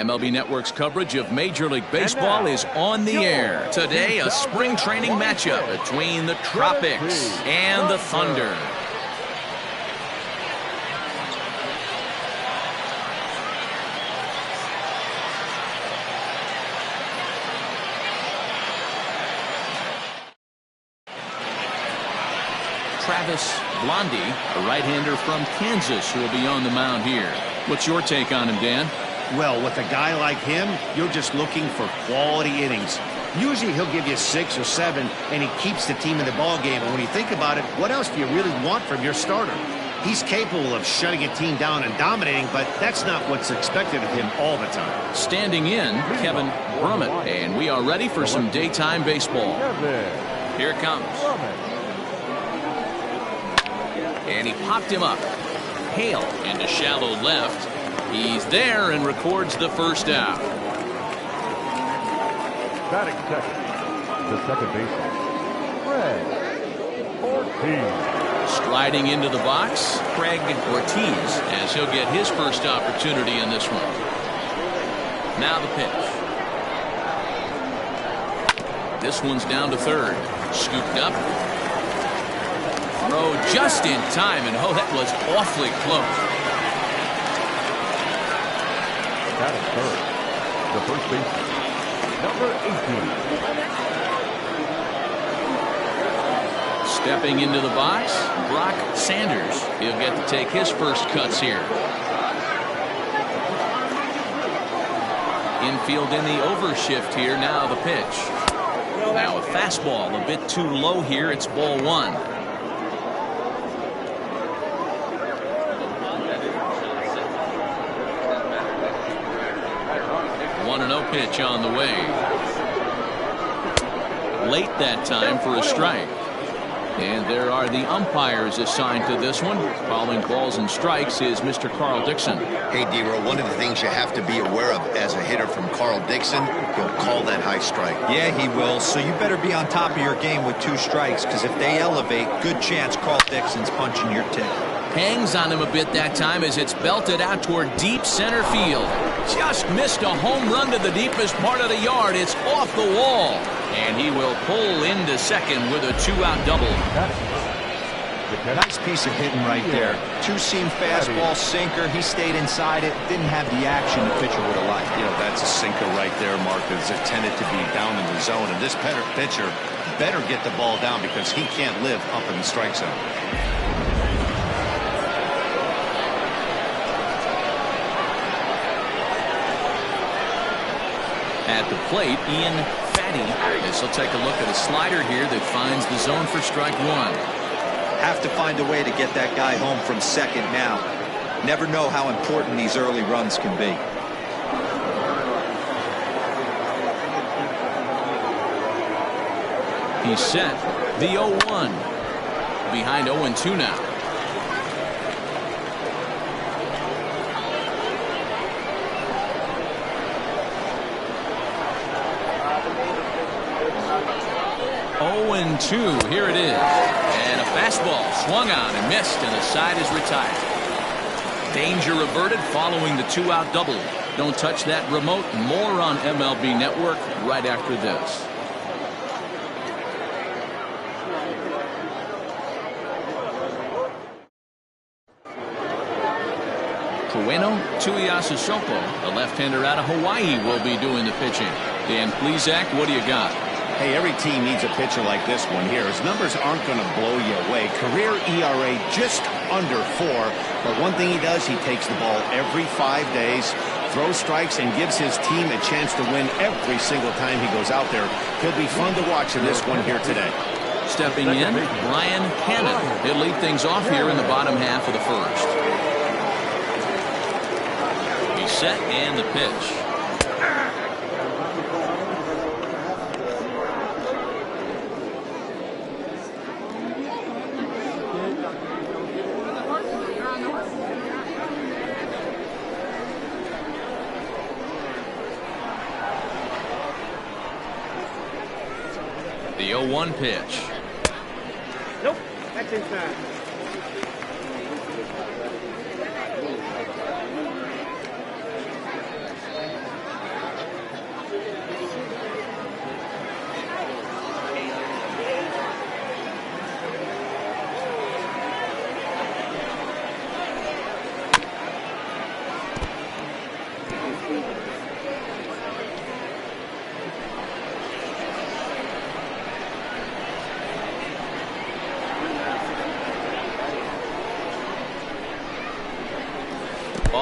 MLB Network's coverage of Major League Baseball is on the air. Today, a spring training matchup between the Tropics and the Thunder. Travis Blondie, a right-hander from Kansas, who will be on the mound here. What's your take on him, Dan? Well, with a guy like him, you're just looking for quality innings. Usually he'll give you 6 or 7, and he keeps the team in the ball game. And when you think about it, what else do you really want from your starter? He's capable of shutting a team down and dominating, but that's not what's expected of him all the time. Standing in, Kevin Brummett, and we are ready for some daytime baseball. Here it comes. And he popped him up. Hale into shallow left. He's there and records the first out. Batting second, the second baseman, Craig Ortiz. Striding into the box, Craig Ortiz, as he'll get his first opportunity in this one. Now the pitch. This one's down to third. Scooped up. Throw just in time, and oh, that was awfully close. Batting third, the first baseman, number 18. Stepping into the box, Brock Sanders. He'll get to take his first cuts here. Infield in the overshift here. Now the pitch. Now a fastball a bit too low here. It's ball one. 1-0 pitch on the way. Late that time for a strike. And there are the umpires assigned to this one. Calling balls and strikes is Mr. Carl Dixon. Hey, D-Roll, one of the things you have to be aware of as a hitter from Carl Dixon, he'll call that high strike. Yeah, he will. So you better be on top of your game with 2 strikes, because if they elevate, good chance Carl Dixon's punching your ticket. Hangs on him a bit that time as it's belted out toward deep center field. Just missed a home run to the deepest part of the yard. It's off the wall. And he will pull into second with a 2-out double. Nice piece of hitting right there. Two-seam fastball, sinker. He stayed inside it. Didn't have the action the pitcher would have liked. You know, that's a sinker right there, Mark. It's intended to be down in the zone. And this pitcher better get the ball down because he can't live up in the strike zone. At the plate, Ian Fatty. This will take a look at a slider here that finds the zone for strike one. Have to find a way to get that guy home from second now. Never know how important these early runs can be. He's set. The 0-1. Behind 0-2 now. Here it is. And a fastball swung on and missed, and the side is retired. Danger averted following the 2-out double. Don't touch that remote. More on MLB Network right after this. Trueno Tuiasosopo, the left-hander out of Hawaii, will be doing the pitching. Dan Plesac, what do you got? Hey, every team needs a pitcher like this one here. His numbers aren't going to blow you away. Career ERA just under 4. But one thing he does, he takes the ball every 5 days, throws strikes, and gives his team a chance to win every single time he goes out there. He'll be fun to watch in this one here today. Stepping in, Brian Hannon. He'll lead things off here in the bottom half of the first. He's set and the pitch. The 0-1 pitch. Nope, that's inside.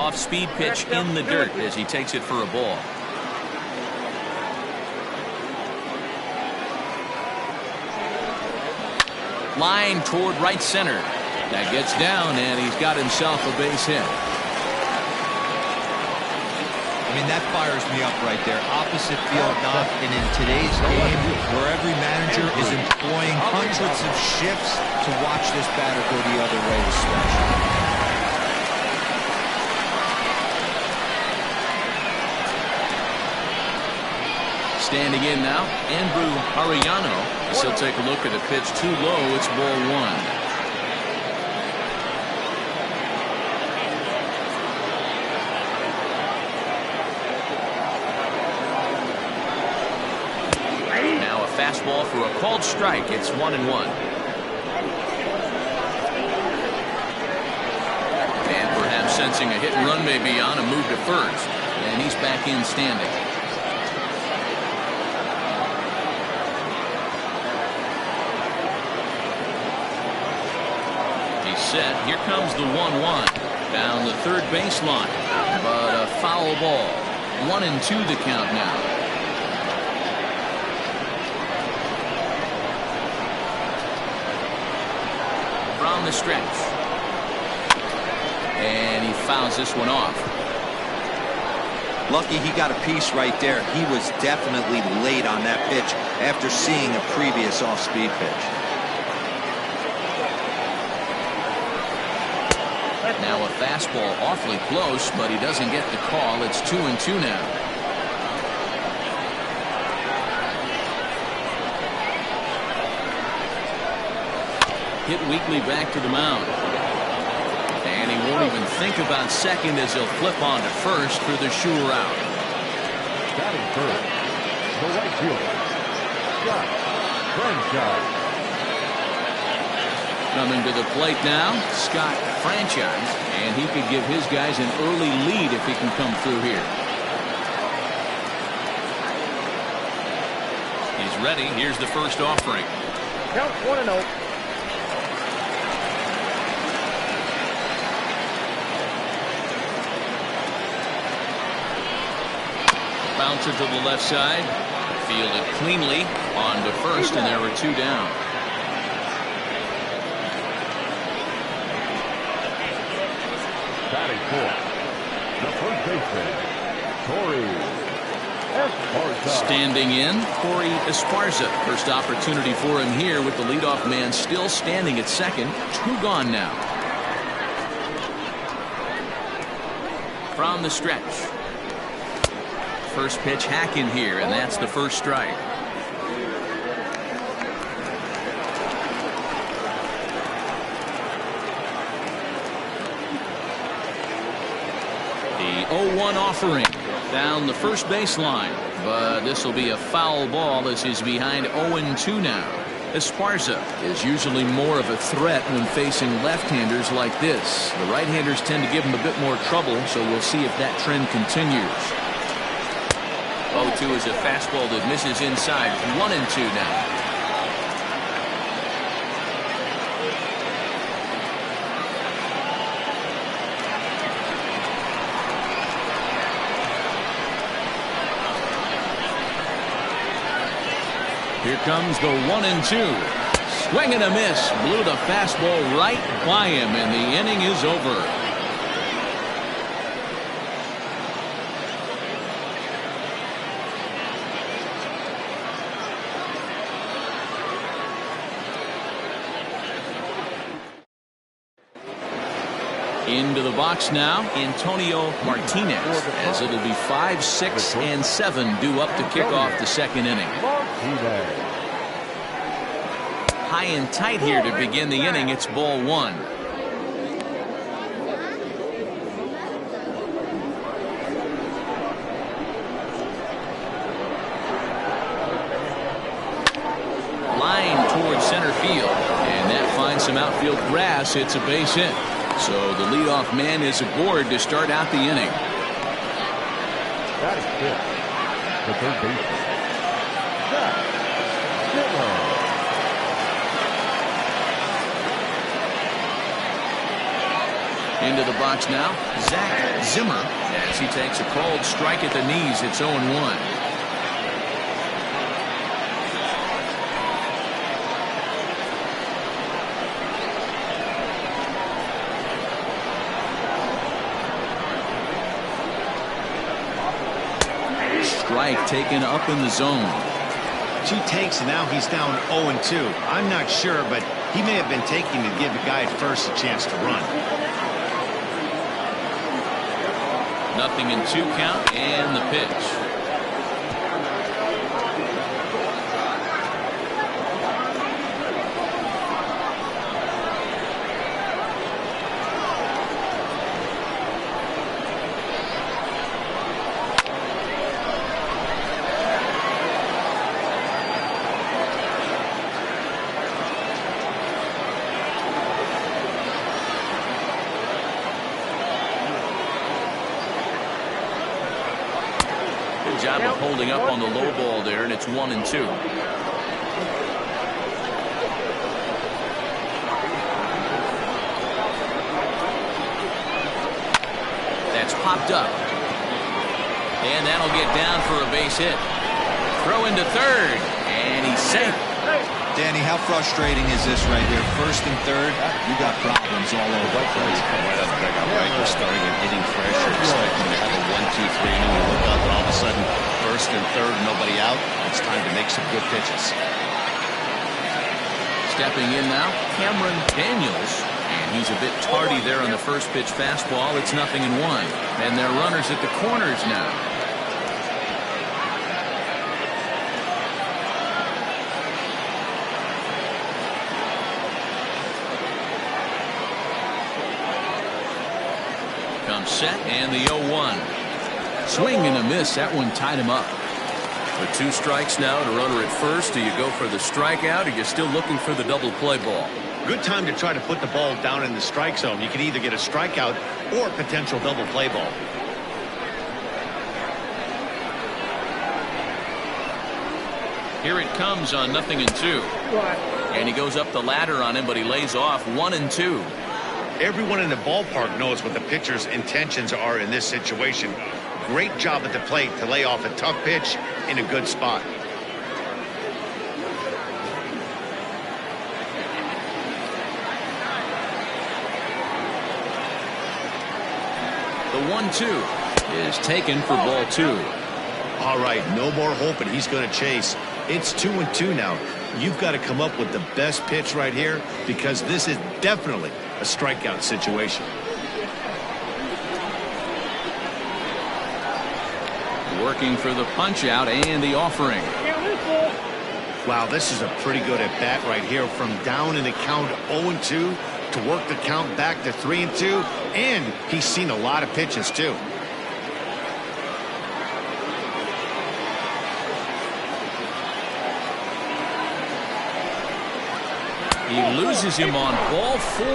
off-speed pitch in the dirt as he takes it for a ball. Line toward right center. That gets down, and he's got himself a base hit. I mean, that fires me up right there. Opposite field knock, and in today's game, where every manager is employing hundreds of shifts to watch this batter go the other way is special. Standing in now, Andrew Arellano. As he'll take a look at a pitch too low. It's ball one. Fastball for a called strike. It's 1-1. And perhaps sensing a hit and run may be on, a move to first. And he's back in standing. He's set. Here comes the 1-1. Down the third baseline. But a foul ball. 1-2 the count now. From the stretch. And he fouls this one off. Lucky he got a piece right there. He was definitely late on that pitch after seeing a previous off-speed pitch. Now a fastball awfully close, but he doesn't get the call. It's 2-2 now. Hit weakly back to the mound. And he won't even think about second as he'll flip on to first for the sure out. Batting third, the right fielder, Scott Franchise. Coming to the plate now, Scott Franchise. And he could give his guys an early lead if he can come through here. He's ready. Here's the first offering. Count 1-0. Bouncer to the left side. Fielded cleanly on to first, and there were two down. Batting fourth, the first baseman, Corey Esparza. Standing in, Corey Esparza. First opportunity for him here with the leadoff man still standing at second. Two gone now. From the stretch. First pitch hack in here, and that's the first strike. The 0-1 offering down the first baseline, but this will be a foul ball as he's behind 0-2 now. Esparza is usually more of a threat when facing left-handers like this. The right-handers tend to give him a bit more trouble, so we'll see if that trend continues. 0-2 is a fastball that misses inside. 1-2 now. Here comes the 1-2. Swing and a miss. Blew the fastball right by him, and the inning is over. Into the box now, Antonio Martinez, as it'll be 5, 6, and 7 due up to kick off the second inning. High and tight here to begin the inning. It's ball one. Line towards center field, and that finds some outfield grass. It's a base hit. So the leadoff man is aboard to start out the inning. That is fifth, the third baseman, Zach Dillon. Into the box now, Zach Zimmer, as he takes a called strike at the knees. It's 0-1. Strike taken up in the zone. 2 takes, and now he's down 0-2. I'm not sure, but he may have been taking to give the guy at first a chance to run. 0-2 count, and the pitch. Job of holding up on the low ball there, and it's 1-2. That's popped up, and that'll get down for a base hit. Throw into third, and he's safe. Danny, how frustrating is this right here? First and third, you got problems all over the place. You're starting and hitting fresh. You're expecting to have a 1-2-3 inning. You look up, and all of a sudden, first and third, nobody out. It's time to make some good pitches. Stepping in now, Cameron Daniels, and he's a bit tardy there on the first pitch fastball. It's 0-1, and they're runners at the corners now. Set, and the 0-1. Swing and a miss. That one tied him up. With 2 strikes now to runner at first. Do you go for the strikeout, or you're still looking for the double play ball? Good time to try to put the ball down in the strike zone. You can either get a strikeout or a potential double play ball. Here it comes on 0-2. And he goes up the ladder on him, but he lays off 1-2. Everyone in the ballpark knows what the pitcher's intentions are in this situation. Great job at the plate to lay off a tough pitch in a good spot. The 1-2 is taken for ball 2. All right, no more hoping he's going to chase. It's 2-2 now. You've got to come up with the best pitch right here, because this is definitely a strikeout situation. Working for the punch out and the offering. Wow, this is a pretty good at bat right here, from down in the count 0-2 to work the count back to 3-2, and he's seen a lot of pitches too. He loses him on ball 4.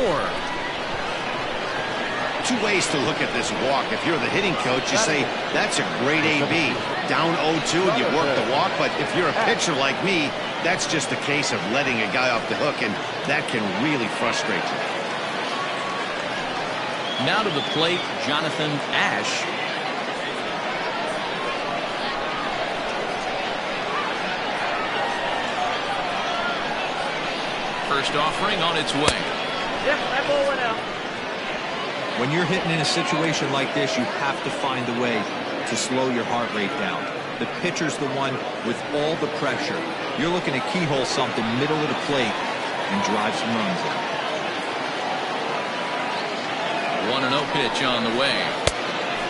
2 ways to look at this walk. If you're the hitting coach, you say, that's a great AB. Down 0-2 and you work the walk. But if you're a pitcher like me, that's just a case of letting a guy off the hook, and that can really frustrate you. Now to the plate, Jonathan Ash. First offering on its way. Yep, that ball went out. When you're hitting in a situation like this, you have to find a way to slow your heart rate down. The pitcher's the one with all the pressure. You're looking to keyhole something middle of the plate and drive some runs in. 1-0 pitch on the way.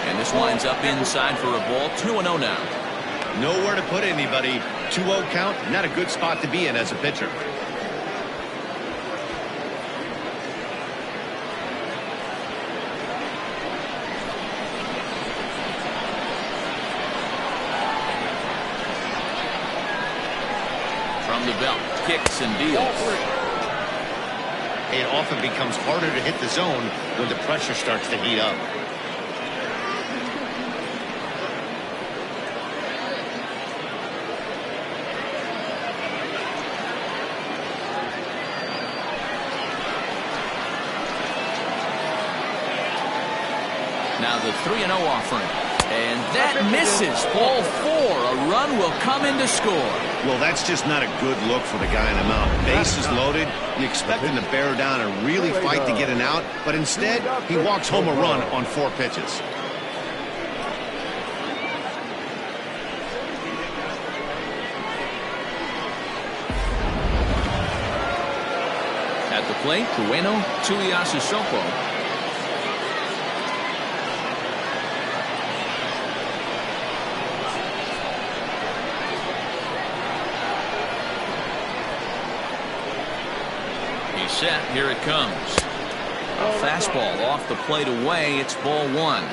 And this winds up inside for a ball. 2-0 now. Nowhere to put anybody. 2-0 count, not a good spot to be in as a pitcher. From the belt, kicks and deals. It often becomes harder to hit the zone when the pressure starts to heat up. Now the 3-0 offering. And that misses. Ball 4. A run will come in to score. Well, that's just not a good look for the guy in the mound. Bases loaded. You expect him to bear down and really fight to get an out, but instead he walks home a run on 4 pitches. At the plate, Bueno Tuiasosopo. He's set. Here it comes. A fastball off the plate away. It's ball 1.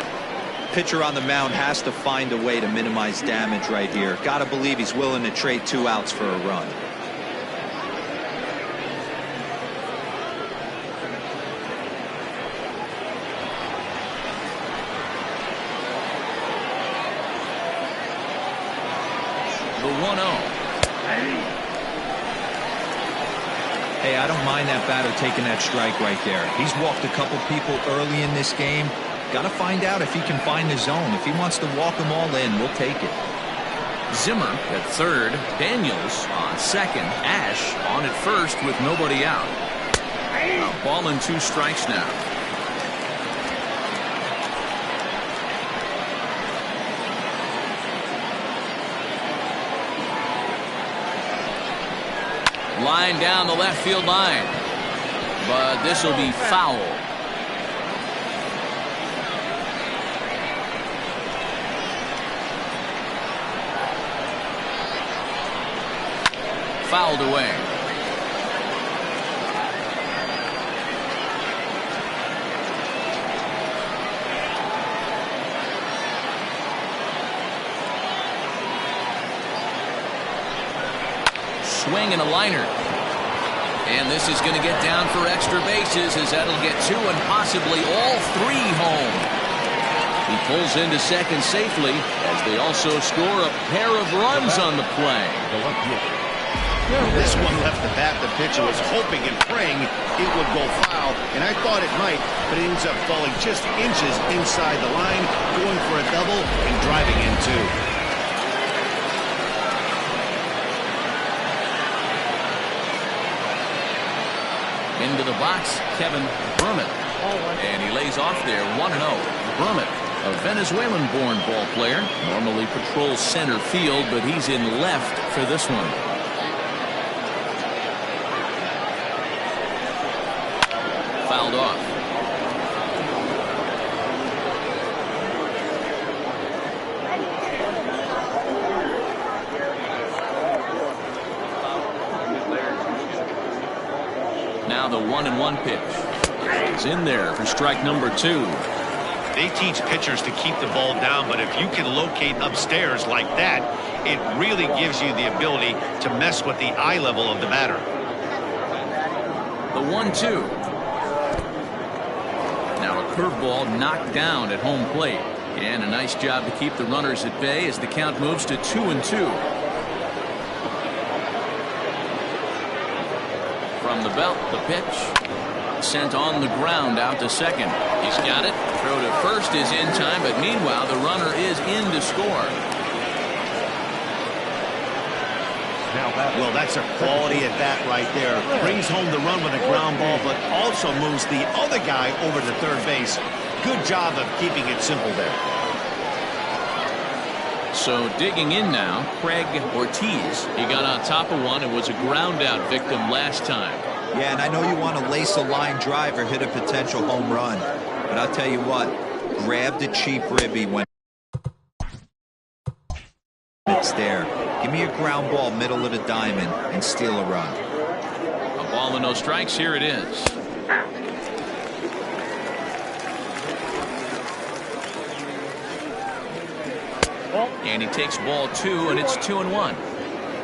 Pitcher on the mound has to find a way to minimize damage right here. Got to believe he's willing to trade 2 outs for a run. The 1-0. Hey, I don't mind that batter taking that strike right there. He's walked a couple people early in this game. Got to find out if he can find the zone. If he wants to walk them all in, we'll take it. Zimmer at third. Daniels on second. Ash on at first with nobody out. A ball and 2 strikes now. Line down the left field line, but this will be foul. Fouled away. Swing and a liner. And this is going to get down for extra bases as that'll get 2 and possibly all 3 home. He pulls into second safely as they also score a pair of runs on the play. This one left the bat. The pitcher was hoping and praying it would go foul, and I thought it might, but it ends up falling just inches inside the line, going for a double and driving in 2. Into the box, Kevin Berman. And he lays off there 1-0. Berman, a Venezuelan-born ball player, normally patrols center field, but he's in left for this one. Fouled off. Now the 1-1 pitch. He's in there for strike number 2. They teach pitchers to keep the ball down, but if you can locate upstairs like that, it really gives you the ability to mess with the eye level of the batter. The 1-2. Now a curveball knocked down at home plate. And a nice job to keep the runners at bay as the count moves to 2-2. From the belt, the pitch. Sent on the ground out to second. He's got it. Throw to first is in time, but meanwhile the runner is in to score. Well, that's a quality at bat right there. Brings home the run with a ground ball, but also moves the other guy over to third base. Good job of keeping it simple there. So digging in now, Craig Ortiz. He got on top of one and was a ground out victim last time. Yeah, and I know you want to lace a line drive or hit a potential home run, but I'll tell you what, grab the cheap ribby when it's there. Give me a ground ball middle of the diamond and steal a run. A ball and no strikes. Here it is. And he takes ball 2, and it's 2-1.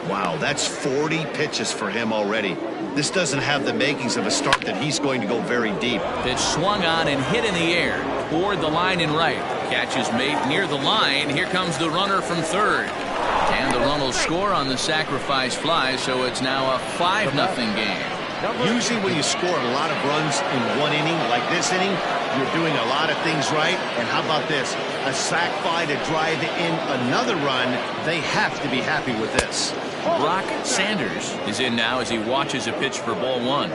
Wow, that's 40 pitches for him already. This doesn't have the makings of a start that he's going to go very deep. Pitch swung on and hit in the air toward the line in right. Catch is made near the line. Here comes the runner from third. And the run will score on the sacrifice fly, so it's now a 5-0 game. Usually when you score a lot of runs in one inning, like this inning, You're doing a lot of things right. And how about this? A sac fly to drive in another run. They have to be happy with this. Brock Sanders is in now as he watches a pitch for ball one.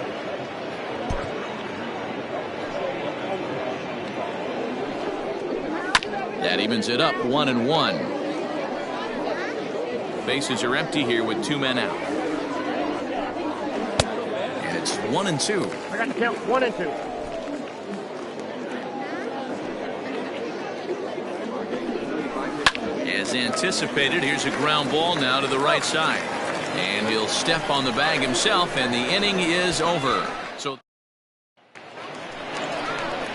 That evens it up 1-1. Bases are empty here with 2 men out. And it's 1-2. I got the count 1-2. As anticipated, here's a ground ball now to the right side. And he'll step on the bag himself, and the inning is over. So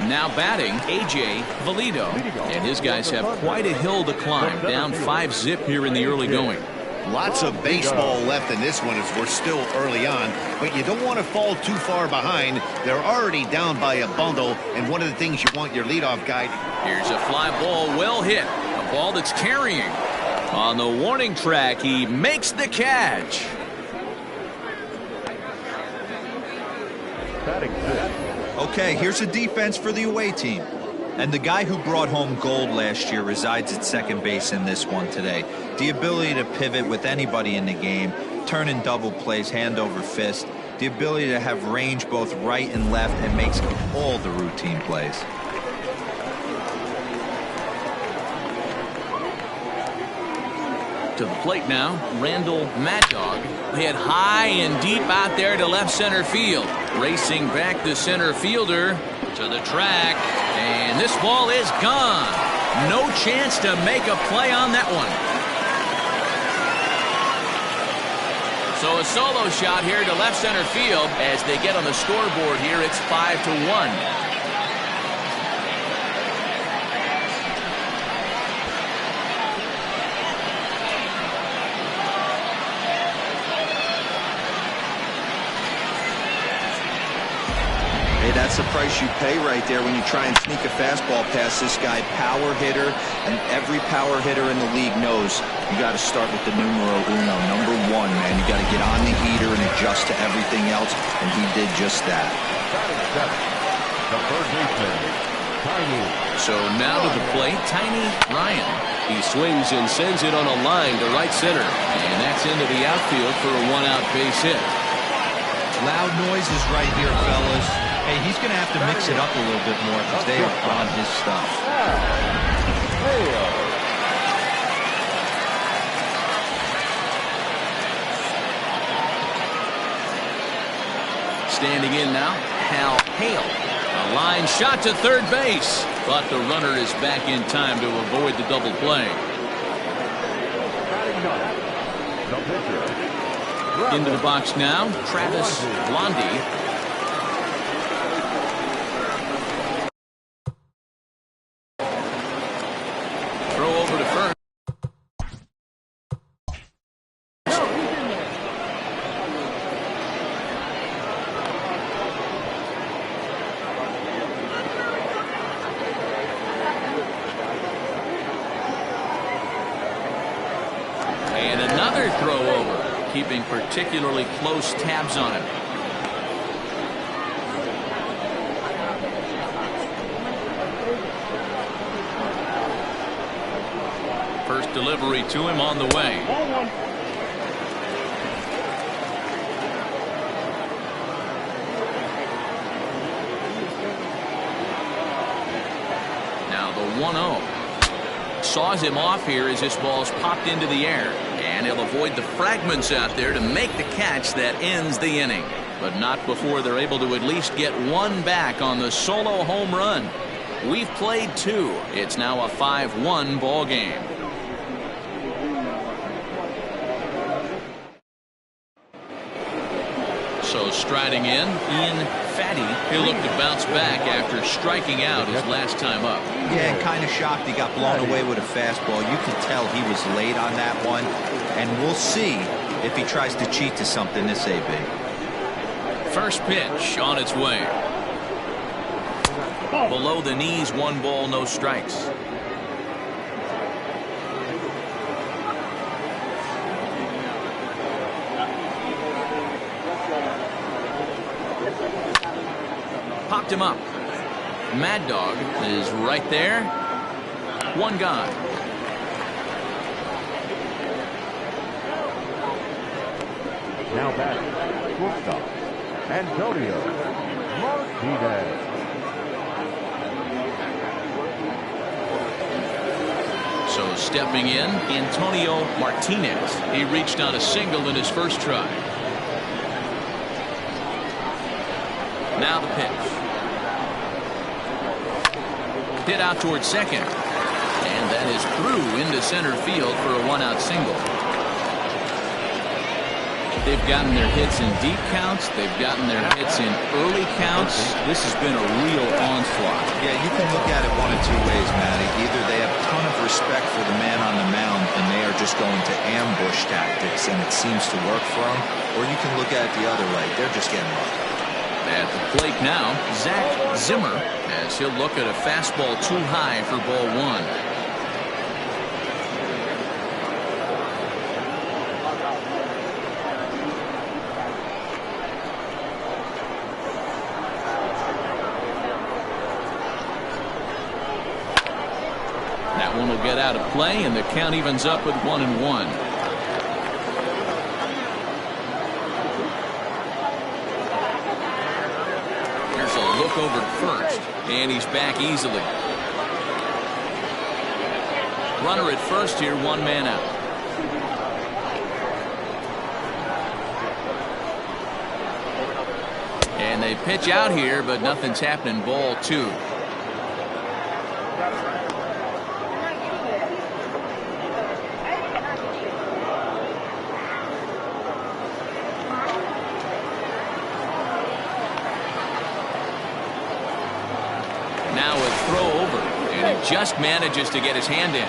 now batting, A.J. Valido. And his guys have quite a hill to climb. Down 5-zip here in the early going. Lots of baseball left in this one as we're still early on, but you don't want to fall too far behind. They're already down by a bundle, and one of the things you want your leadoff guy. Here's a fly ball well hit. A ball that's carrying. On the warning track, he makes the catch. Okay, here's a defense for the away team. And the guy who brought home gold last year resides at second base in this one today. The ability to pivot with anybody in the game, turn in double plays, hand over fist. The ability to have range both right and left and makes all the routine plays. To the plate now, Randall Mad Dog. Hit high and deep out there to left center field. Racing back the center fielder to the track. And this ball is gone. No chance to make a play on that one. So a solo shot here to left center field. As they get on the scoreboard here, it's 5-1. That's the price you pay right there when you try and sneak a fastball past this guy. Power hitter, and every power hitter in the league knows you got to start with the numero uno, number 1, man. You got to get on the heater and adjust to everything else, and he did just that. So now to the plate, Tiny Ryan. He swings and sends it on a line to right center, and that's into the outfield for a 1-out base hit. Loud noises right here, fellas. Hey, he's going to have to mix it up a little bit more because they are on his stuff. Standing in now, Hal Hale. A line shot to third base, but the runner is back in time to avoid the double play. Into the box now, Travis Blondie. Throw over to first. And another throw over, keeping particularly close tabs on him. First delivery to him on the way. Now the 1-0. Saws him off here as this ball's popped into the air. And he'll avoid the fragments out there to make the catch that ends the inning. But not before they're able to at least get one back on the solo home run. We've played 2. It's now a 5-1 ball game. So striding in, Ian Fatty. He'll look to bounce back after striking out his last time up. Yeah, kind of shocked he got blown away with a fastball. You can tell he was late on that one. And we'll see if he tries to cheat to something this AB. First pitch on its way. Below the knees, 1 ball, no strikes. Popped him up. Mad Dog is right there. One gone. Now back, shortstop, Antonio Martinez. So stepping in, Antonio Martinez. He reached on a single in his first try. Now the pitch. Hit out towards second. And that is through into center field for a one-out single. They've gotten their hits in deep counts. They've gotten their hits in early counts. This has been a real onslaught. Yeah, you can look at it one of two ways, Matty. Either they have a ton of respect for the man on the mound and they are just going to ambush tactics and it seems to work for them, or you can look at it the other way. They're just getting lucky. At the plate now, Zach Zimmer, as he'll look at a fastball too high for ball one. That one will get out of play, and the count evens up with 1-1. Here's a look over to first, and he's back easily. Runner at first here, one man out. And they pitch out here, but nothing's happening. Ball two. Now a throw over, and he just manages to get his hand in.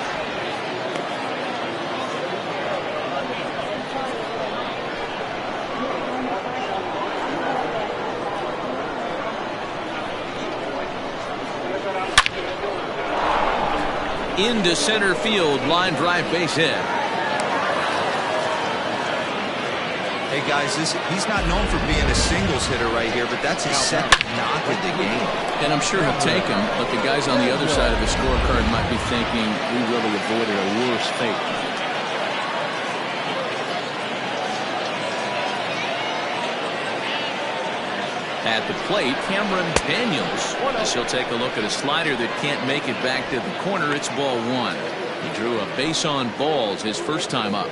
Into center field, line drive, base hit. Hey guys, he's not known for being a singles hitter right here, but that's his second knock of the game. And I'm sure he'll take him, but the guys on the other side of the scorecard might be thinking we really avoided a worse fate. At the plate, Cameron Daniels, as he'll take a look at a slider that can't make it back to the corner. It's ball one. He drew a base on balls his first time up.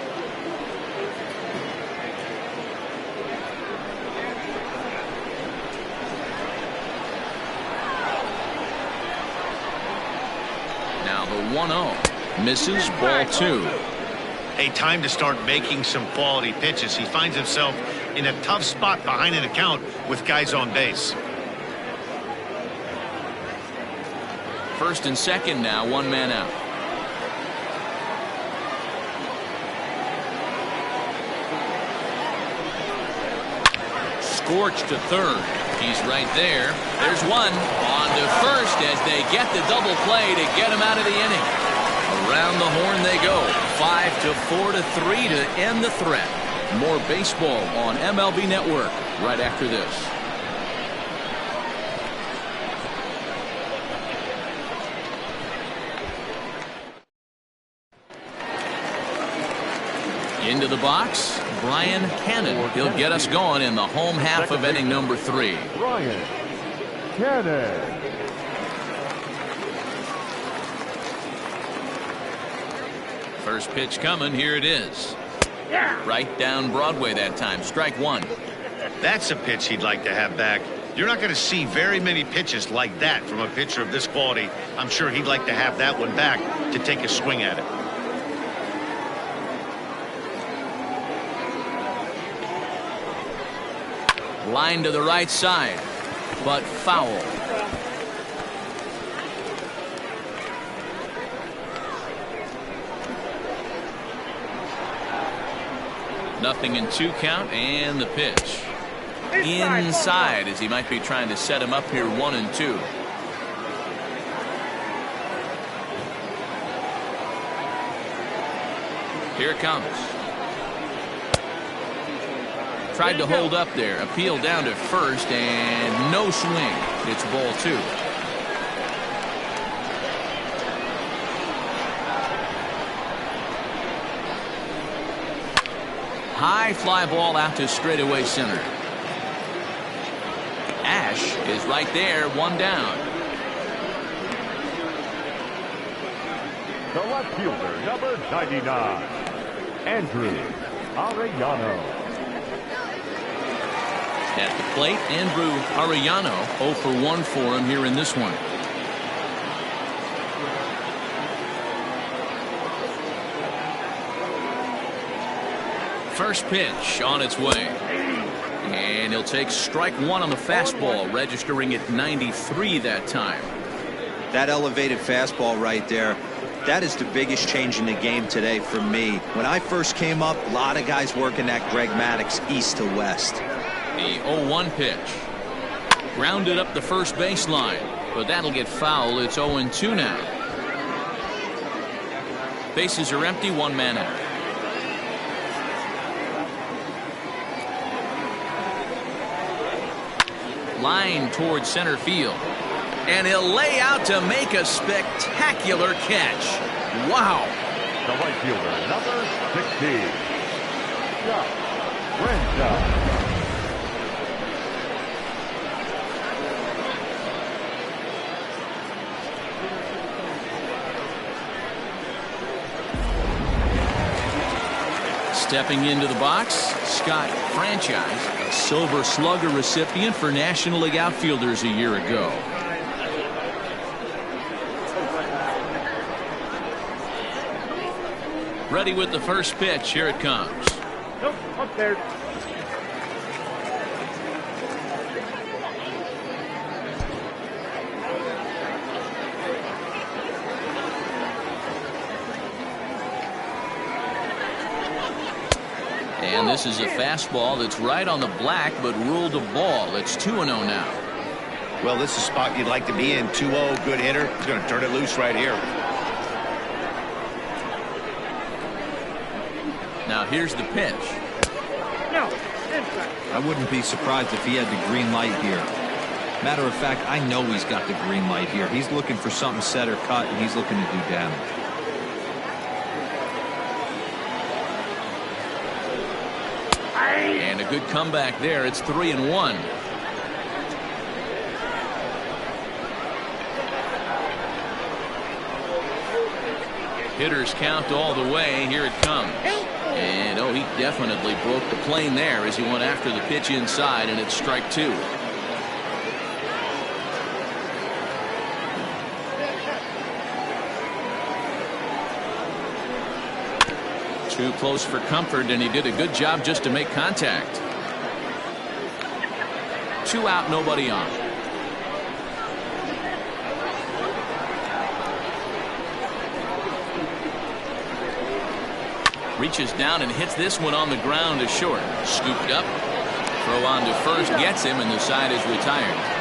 Now the 1-0 misses, ball two. Hey, time to start making some quality pitches. He finds himself in a tough spot behind an account with guys on base. First and second now, one man out. Scorched to third. He's right there. There's one. On to first as they get the double play to get him out of the inning. Around the horn they go. 5-4 to 3 to end the threat. More baseball on MLB Network right after this. Into the box, Brian Cannon. He'll get us going in the home half of inning number 3. Brian Cannon. First pitch coming. Here it is. Right down Broadway that time. Strike one. That's a pitch he'd like to have back. You're not going to see very many pitches like that from a pitcher of this quality. I'm sure he'd like to have that one back to take a swing at it. Line to the right side, but foul. Nothing in 2 count, and the pitch inside as he might be trying to set him up here 1-2. Here it comes. Tried to hold up there, appeal down to first, and no swing. It's ball 2. high fly ball out to straightaway center. Ash is right there, one down. The left fielder, number 99, Andrew Arellano. At the plate, Andrew Arellano, 0 for 1 for him here in this one. First pitch on its way. And he'll take strike one on the fastball, registering at 93 that time. That elevated fastball right there, that is the biggest change in the game today for me. When I first came up, a lot of guys working that Greg Maddux east to west. The 0-1 pitch. Grounded up the first baseline, but that'll get foul. It's 0-2 now. Bases are empty, one man out. Line towards center field. And he'll lay out to make a spectacular catch. Wow. The right fielder, number 16, Josh Brenda. Stepping into the box, Scott Franchise, a Silver Slugger recipient for National League outfielders a year ago. Ready with the first pitch. Here it comes. Nope, up there. And this is a fastball that's right on the black, but ruled a ball. It's 2-0 now. Well, this is a spot you'd like to be in. 2-0, good hitter. He's going to turn it loose right here. Now here's the pitch. No, I wouldn't be surprised if he had the green light here. Matter of fact, I know he's got the green light here. He's looking for something set or cut, and he's looking to do damage. And a good comeback there. It's 3-1. Hitters count all the way. Here it comes. And oh, he definitely broke the plane there as he went after the pitch inside, and it's strike two. Too close for comfort, and he did a good job just to make contact. 2 out, nobody on. Reaches down and hits this one on the ground to short. Scooped up. Throw on to first gets him, and the side is retired.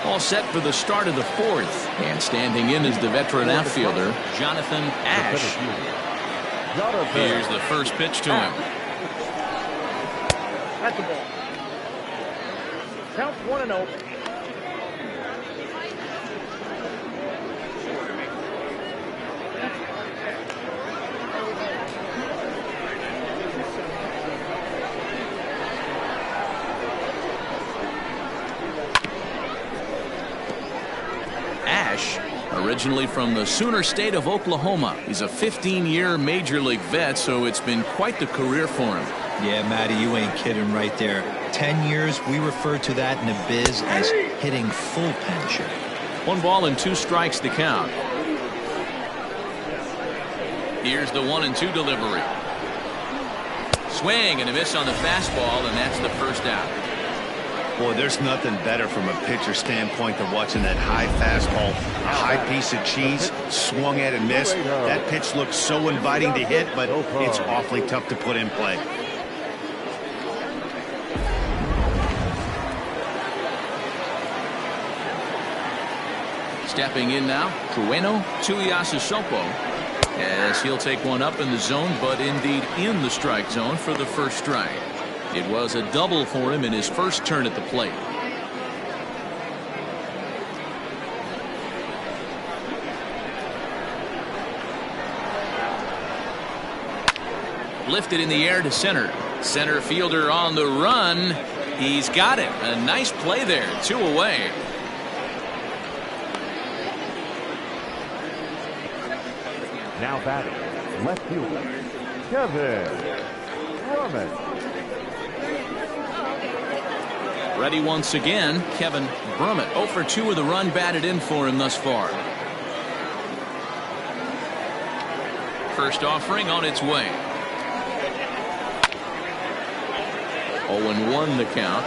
All set for the start of the fourth. And standing in is the veteran outfielder, Jonathan Ash. Here's the first pitch to him. That's the ball. Count 1-0. Ash, originally from the Sooner State of Oklahoma. He's a 15-year Major League vet, so it's been quite the career for him. Yeah, Matty, you ain't kidding right there. 10 years, we refer to that in the biz as hitting full pension. 1 ball and 2 strikes to count. Here's the 1-2 delivery. Swing and a miss on the fastball, and that's the first out. Boy, there's nothing better from a pitcher standpoint than watching that high fastball, a high piece of cheese, swung at and missed. That pitch looks so inviting to hit, but it's awfully tough to put in play. Stepping in now, Trueno Tuiasosopo, as he'll take one up in the zone, but indeed in the strike zone for the first strike. It was a double for him in his first turn at the plate. Lifted in the air to center. Center fielder on the run. He's got it. A nice play there. 2 away. Now batting, left fielder, Kevin Brummett. Ready once again, Kevin Brummett. 0 for 2 with a run batted in for him thus far. First offering on its way. 0-1 the count.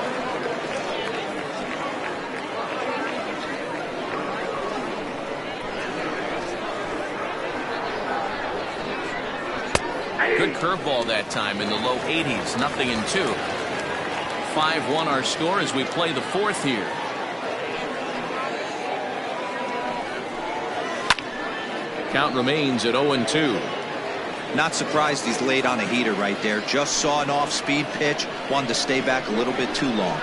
Good curveball that time in the low 80s. 0-2. 5-1 our score as we play the 4th here. Count remains at 0-2. Not surprised he's laid on a heater right there. Just saw an off-speed pitch. Wanted to stay back a little bit too long.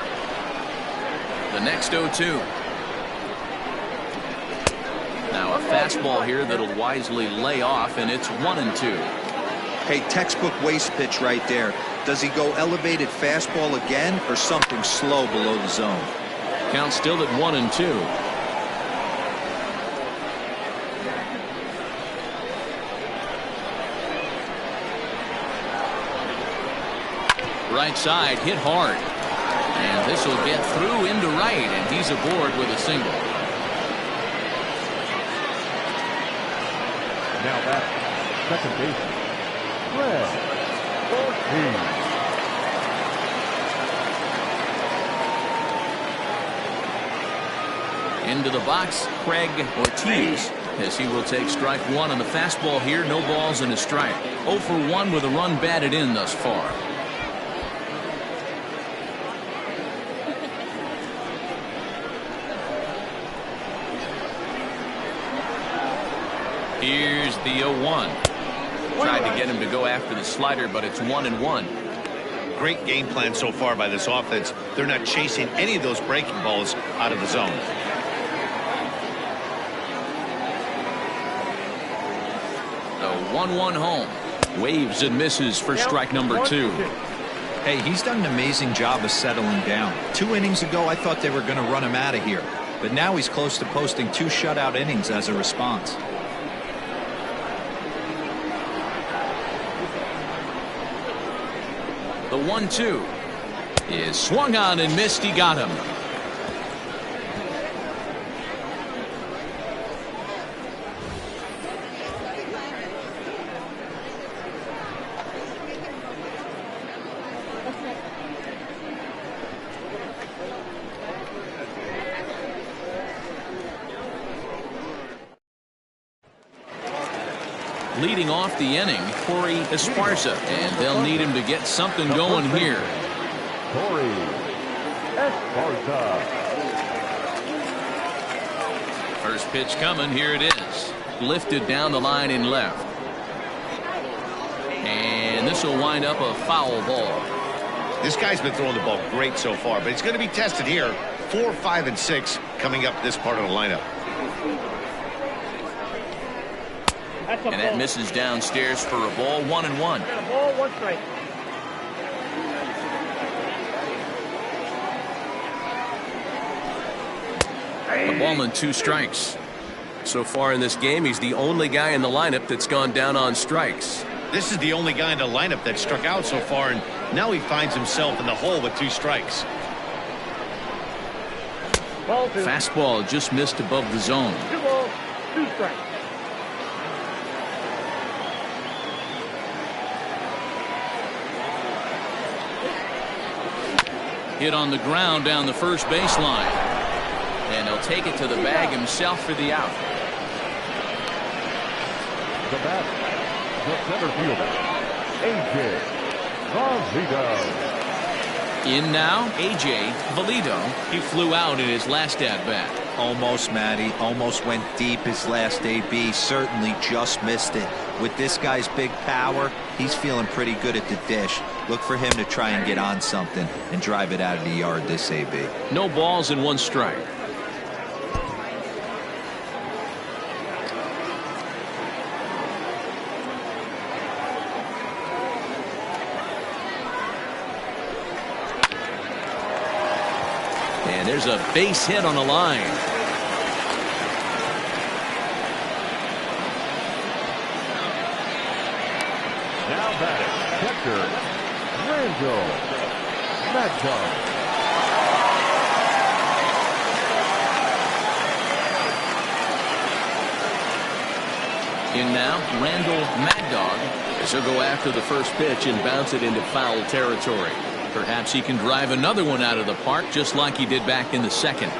The next 0-2. Now a fastball here that'll wisely lay off, and it's 1-2. Hey, textbook waste pitch right there. Does he go elevated fastball again or something slow below the zone? Count still at 1-2. Right side hit hard, and this will get through into right, and he's aboard with a single. Now back, second baseman, Fred Ortiz. Into the box, Craig Ortiz, as he will take strike 1 on the fastball here. No balls and a strike. 0 for 1 with a run batted in thus far. Here's the 0-1. Tried to get him to go after the slider, but it's 1-1. Great game plan so far by this offense. They're not chasing any of those breaking balls out of the zone. The 1-1 home. Waves and misses for strike number 2. Hey, he's done an amazing job of settling down. 2 innings ago, I thought they were going to run him out of here. But now he's close to posting 2 shutout innings as a response. The 1-2 is swung on and missed. He got him. Leading off the inning, Corey Esparza, and they'll need him to get something going here. Corey Esparza. First pitch coming. Here it is. Lifted down the line in left. And this will wind up a foul ball. This guy's been throwing the ball great so far, but he's going to be tested here. 4, 5, and 6 coming up this part of the lineup. And that misses downstairs for a ball. 1-1. Ball, 1 strike. A ball and 2 strikes. So far in this game, he's the only guy in the lineup that's gone down on strikes. This is the only guy in the lineup that struck out so far, and now he finds himself in the hole with 2 strikes. Ball 2. Fastball just missed above the zone. 2 balls, 2 strikes. Hit on the ground down the first baseline. And he'll take it to the bag himself for the out. The bat, the center fielder, A.J. Valido. In now, A.J. Valido. He flew out in his last at-bat. Almost, Matty. Almost went deep his last AB. Certainly just missed it. With this guy's big power, he's feeling pretty good at the dish. Look for him to try and get on something and drive it out of the yard this AB. No balls and 1 strike. And there's a base hit on the line. Now batting, catcher, Randall Maddox. In now, Randall Mad Dog, as he'll go after the first pitch and bounce it into foul territory. Perhaps he can drive another one out of the park just like he did back in the second.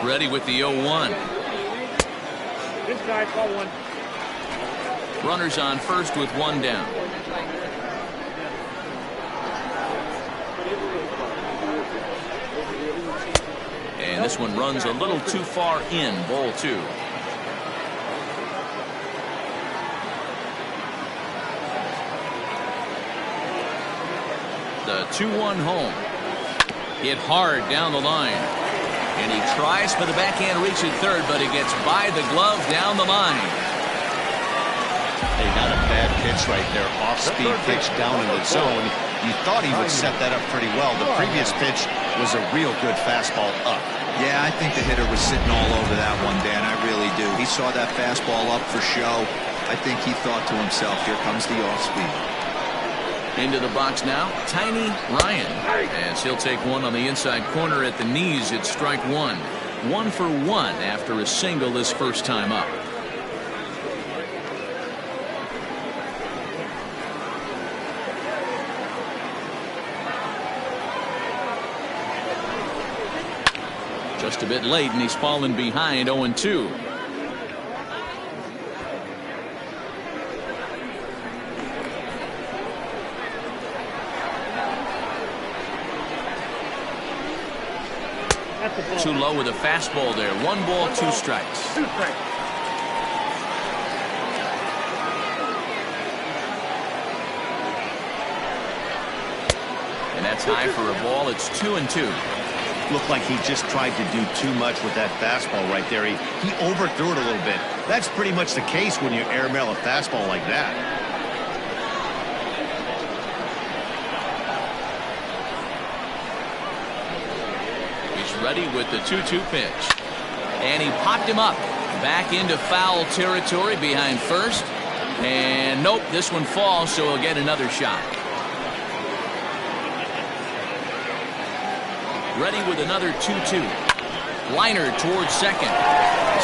Ready with the 0-1. This guy, call 1. Runners on first with 1 down. And this one runs a little too far in, ball 2. The 2-1 home. Hit hard down the line. And he tries for the backhand reach at third, but he gets by the glove down the line. They got a bad pitch right there. Off-speed pitch down in the zone. You thought he would set that up pretty well. The previous pitch was a real good fastball up. Yeah, I think the hitter was sitting all over that one, Dan. I really do. He saw that fastball up for show. I think he thought to himself, here comes the off-speed. Into the box now, Tiny Ryan, as he'll take one on the inside corner at the knees. It's strike 1. 1 for 1 after a single his first time up. Just a bit late, and he's fallen behind 0-2. Too low with a fastball there. 1 ball, 2 strikes. 2 strikes. And that's high for a ball. It's 2-2. Looked like he just tried to do too much with that fastball right there. He overthrew it a little bit. That's pretty much the case when you airmail a fastball like that. Ready with the 2-2 pitch. And he popped him up. Back into foul territory behind first. And nope, this one falls, so he'll get another shot. Ready with another 2-2. Liner towards second.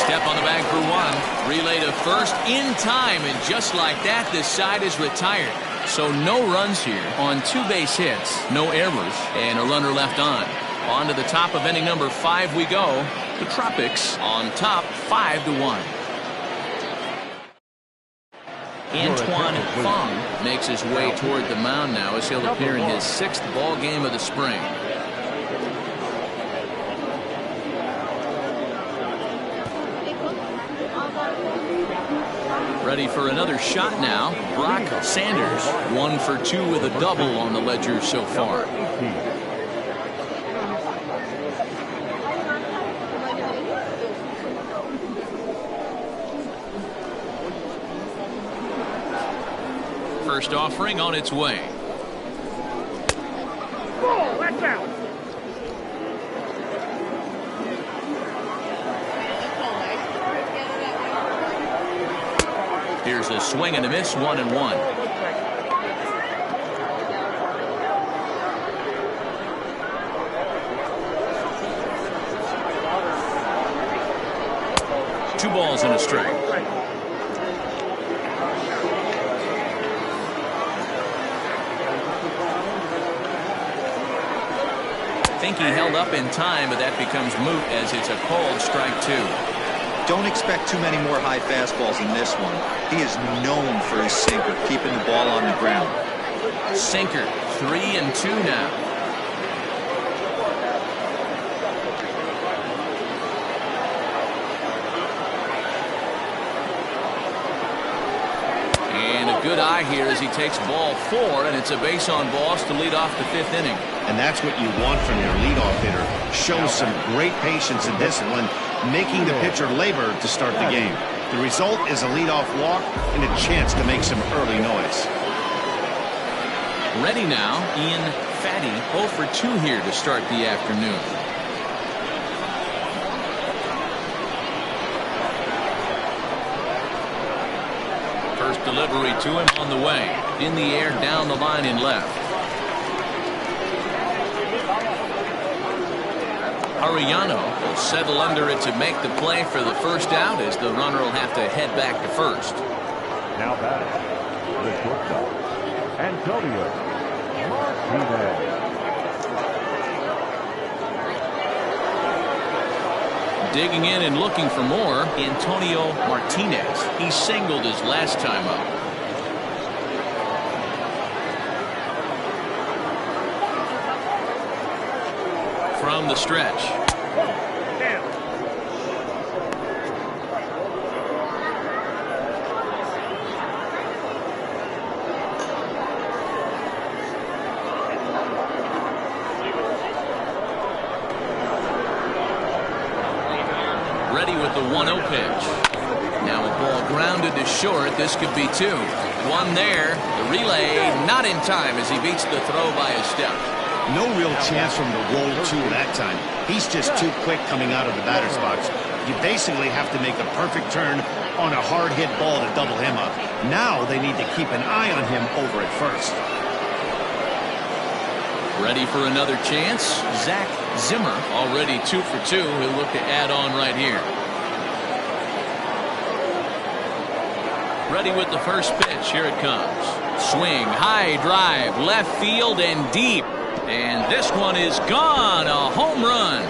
Step on the bag for 1. Relay to first in time, and just like that, this side is retired. So no runs here on 2 base hits, no errors, and a runner left on. On to the top of inning number 5 we go. The Tropics on top 5-1. Antoine Fong makes his way toward the mound now as he'll appear in his 6th ball game of the spring. Ready for another shot now. Brock Sanders, 1 for 2 with a double on the ledger so far. First offering on its way. Ball, watch out. Here's a swing and a miss, 1-1. Two balls and a strike. Think he held up in time, but that becomes moot as it's a cold strike 2. Don't expect too many more high fastballs in this one. He is known for his sinker, keeping the ball on the ground. Sinker, 3-2 now. good eye here as he takes ball 4, and it's a base on balls to lead off the 5th inning. And that's what you want from your leadoff hitter. Show some great patience and discipline, making the pitcher labor to start the game. The result is a leadoff walk and a chance to make some early noise. Ready now, Ian Fatty, 0 for 2 here to start the afternoon. First delivery to him on the way. In the air, down the line in left. Arellano will settle under it to make the play for the first out, as the runner will have to head back to first. Now batting, the shortstop, Antonio Martinez. Digging in and looking for more, Antonio Martinez. He singled his last time up. From the stretch. Ready with the 1-0 pitch. Now a ball grounded to short. This could be 2. 1 there. The relay not in time as he beats the throw by a step. No real chance from the roll 2 that time. He's just too quick coming out of the batter's box. You basically have to make a perfect turn on a hard hit ball to double him up. Now they need to keep an eye on him over at first. Ready for another chance. Zach Zimmer already 2 for 2. He'll look to add on right here. Ready with the first pitch. Here it comes. Swing, high drive, left field and deep. And this one is gone. A home run.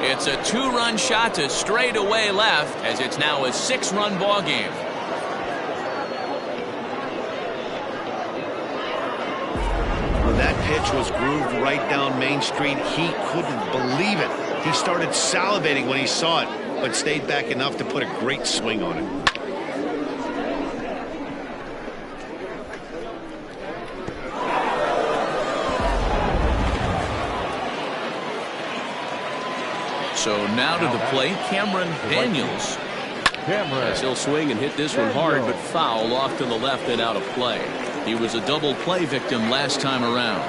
It's a 2-run shot to straightaway left, as it's now a 6-run ball game. When that pitch was grooved right down Main Street, he couldn't believe it. He started salivating when he saw it, but stayed back enough to put a great swing on it. So now to the plate, Cameron Daniels. As he'll swing and hit this one hard, but foul off to the left and out of play. He was a double play victim last time around.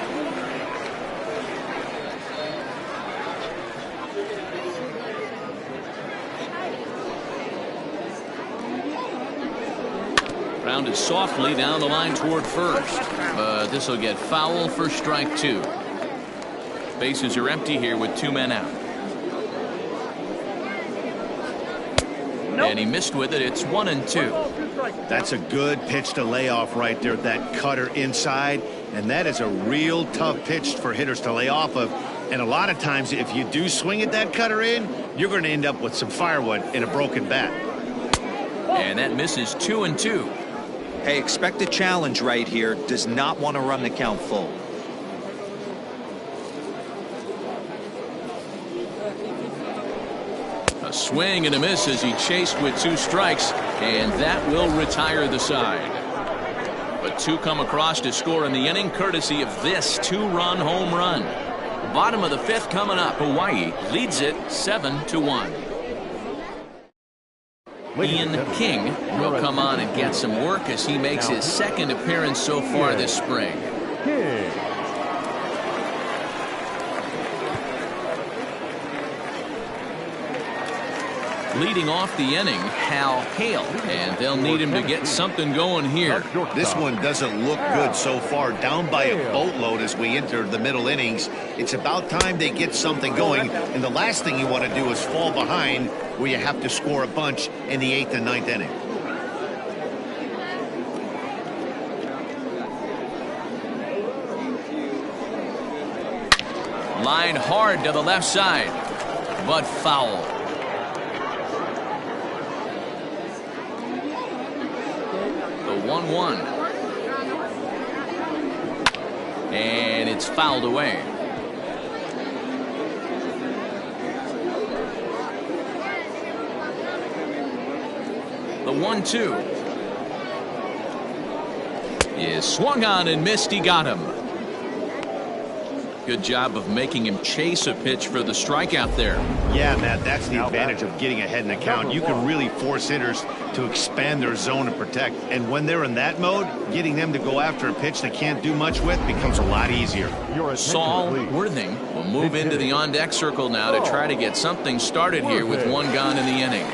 Grounded softly down the line toward first, but this will get foul for strike 2. Bases are empty here with 2 men out. And he missed with it. It's 1-2. That's a good pitch to lay off right there. That cutter inside, and that is a real tough pitch for hitters to lay off of. And a lot of times, if you do swing at that cutter in, you're going to end up with some firewood in a broken bat. And that misses 2-2. Hey, expect a challenge right here. Does not want to run the count full. A swing and a miss as he chased with 2 strikes, and that will retire the side. But 2 come across to score in the inning, courtesy of this 2-run home run. Bottom of the 5th coming up. Hawaii leads it 7-1. Ian King will come on and get some work as he makes his 2nd appearance so far this spring. Leading off the inning, Hal Hale, and they'll need him to get something going here. This one doesn't look good so far. Down by a boatload as we enter the middle innings. It's about time they get something going, and the last thing you want to do is fall behind where you have to score a bunch in the 8th and 9th inning. Line hard to the left side, but foul. The 1-1. And it's fouled away. The 1-2 is swung on and missed. He got him. Good job of making him chase a pitch for the strikeout there. Yeah, Matt, that's the advantage of getting ahead in the count. You can really force hitters to expand their zone and protect. And when they're in that mode, getting them to go after a pitch they can't do much with becomes a lot easier. Saul Worthing will move into the on-deck circle now to try to get something started here with one gone in the inning.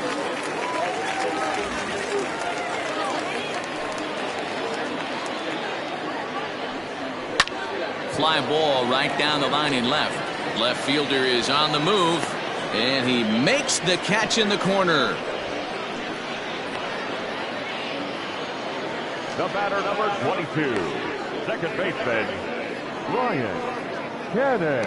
Fly ball right down the line in left. Left fielder is on the move, and he makes the catch in the corner. The batter, number 22, second baseman, Brian Cannon.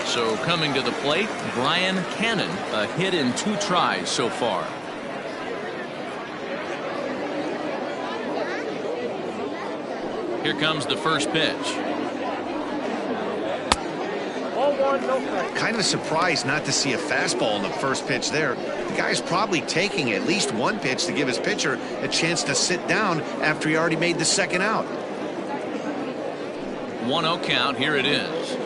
So coming to the plate, Brian Cannon, a hit in 2 tries so far. Here comes the first pitch. Kind of surprised not to see a fastball in the first pitch there. The guy's probably taking at least one pitch to give his pitcher a chance to sit down after he already made the second out. 1-0 count. Here it is.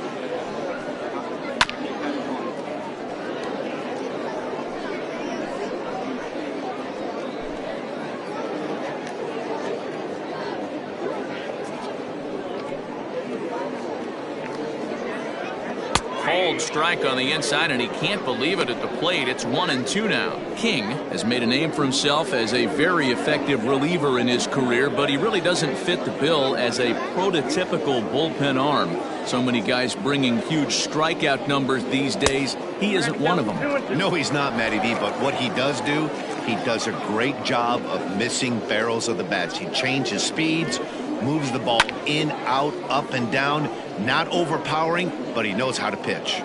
Cold strike on the inside, and he can't believe it at the plate. It's 1-2 now. King has made a name for himself as a very effective reliever in his career, but he really doesn't fit the bill as a prototypical bullpen arm. So many guys bringing huge strikeout numbers these days. He isn't one of them. No, he's not, Matty D, but what he does do, he does a great job of missing barrels of the bats. He changes speeds, moves the ball in, out, up, and down. Not overpowering, but he knows how to pitch.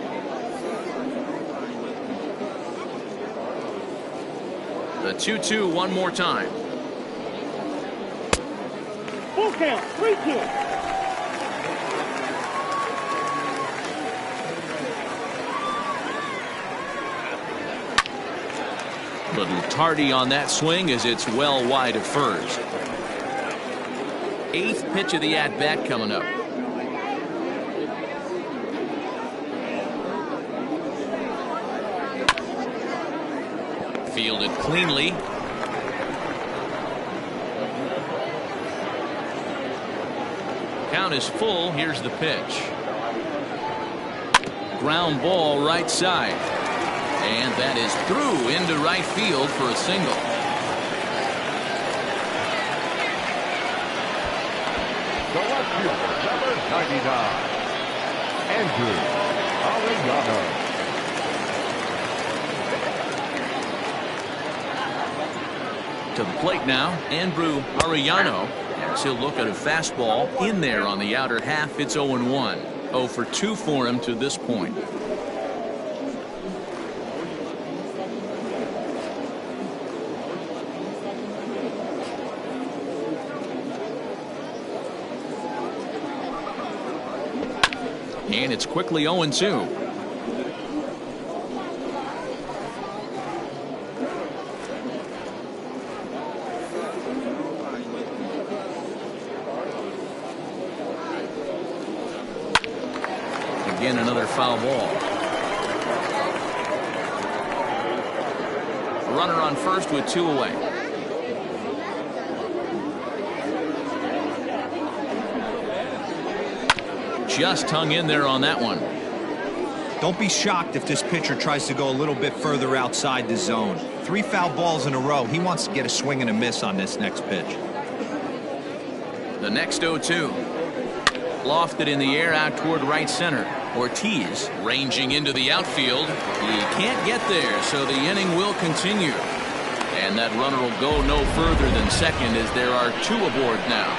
The 2-2 one more time. Full count, 3-2. Little tardy on that swing as it's well wide of first. 8th pitch of the at-bat coming up. Fielded cleanly. Count is full. Here's the pitch. Ground ball right side. And that is through into right field for a single. The left fielder, number 99, Andrew Arellano. To the plate now, Andrew Arellano. As he'll look at a fastball in there on the outer half. It's 0-1. 0 for 2 for him to this point. And it's quickly 0-2. Again, another foul ball. A runner on first with 2 away. Just hung in there on that one. Don't be shocked if this pitcher tries to go a little bit further outside the zone. 3 foul balls in a row. He wants to get a swing and a miss on this next pitch. The next 0-2. Lofted in the air out toward right center. Ortiz ranging into the outfield. He can't get there, so the inning will continue. And that runner will go no further than second as there are 2 aboard now.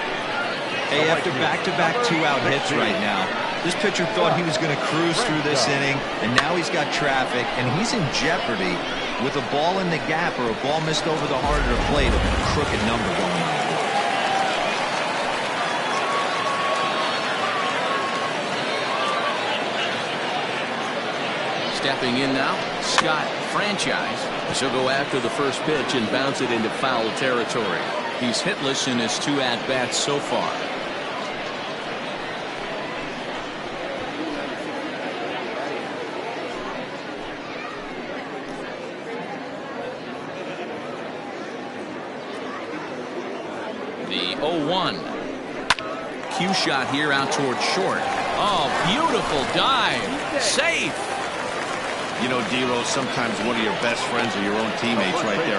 Hey, after back-to-back 2-out hits right now, this pitcher thought he was going to cruise through this inning, and now he's got traffic, and he's in jeopardy with a ball in the gap or a ball missed over the heart of the plate of a crooked number going on. Stepping in now, Scott Franchise. He'll go after the first pitch and bounce it into foul territory. He's hitless in his 2 at-bats so far. The 0-1. Cue shot here out towards short. Oh, beautiful dive. Safe. You know, D-Rose, sometimes one of your best friends are your own teammates right there.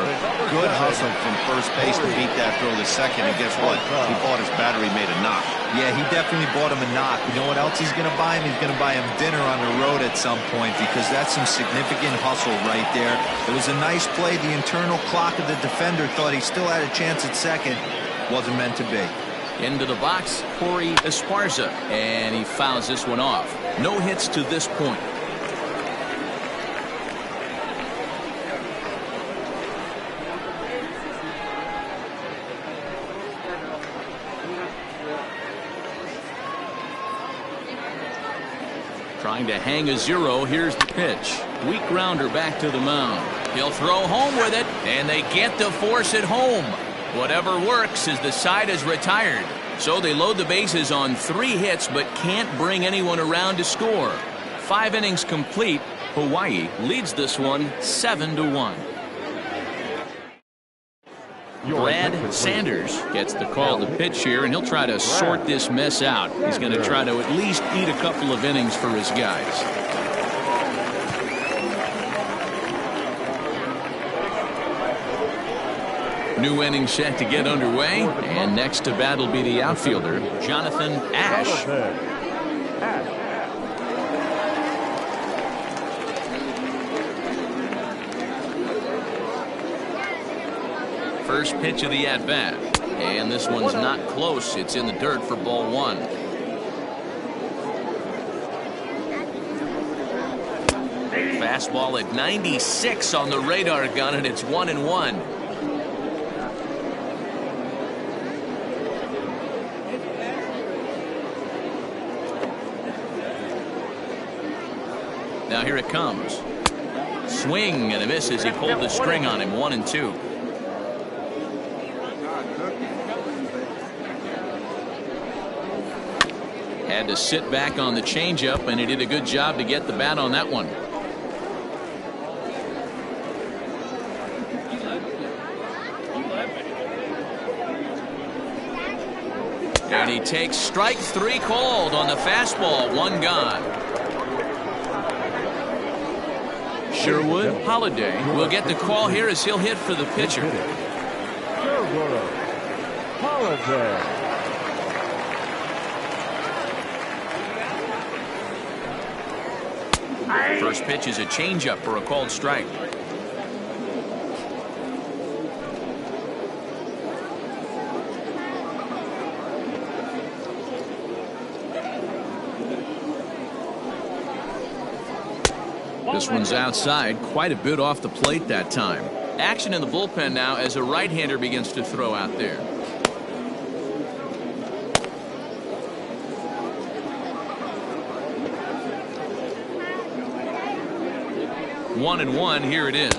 Good hustle from first base to beat that throw to second, and guess what? He bought his battery made a knock. Yeah, he definitely bought him a knock. You know what else he's going to buy him? He's going to buy him dinner on the road at some point, because that's some significant hustle right there. It was a nice play. The internal clock of the defender thought he still had a chance at second. Wasn't meant to be. Into the box, Corey Esparza, and he fouls this one off. No hits to this point. Trying to hang a 0. Here's the pitch. Weak grounder back to the mound. He'll throw home with it, and they get the force at home. Whatever works as the side is retired. So they load the bases on 3 hits but can't bring anyone around to score. 5 innings complete. Hawaii leads this one 7-1. Brad Sanders gets the call to pitch here, and he'll try to sort this mess out. He's going to try to at least eat a couple of innings for his guys. New inning set to get underway, and next to bat will be the outfielder, Jonathan Ash. First pitch of the at-bat, and this one's not close. It's in the dirt for ball 1. Fastball at 96 on the radar gun, and it's 1-1. Now here it comes. Swing and a miss as he pulled the string on him. 1-2. Had to sit back on the changeup, and he did a good job to get the bat on that one. And he takes strike 3 called on the fastball. 1 gone. Sherwood Holiday will get the call here as he'll hit for the pitcher. Sherwood Holiday. First pitch is a changeup for a called strike. This one's outside, quite a bit off the plate that time. Action in the bullpen now as a right-hander begins to throw out there. One and one, here it is.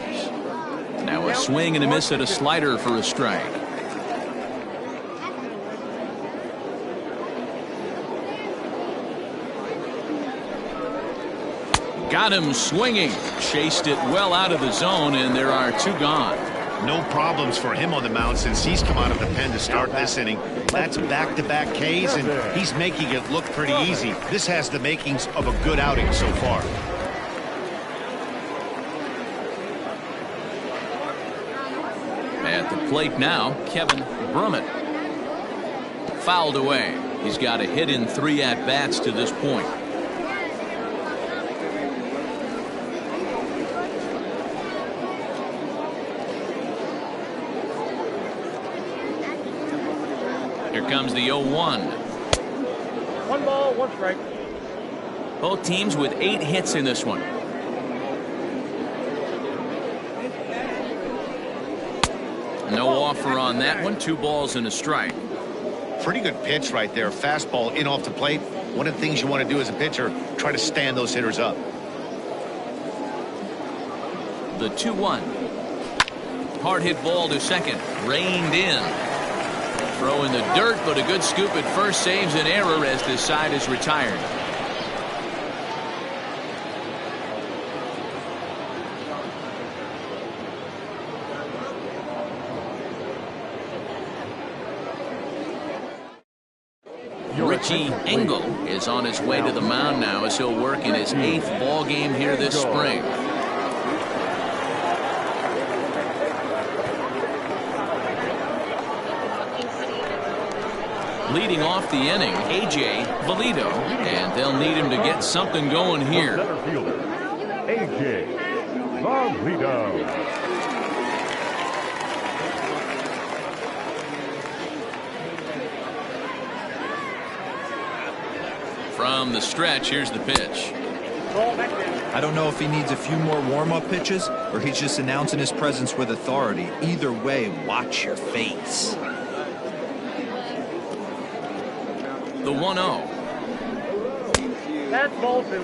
Now a swing and a miss at a slider for a strike. Got him swinging. Chased it well out of the zone, and there are 2 gone. No problems for him on the mound since he's come out of the pen to start this inning. That's back-to-back Ks, and he's making it look pretty easy. This has the makings of a good outing so far. At the plate now, Kevin Brummett. Fouled away. He's got a hit in 3 at-bats to this point. Here comes the 0-1. 1 ball, 1 strike. Both teams with 8 hits in this one. No offer on that one. 2 balls and a strike. Pretty good pitch right there. Fastball in off the plate. One of the things you want to do as a pitcher, try to stand those hitters up. The 2-1. Hard hit ball to second. Reined in. Throw in the dirt, but a good scoop at first saves an error as this side is retired. Richie Engel is on his way to the mound now as he'll work in his 8th ball game here this spring. Leading off the inning, A.J. Valido, and they'll need him to get something going here. A.J. Valido. From the stretch, here's the pitch. I don't know if he needs a few more warm-up pitches or he's just announcing his presence with authority. Either way, watch your face. The 1-0. That's ball 2.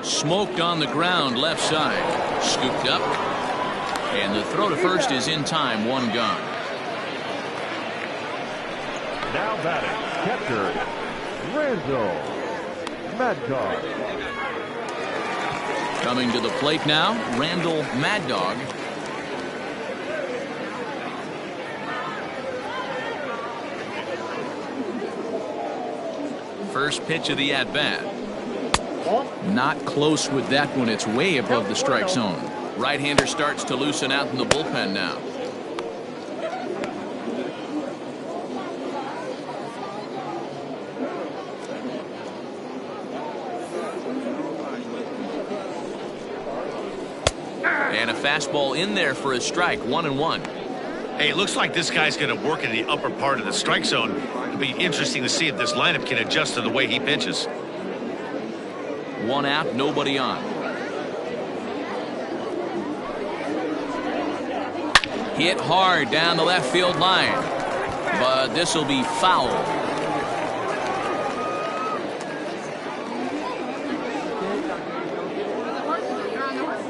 Smoked on the ground left side. Scooped up. And the throw to first is in time. One gone. Now batting, catcher, Randall Mad Dog. Coming to the plate now, Randall Mad Dog. First pitch of the at-bat. Not close with that one. It's way above the strike zone. Right-hander starts to loosen out in the bullpen now. And a fastball in there for a strike. 1-1. Hey, it looks like this guy's going to work in the upper part of the strike zone. It'll be interesting to see if this lineup can adjust to the way he pitches. One out, nobody on. Hit hard down the left field line, but this will be foul.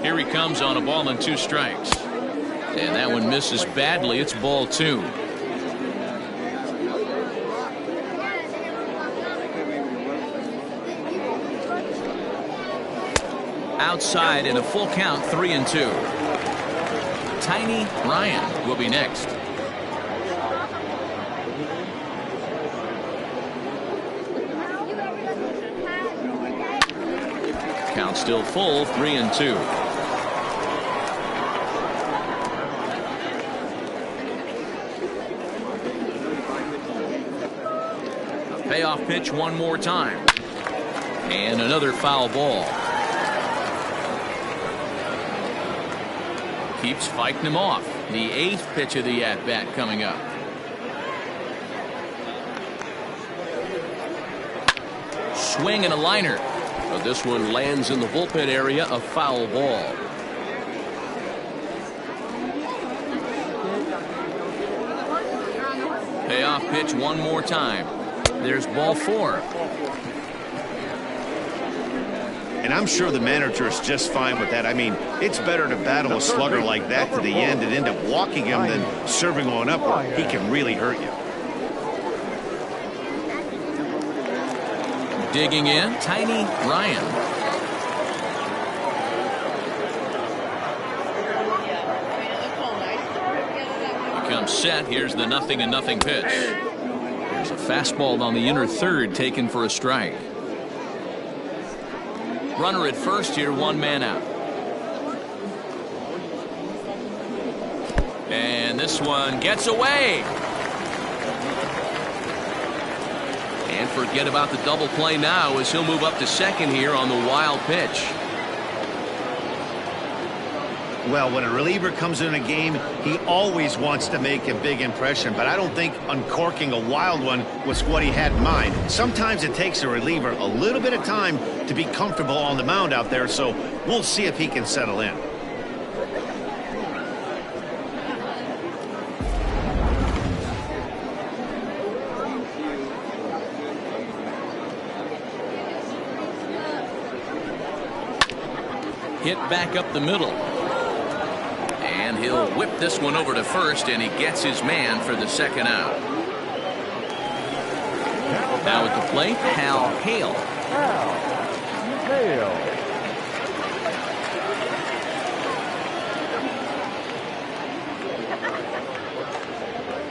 Here he comes on a ball and 2 strikes. And that one misses badly. It's ball 2. Outside in a full count, 3-2. Tiny Ryan will be next. Count still full, 3-2. Payoff pitch one more time. And another foul ball. Keeps fighting him off. The 8th pitch of the at-bat coming up. Swing and a liner. But this one lands in the bullpen area, a foul ball. Payoff pitch one more time. There's ball 4. And I'm sure the manager is just fine with that. I mean, it's better to battle a slugger like that to the end and end up walking him than serving on up where he can really hurt you. Digging in, Tiny Ryan. Becomes set. Here's the 0-0 pitch. There's a fastball on the inner third taken for a strike. Runner at first here, 1 man out. And this one gets away. And forget about the double play now as he'll move up to second here on the wild pitch. Well, when a reliever comes in a game, he always wants to make a big impression, but I don't think uncorking a wild one was what he had in mind. Sometimes it takes a reliever a little bit of time to be comfortable on the mound out there, so we'll see if he can settle in. Hit back up the middle. And he'll whip this one over to first, and he gets his man for the second out. Now at the plate, Hal Hale.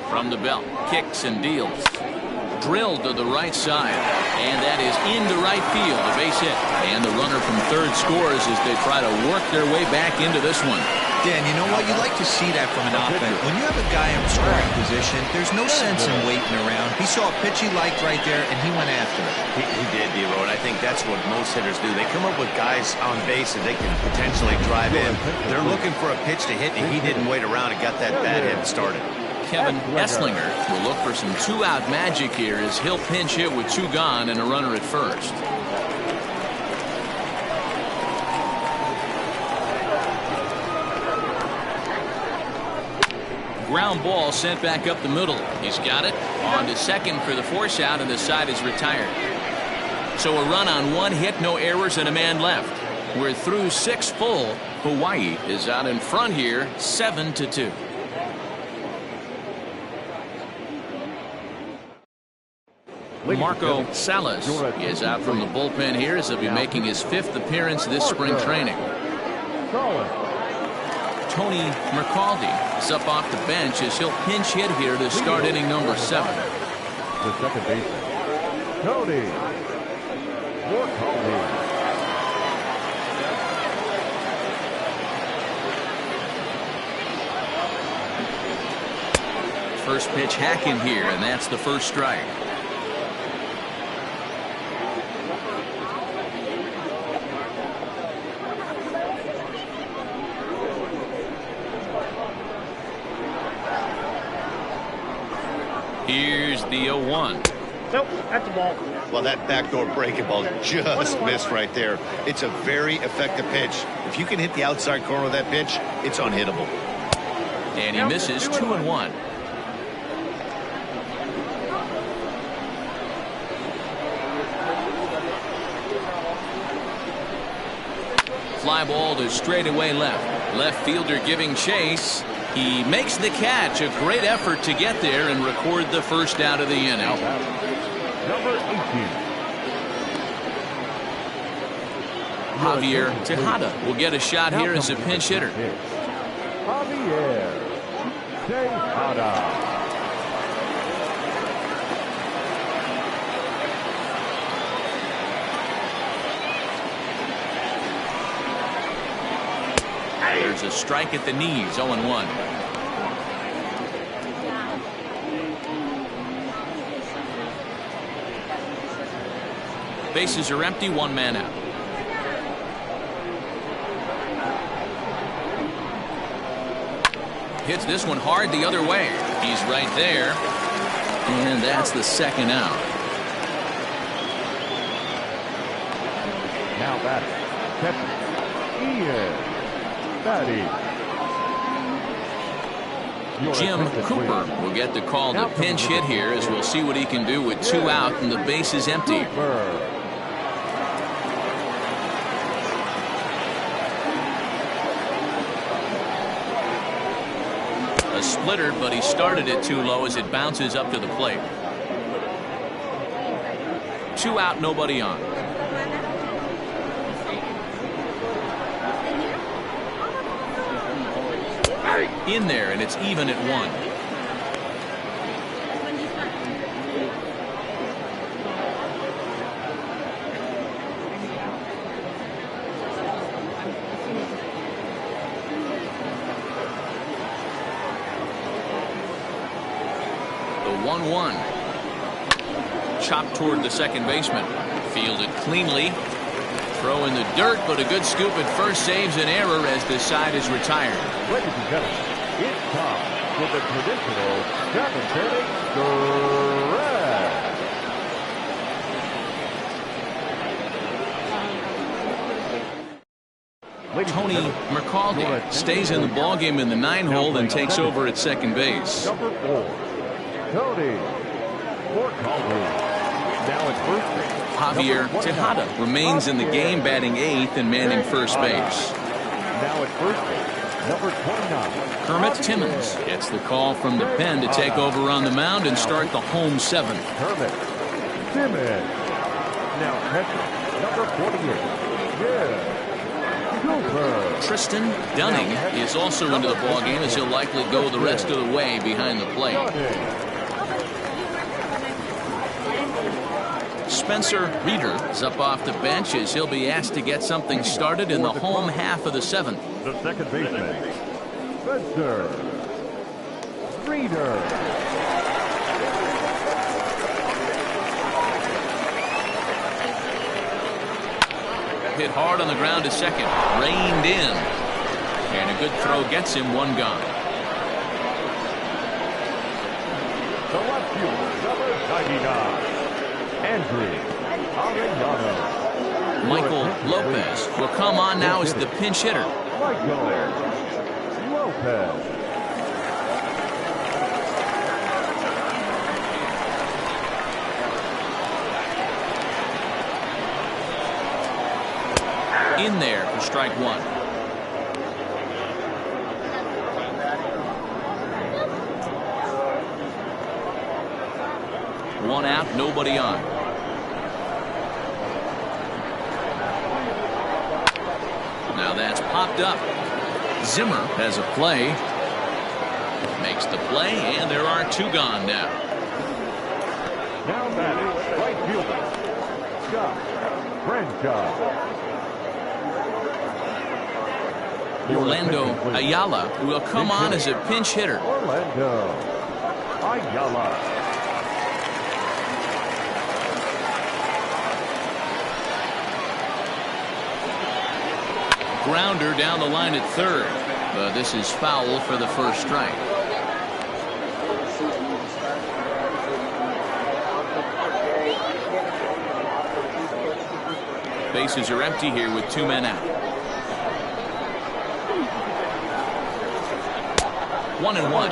From the belt, kicks and deals. Drilled to the right side, and that is into right field, a base hit. And the runner from third scores as they try to work their way back into this one. Dan, you know what? You like to see that from an offense. When you have a guy in scoring position, there's no sense in waiting around. He saw a pitch he liked right there, and he went after it. He did, D-Row, and I think that's what most hitters do. They come up with guys on base that they can potentially drive in. They're looking for a pitch to hit, and he didn't wait around and got that bad hit started. Kevin Esslinger will look for some two-out magic here as he'll pinch hit with two gone and a runner at first. Ground ball sent back up the middle. He's got it. On to second for the force out, and the side is retired. So a run on one hit, no errors, and a man left. We're through 6 full. Hawaii is out in front here, 7-2. Marco Salas is out from the bullpen here as he'll be making his 5th appearance this spring training. Tony Mercaldi is up off the bench as he'll pinch hit here to start inning number 7. The second baseman, Tony Mercaldi. First pitch hacking here, and that's the first strike. Here's the 0-1. Nope, that's the ball. Well, that backdoor breaking ball just missed right there. It's a very effective pitch. If you can hit the outside corner of that pitch, it's unhittable. And he misses 2-1. Fly ball to straightaway left. Left fielder giving chase. He makes the catch. A great effort to get there and record the first out of the inning. Number 18. Javier Tejada will get a shot here as a pinch hitter. Javier Tejada. There's a strike at the knees, 0-1. Bases are empty, one man out. Hits this one hard the other way. He's right there. And that's the second out. Now batting, catcher, Ian. Jim Cooper will get the call to pinch hit here as we'll see what he can do with 2 out and the base is empty. A splitter, but he started it too low as it bounces up to the plate. 2 out, nobody on. In there, and it's even at 1. The 1-1. Chopped toward the second baseman. Fielded cleanly. Throw in the dirt, but a good scoop at first saves an error as this side is retired. Ladies and gentlemen, it's time for the traditional 7th inning stretch. Tony McCaldy stays in the ballgame in the 9-hole and takes over at second base. Number 4, Tony McCaldy. Now at first base. Javier Tejada remains in the game, batting 8th and manning first base. Now at first base, number 29. Kermit Timmons gets the call from the pen to take over on the mound and start the home 7th. Kermit Timmons. Now catcher, number 48. Yeah. Tristan Dunning is also into the ballgame as he'll likely go the rest of the way behind the plate. Spencer Reeder is up off the bench as he'll be asked to get something started in the home half of the 7th. The second baseman, Spencer Reeder. Hit hard on the ground to second. Reined in. And a good throw gets him one gone. The left fielder, number 99, Andrew Arellano. Michael Lopez will come on now as the pinch hitter. Michael Lopez. In there for strike 1. One out, nobody on. Now that's popped up. Zimmer has a play. Makes the play, and there are 2 gone now. Now batting, right fielder, Scott Franchise. Orlando Ayala will come on as a pinch hitter. Orlando Ayala. Grounder down the line at third, but this is foul for the first strike. Bases are empty here with 2 men out. 1-1.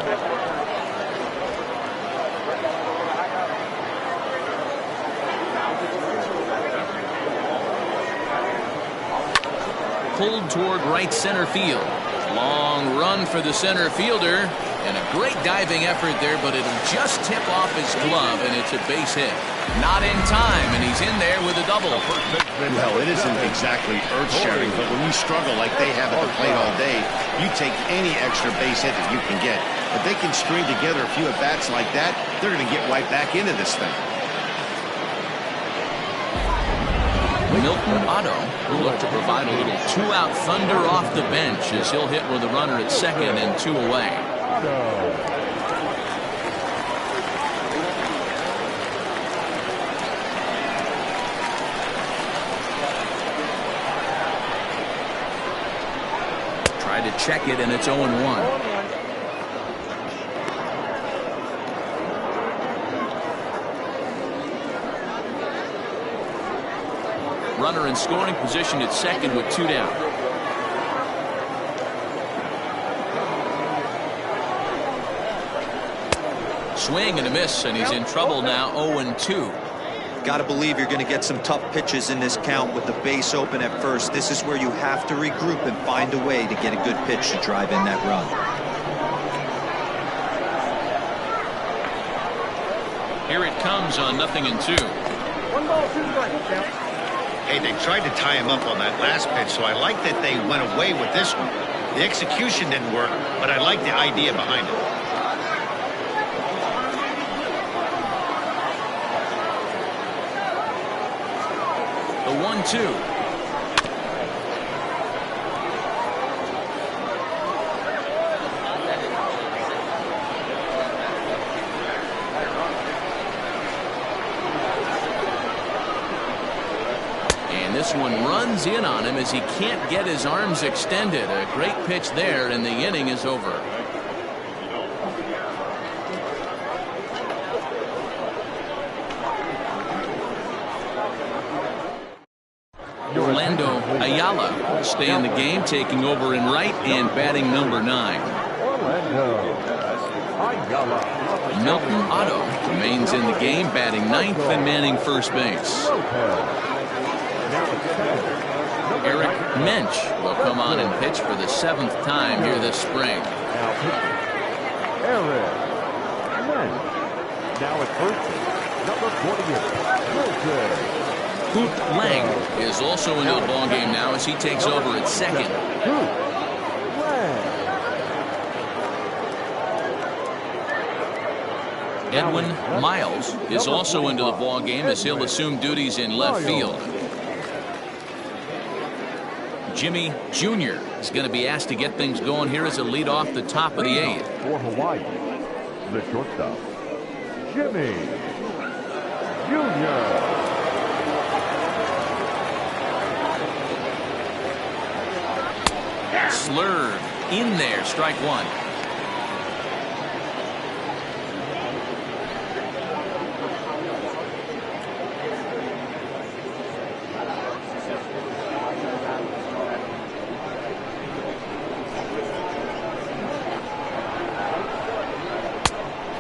Pulled toward right center field. Long run for the center fielder, and a great diving effort there, but it'll just tip off his glove, and it's a base hit. Not in time, and he's in there with a double. Well, it isn't exactly earth-shattering, but when you struggle like they have at the plate all day, you take any extra base hit that you can get. If they can string together a few at-bats like that, they're going to get right back into this thing. Milton Otto will look to provide a little 2-out thunder off the bench as he'll hit with a runner at second and 2 away. Tried to check it, and it's 0-1. Runner in scoring position at second with 2 down. Swing and a miss, and he's in trouble now. 0-2. Got to believe you're going to get some tough pitches in this count with the base open at first. This is where you have to regroup and find a way to get a good pitch to drive in that run. Here it comes on 0-2. 1 ball, 2 strikes. Count. Hey, they tried to tie him up on that last pitch, so I like that they went away with this one. The execution didn't work, but I like the idea behind it. The 1-2. And this one runs in on him as he can't get his arms extended. A great pitch there, and the inning is over. Orlando Ayala will stay in the game, taking over in right and batting number 9. Orlando Ayala. Milton Otto remains in the game, batting 9th and manning first base. Eric Mensch will come on and pitch for the 7th time here this spring. Eric Mensch. Now at first, number 48. Hoot Lang is also into the ball game now as he takes over at second. Edwin Miles is also into the ball game as he'll assume duties in left field. Jimmy Jr. is going to be asked to get things going here as a lead off the top of the 8th. For Hawaii, the shortstop, Jimmy Jr. Slurve in there, strike 1.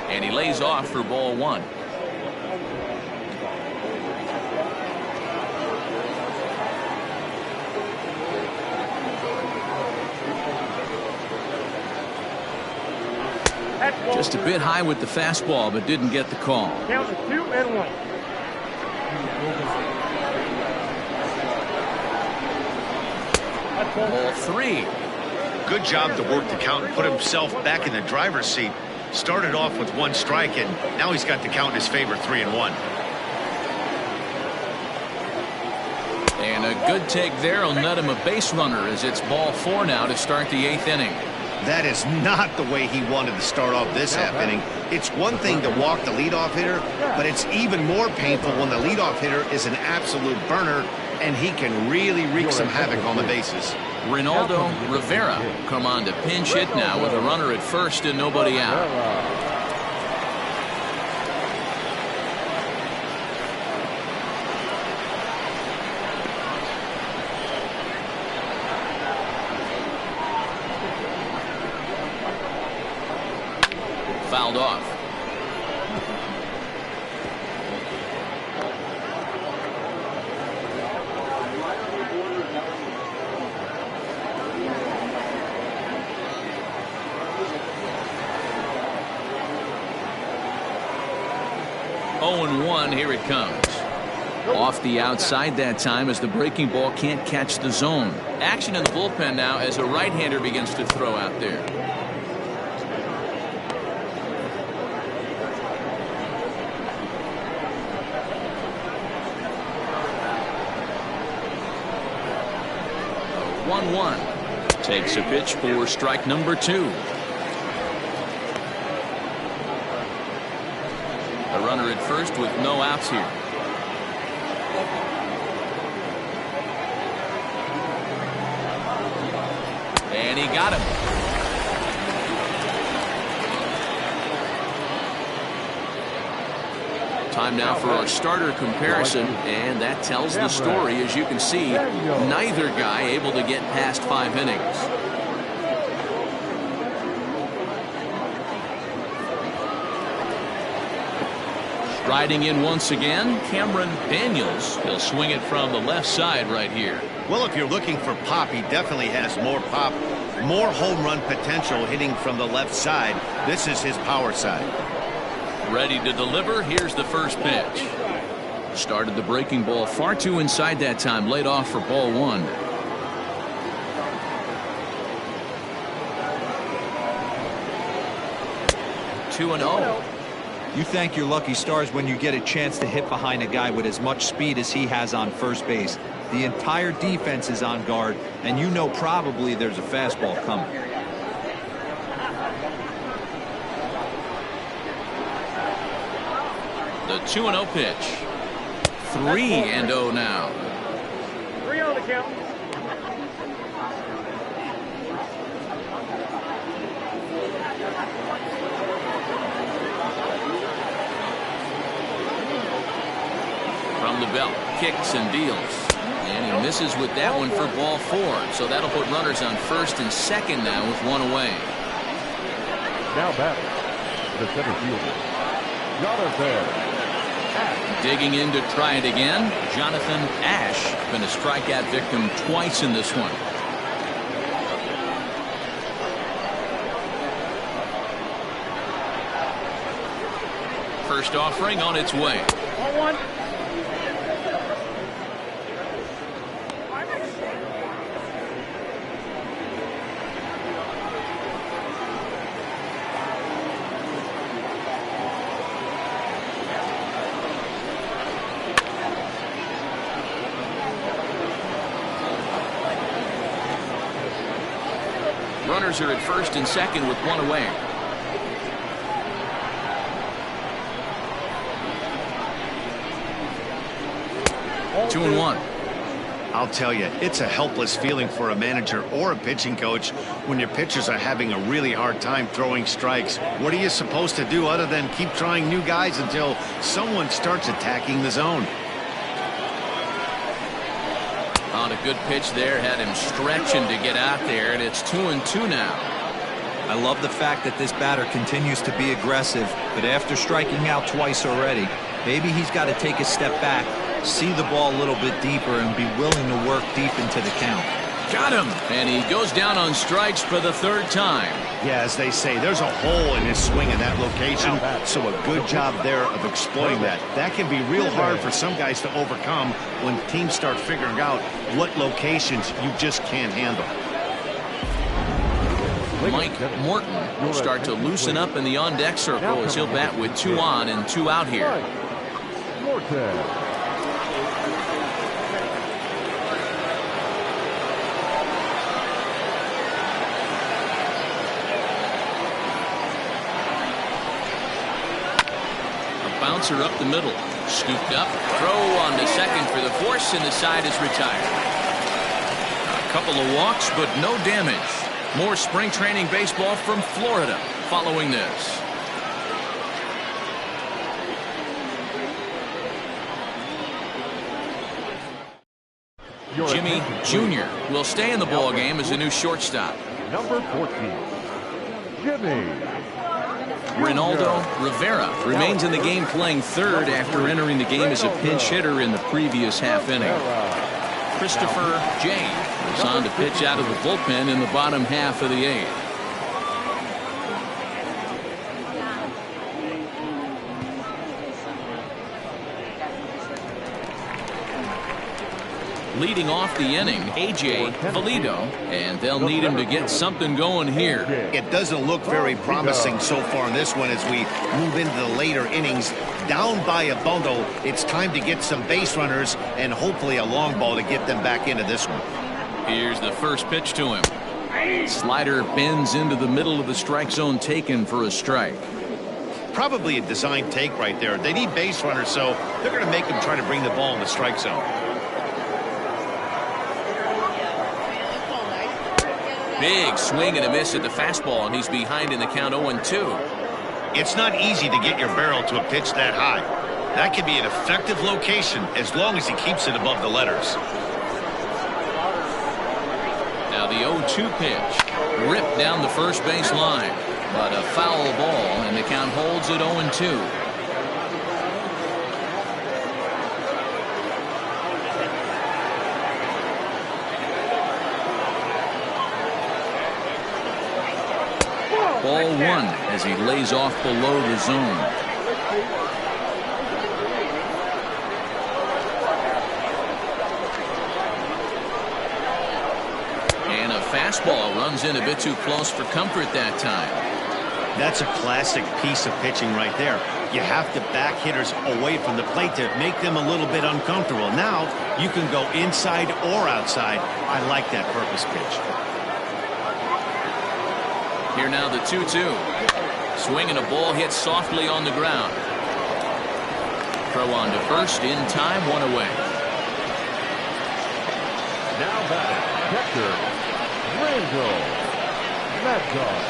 And he lays off for ball 1. Just a bit high with the fastball, but didn't get the call. Count to 2-1. Ball 3. Good job to work the count and put himself back in the driver's seat. Started off with 1 strike, and now he's got the count in his favor, 3-1. And a good take there will net him a base runner as it's ball 4 now to start the 8th inning. That is not the way he wanted to start off this half inning. It's one thing to walk the leadoff hitter, but it's even more painful when the leadoff hitter is an absolute burner and he can really wreak some havoc on the bases. Ronaldo Rivera come on to pinch hit now with a runner at first and nobody out. Fouled off. Oh, 1, here it comes. Off the outside that time as the breaking ball can't catch the zone. Action in the bullpen now as a right-hander begins to throw out there. Oh, 1-1. Takes a pitch for strike number 2. A runner at first with no outs here. And he got him. Time now for our starter comparison, and that tells the story. As you can see, neither guy able to get past 5 innings. Riding in once again, Cameron Daniels. He'll swing it from the left side right here. Well, if you're looking for pop, he definitely has more pop, more home run potential hitting from the left side. This is his power side. Ready to deliver. Here's the first pitch. Started the breaking ball far too inside that time. Laid off for ball 1. Two and 0. You thank your lucky stars when you get a chance to hit behind a guy with as much speed as he has on first base. The entire defense is on guard, and you know probably there's a fastball coming. The 2-0 pitch. 3-0 now. 3 on the count. From the belt, kicks and deals. And he misses with that one for ball 4. So that'll put runners on first and second now with one away. Now batting, the center fielder, Jonathan. Digging in to try it again. Jonathan Ash been a strikeout victim twice in this one. First offering on its way. 1-1. Runners are at first and second with one away. Two and one. I'll tell you, it's a helpless feeling for a manager or a pitching coach when your pitchers are having a really hard time throwing strikes. What are you supposed to do other than keep trying new guys until someone starts attacking the zone? On a good pitch there, had him stretching to get out there, and it's 2-2 now. I love the fact that this batter continues to be aggressive, but after striking out twice already, maybe he's got to take a step back, see the ball a little bit deeper, and be willing to work deep into the count. Got him, and he goes down on strikes for the third time. Yeah, as they say, there's a hole in his swing in that location, so a good job there of exploiting that. That can be real hard for some guys to overcome when teams start figuring out what locations you just can't handle. Mike Morton will start to loosen up in the on-deck circle as he'll bat with 2 on and 2 out here. Morton. Bouncer up the middle, scooped up, throw on to second for the force, and the side is retired. A couple of walks, but no damage. More spring training baseball from Florida following this. Jimmy Jr. will stay in the ball game as a new shortstop. Number 14, Jimmy. Ronaldo Rivera remains in the game playing third after entering the game as a pinch hitter in the previous half inning. Christopher Jay was on to pitch out of the bullpen in the bottom half of the 8th. Leading off the inning, A.J. Valido, and they'll need him to get something going here. It doesn't look very promising so far in this one as we move into the later innings. Down by a bundle, it's time to get some base runners and hopefully a long ball to get them back into this one. Here's the first pitch to him. Slider bends into the middle of the strike zone, taken for a strike. Probably a design take right there. They need base runners, so they're going to make them try to bring the ball in the strike zone. Big swing and a miss at the fastball, and he's behind in the count 0-2. It's not easy to get your barrel to a pitch that high. That can be an effective location as long as he keeps it above the letters. Now the 0-2 pitch, ripped down the first base line, but a foul ball, and the count holds at 0-2. Ball 1 as he lays off below the zone. And a fastball runs in a bit too close for comfort that time. That's a classic piece of pitching right there. You have to back hitters away from the plate to make them a little bit uncomfortable. Now you can go inside or outside. I like that purpose pitch. Here now the 2-2. Swing and a ball hit softly on the ground. Throw on to first in time, 1 away. Now batting, catcher, Randall Maddox.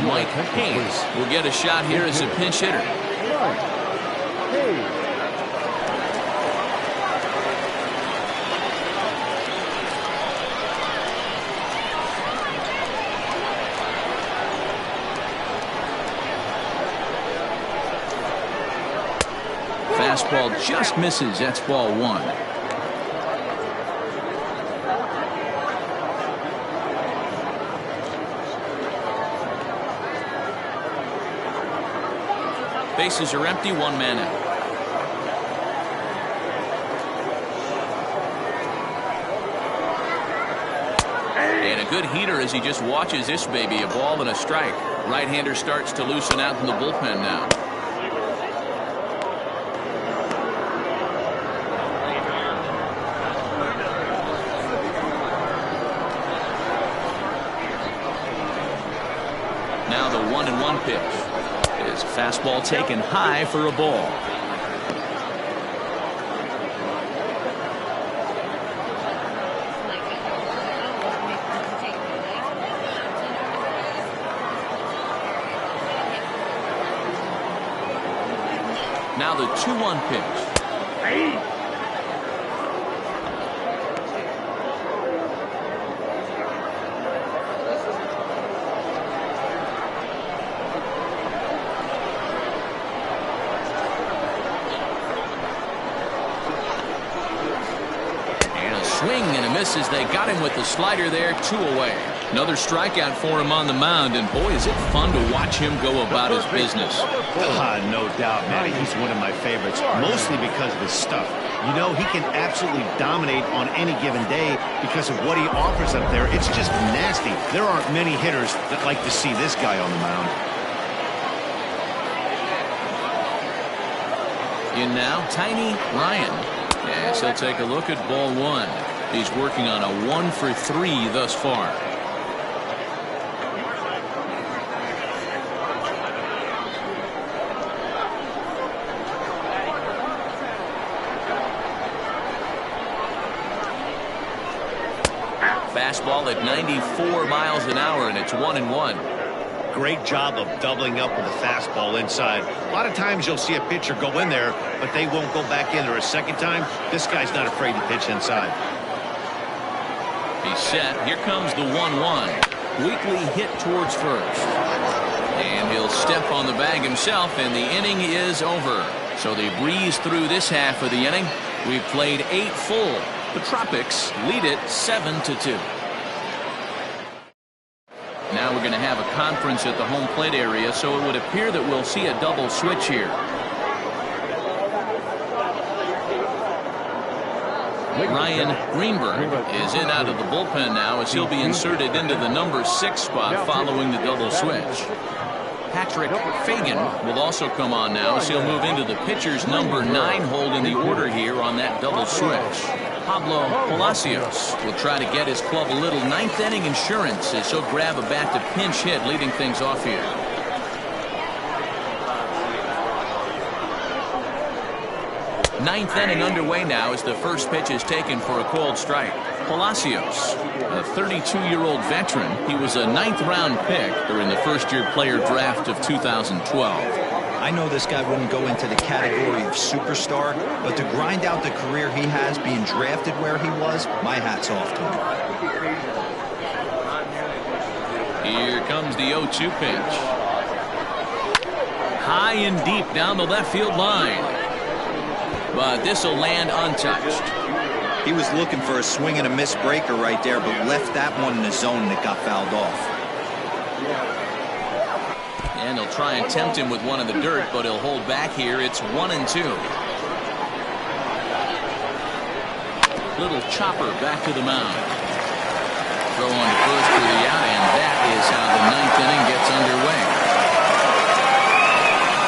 Mike Hayes will get a shot here as a pinch hitter. Mike Hayes. Fastball just misses. That's ball one. Bases are empty, one man out. And a good heater as he just watches this baby. A ball and a strike. Right-hander starts to loosen out in the bullpen now. Now the 1-1 pitch. His fastball taken high for a ball. Now the 2-1 pitch. Swing and a miss as they got him with the slider there. 2 away. Another strikeout for him on the mound, and boy, is it fun to watch him go about his business. No doubt, man. He's one of my favorites, mostly because of his stuff. You know, he can absolutely dominate on any given day because of what he offers up there. It's just nasty. There aren't many hitters that like to see this guy on the mound. In now, Tiny Ryan. Yes, he'll take a look at ball one. He's working on a 1 for 3 thus far. Fastball at 94 miles an hour, and it's 1-1. Great job of doubling up with a fastball inside. A lot of times you'll see a pitcher go in there, but they won't go back in there a second time. This guy's not afraid to pitch inside. He's set. Here comes the 1-1. Weakly hit towards first. And he'll step on the bag himself, and the inning is over. So they breeze through this half of the inning. We've played 8 full. The Tropics lead it 7-2. Now we're going to have a conference at the home plate area, so it would appear that we'll see a double switch here. Ryan Greenberg is in out of the bullpen now as he'll be inserted into the number 6 spot following the double switch. Patrick Fagan will also come on now as he'll move into the pitcher's number 9 hold in the order here on that double switch. Pablo Palacios will try to get his club a little 9th inning insurance as he'll grab a bat to pinch hit, leading things off here. Ninth inning underway now as the first pitch is taken for a called strike. Palacios, a 32-year-old veteran. He was a 9th round pick during the first-year player draft of 2012. I know this guy wouldn't go into the category of superstar, but to grind out the career he has being drafted where he was, my hat's off to him. Here comes the 0-2 pitch. High and deep down the left field line. But this will land untouched. He was looking for a swing and a miss breaker right there, but left that one in the zone that got fouled off. And he'll try and tempt him with one in the dirt, but he'll hold back here. It's 1-2. Little chopper back to the mound. Throw on to first for the out, and that is how the 9th inning gets underway.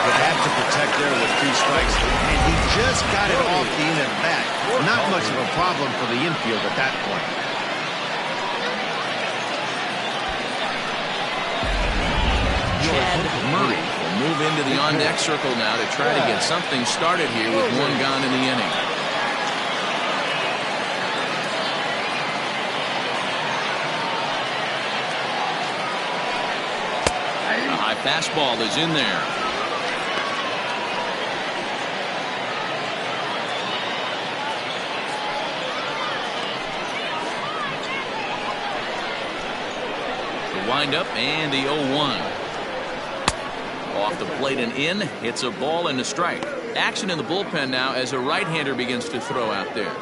Would have to protect there with 2 strikes, and he just got it off the end of the bat. Not much of a problem for the infield at that point. Chad Murray will move into the on-deck circle now to try to get something started here with 1 gone in the inning. Fastball is in there. The windup and the 0-1. Off the plate and in. Hits a ball and a strike. Action in the bullpen now as a right-hander begins to throw out there.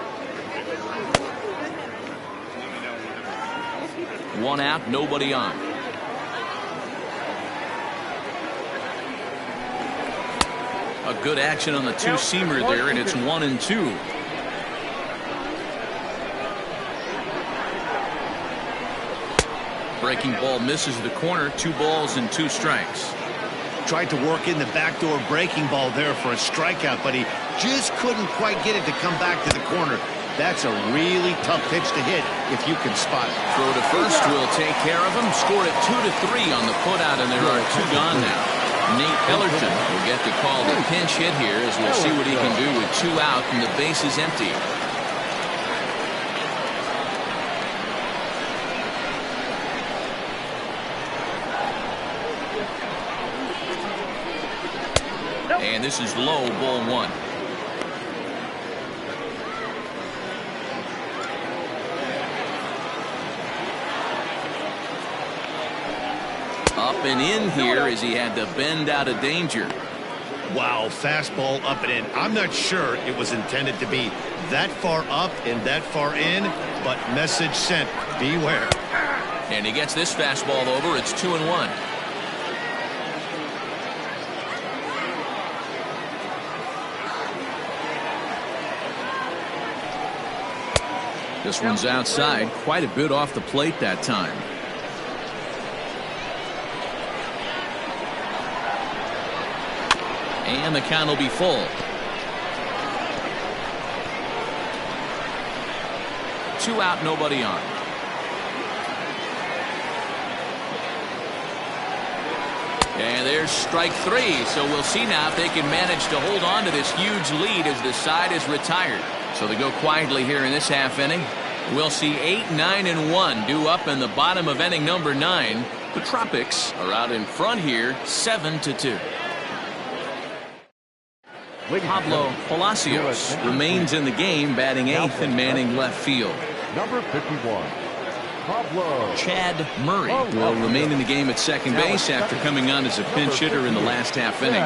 1 out, nobody on. A good action on the two-seamer there, and it's 1-2. Breaking ball misses the corner. 2 balls and 2 strikes. Tried to work in the backdoor breaking ball there for a strikeout, but he just couldn't quite get it to come back to the corner. That's a really tough pitch to hit if you can spot it. Throw to first will take care of him. Scored it 2-3 on the putout, and there are 2 gone now. Nate Ellerton will get the call to pinch hit here, as we'll see what he can do with 2 out and the base is empty. And this is low, ball 1. Up and in here as he had to bend out of danger. Wow, fastball up and in. I'm not sure it was intended to be that far up and that far in, but message sent, beware. And he gets this fastball over. It's 2-1. This one's outside, quite a bit off the plate that time. And the count will be full. 2 out, nobody on. And there's strike 3. So we'll see now if they can manage to hold on to this huge lead as the side is retired. So they go quietly here in this half inning. We'll see 8, 9, and 1 due up in the bottom of inning number 9. The Tropics are out in front here, 7-2. Pablo Palacios remains in the game, batting 8th and manning left field. Number 51, Pablo. Chad Murray will remain in the game at second base after coming on as a pinch hitter in the last half inning.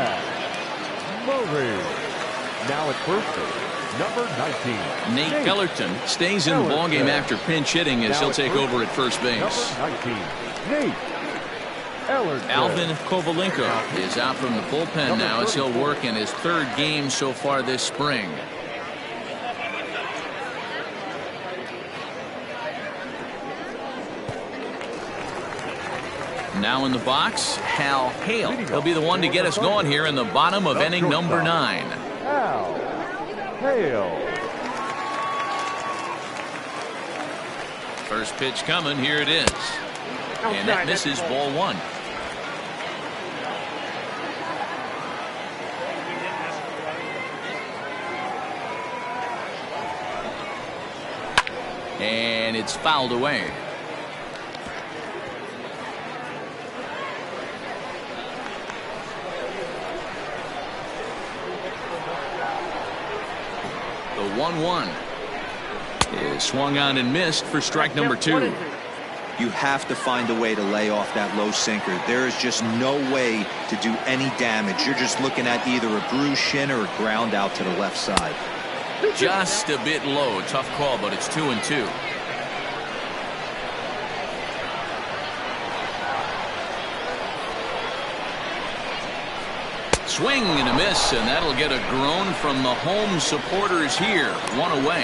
Murray. Now at first base, number 19. Nate Ellerton stays in the ballgame after pinch hitting as he'll take over at first base. Number 19, Nate Ellerton. Alvin Kovalenko is out from the bullpen now as he'll work in his 3rd game so far this spring. Now in the box, Hal Hale. He'll be the one to get us going here in the bottom of inning number 9. Hal Hale. First pitch coming. Here it is. And that misses, ball 1. And it's fouled away. The 1-1 is swung on and missed for strike number 2. You have to find a way to lay off that low sinker. There is just no way to do any damage. You're just looking at either a bruised shin or a ground out to the left side. Just a bit low. Tough call, but it's 2-2. Swing and a miss, and that'll get a groan from the home supporters here. 1 away.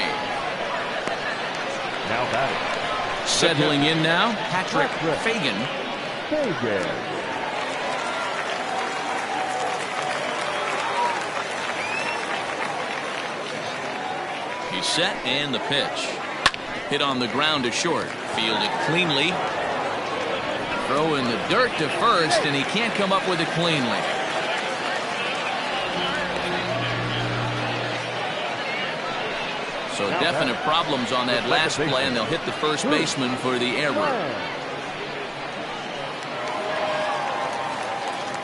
Now batting. Settling in now, Patrick Fagan. He's set, and the pitch. Hit on the ground to short. Fielded cleanly. Throw in the dirt to first, and he can't come up with it cleanly. So definite problems on that last play, and they'll hit the first baseman for the error.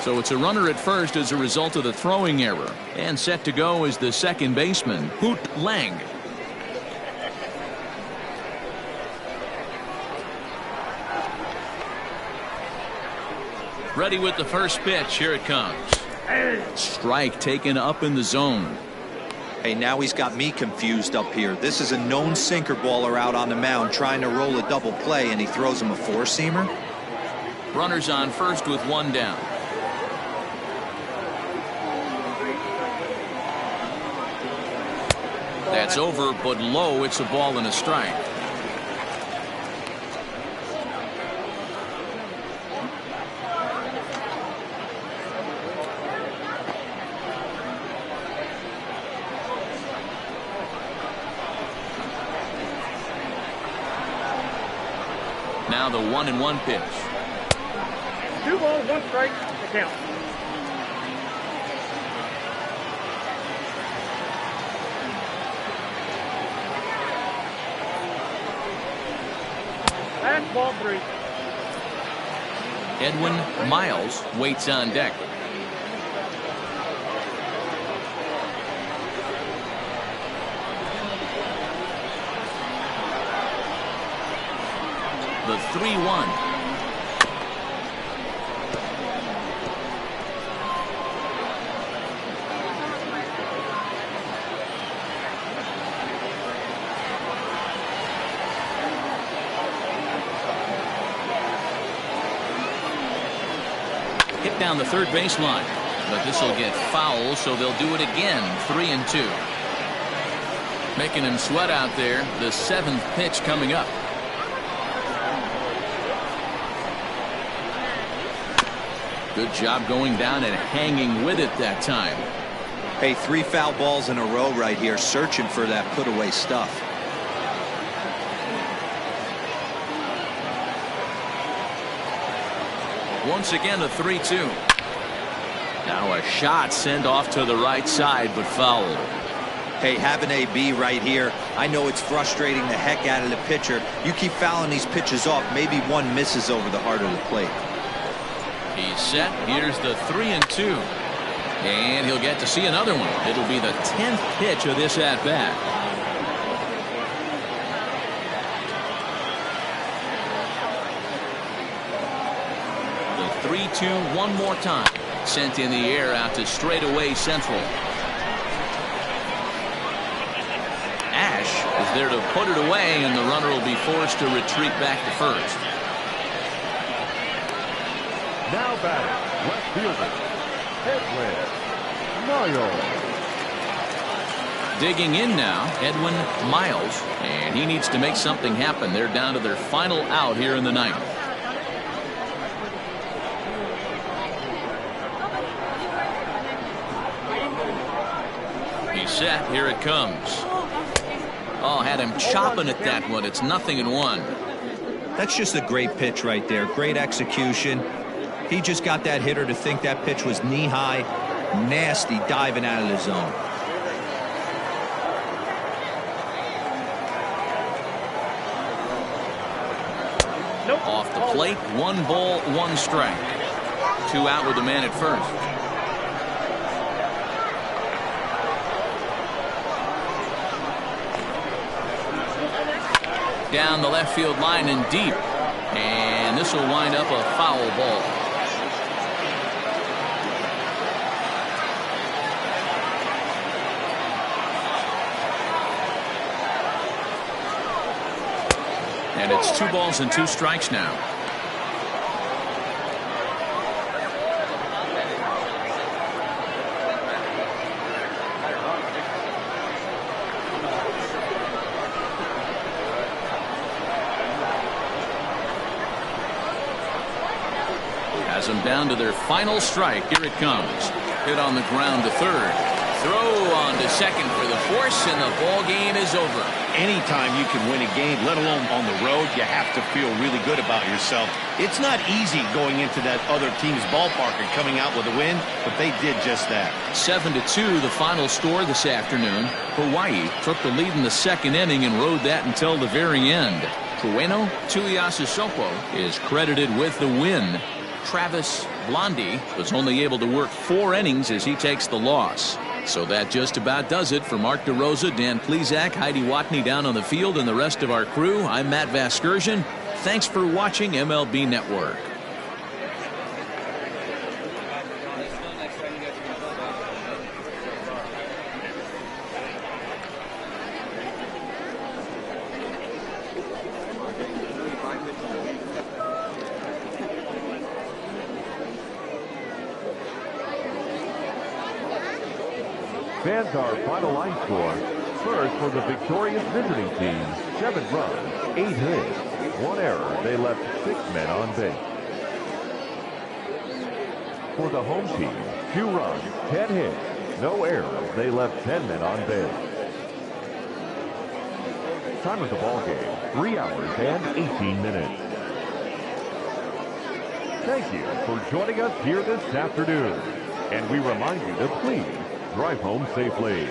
So it's a runner at first as a result of the throwing error. And set to go is the second baseman, Hoot Lang. Ready with the first pitch. Here it comes. Strike taken up in the zone. Hey, now he's got me confused up here. This is a known sinker baller out on the mound trying to roll a double play, and he throws him a four-seamer. Runners on first with one down. That's over, but low. It's a ball and a strike. Now the 1-1 pitch. 2 balls, 1 strike to count. Ball 3. Edwin Miles waits on deck. The 3-1. Hit down the third baseline, but this will get foul, so they'll do it again. 3-2. Making him sweat out there. The 7th pitch coming up. Good job going down and hanging with it that time. Hey, 3 foul balls in a row right here, searching for that put away stuff. Once again, a 3-2. Now a shot sent off to the right side, but fouled. Hey, have an AB right here. I know it's frustrating the heck out of the pitcher. You keep fouling these pitches off, maybe one misses over the heart of the plate. He's set. Here's the 3-2. And he'll get to see another one. It'll be the 10th pitch of this at-bat. The 3-2 one more time. Sent in the air out to straightaway central. Ash is there to put it away, and the runner will be forced to retreat back to first. Now batting, left fielder, Edwin Miles. Digging in now, Edwin Miles, and he needs to make something happen. They're down to their final out here in the 9th. He's set. Here it comes. Oh, had him chopping at that one. It's 0-1. That's just a great pitch right there. Great execution. He just got that hitter to think that pitch was knee-high. Nasty diving out of the zone. Nope. Off the plate, 1 ball, 1 strike. 2 out with the man at first. Down the left field line and deep. And this will wind up a foul ball. And it's 2 balls and 2 strikes now. Has them down to their final strike. Here it comes. Hit on the ground to third. Throw on to second for the force, and the ball game is over. Anytime you can win a game, let alone on the road, you have to feel really good about yourself. It's not easy going into that other team's ballpark and coming out with a win, but they did just that. 7-2 the final score this afternoon. Hawaii took the lead in the 2nd inning and rode that until the very end. Trueno Tuiasosopo is credited with the win. Travis Blondie was only able to work 4 innings as he takes the loss. So that just about does it. For Mark DeRosa, Dan Plesac, Heidi Watney down on the field, and the rest of our crew, I'm Matt Vasgersian. Thanks for watching MLB Network. Fans, our final line score. First, for the victorious visiting team, 7 runs, 8 hits, 1 error. They left 6 men on base. For the home team, 2 runs, 10 hits, no errors. They left 10 men on base. Time of the ball game, 3 hours and 18 minutes. Thank you for joining us here this afternoon. And we remind you to please drive home safely.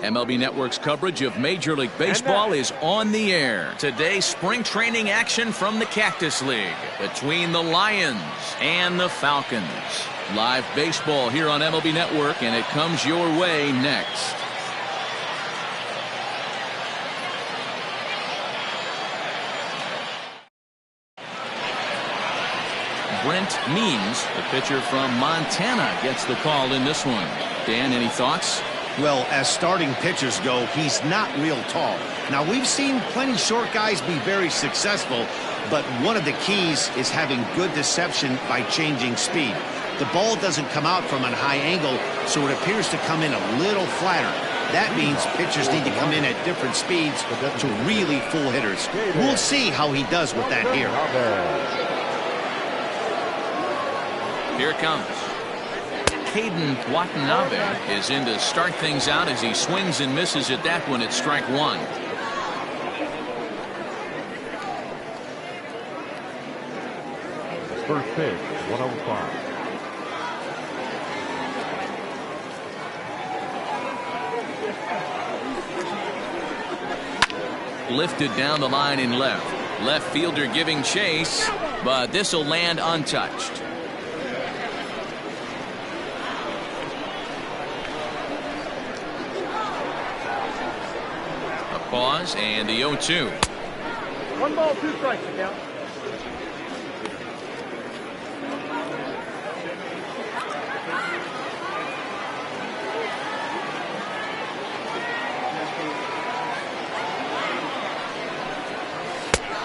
MLB Network's coverage of Major League Baseball is on the air. Today, spring training action from the Cactus League between the Lions and the Falcons. Live baseball here on MLB Network, and it comes your way next. Brent Means, the pitcher from Montana, gets the call in this one. Dan, any thoughts? Well, as starting pitchers go, he's not real tall. Now, we've seen plenty short guys be very successful, but one of the keys is having good deception by changing speed. The ball doesn't come out from a high angle, so it appears to come in a little flatter. That means pitchers need to come in at different speeds to really fool hitters. We'll see how he does with that here. Here it comes. Caden Watanabe is in to start things out as he swings and misses at that one at strike one. First pitch, 105. Lifted down the line in left. Left fielder giving chase, but this will land untouched. Pause and the 0-2. 1 ball, 2 strikes to count.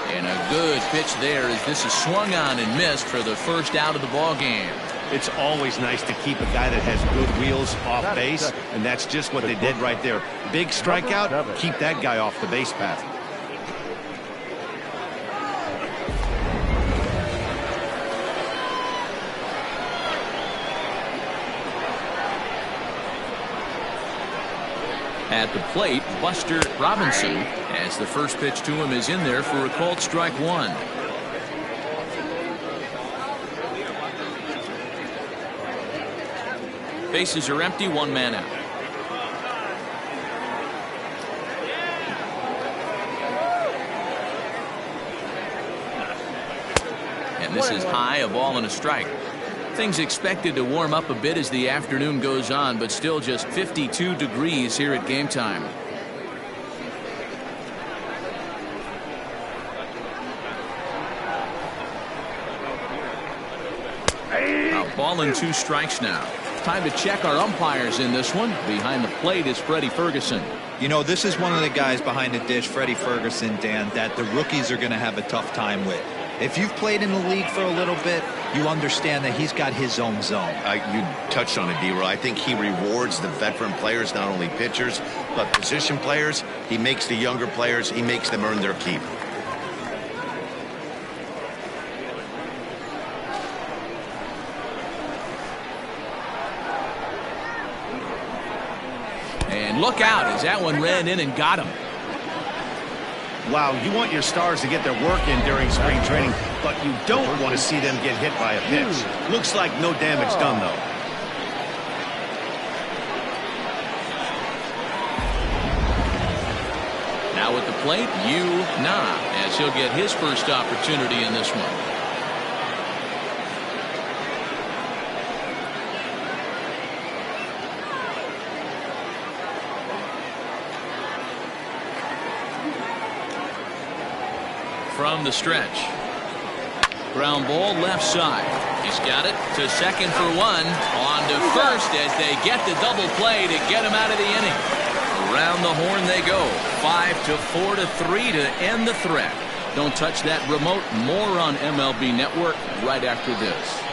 And a good pitch there as this is swung on and missed for the first out of the ball game. It's always nice to keep a guy that has good wheels off base, and that's just what they did right there. Big strikeout, keep that guy off the base path. At the plate, Buster Robinson, as the first pitch to him is in there for a called strike one. Bases are empty, 1 man out. And this is high, a ball and a strike. Things expected to warm up a bit as the afternoon goes on, but still just 52 degrees here at game time. A ball and 2 strikes now. Time to check our umpires in this one. Behind the plate is Freddie Ferguson. You know, this is one of the guys behind the dish, Freddie Ferguson, Dan, that the rookies are going to have a tough time with. If you've played in the league for a little bit, you understand that he's got his own zone. You touched on it, D-Roy. I think he rewards the veteran players, not only pitchers, but position players. He makes the younger players, he makes them earn their keep. And look out as that one ran in and got him. Wow, you want your stars to get their work in during spring training, but you don't want to see them get hit by a pitch. Looks like no damage done, though. Now at the plate, Yu Na, as he'll get his first opportunity in this one. From the stretch. Ground ball left side. He's got it to second for 1. On to first as they get the double play to get him out of the inning. Around the horn they go. 5-4-3 to end the threat. Don't touch that remote. More on MLB Network right after this.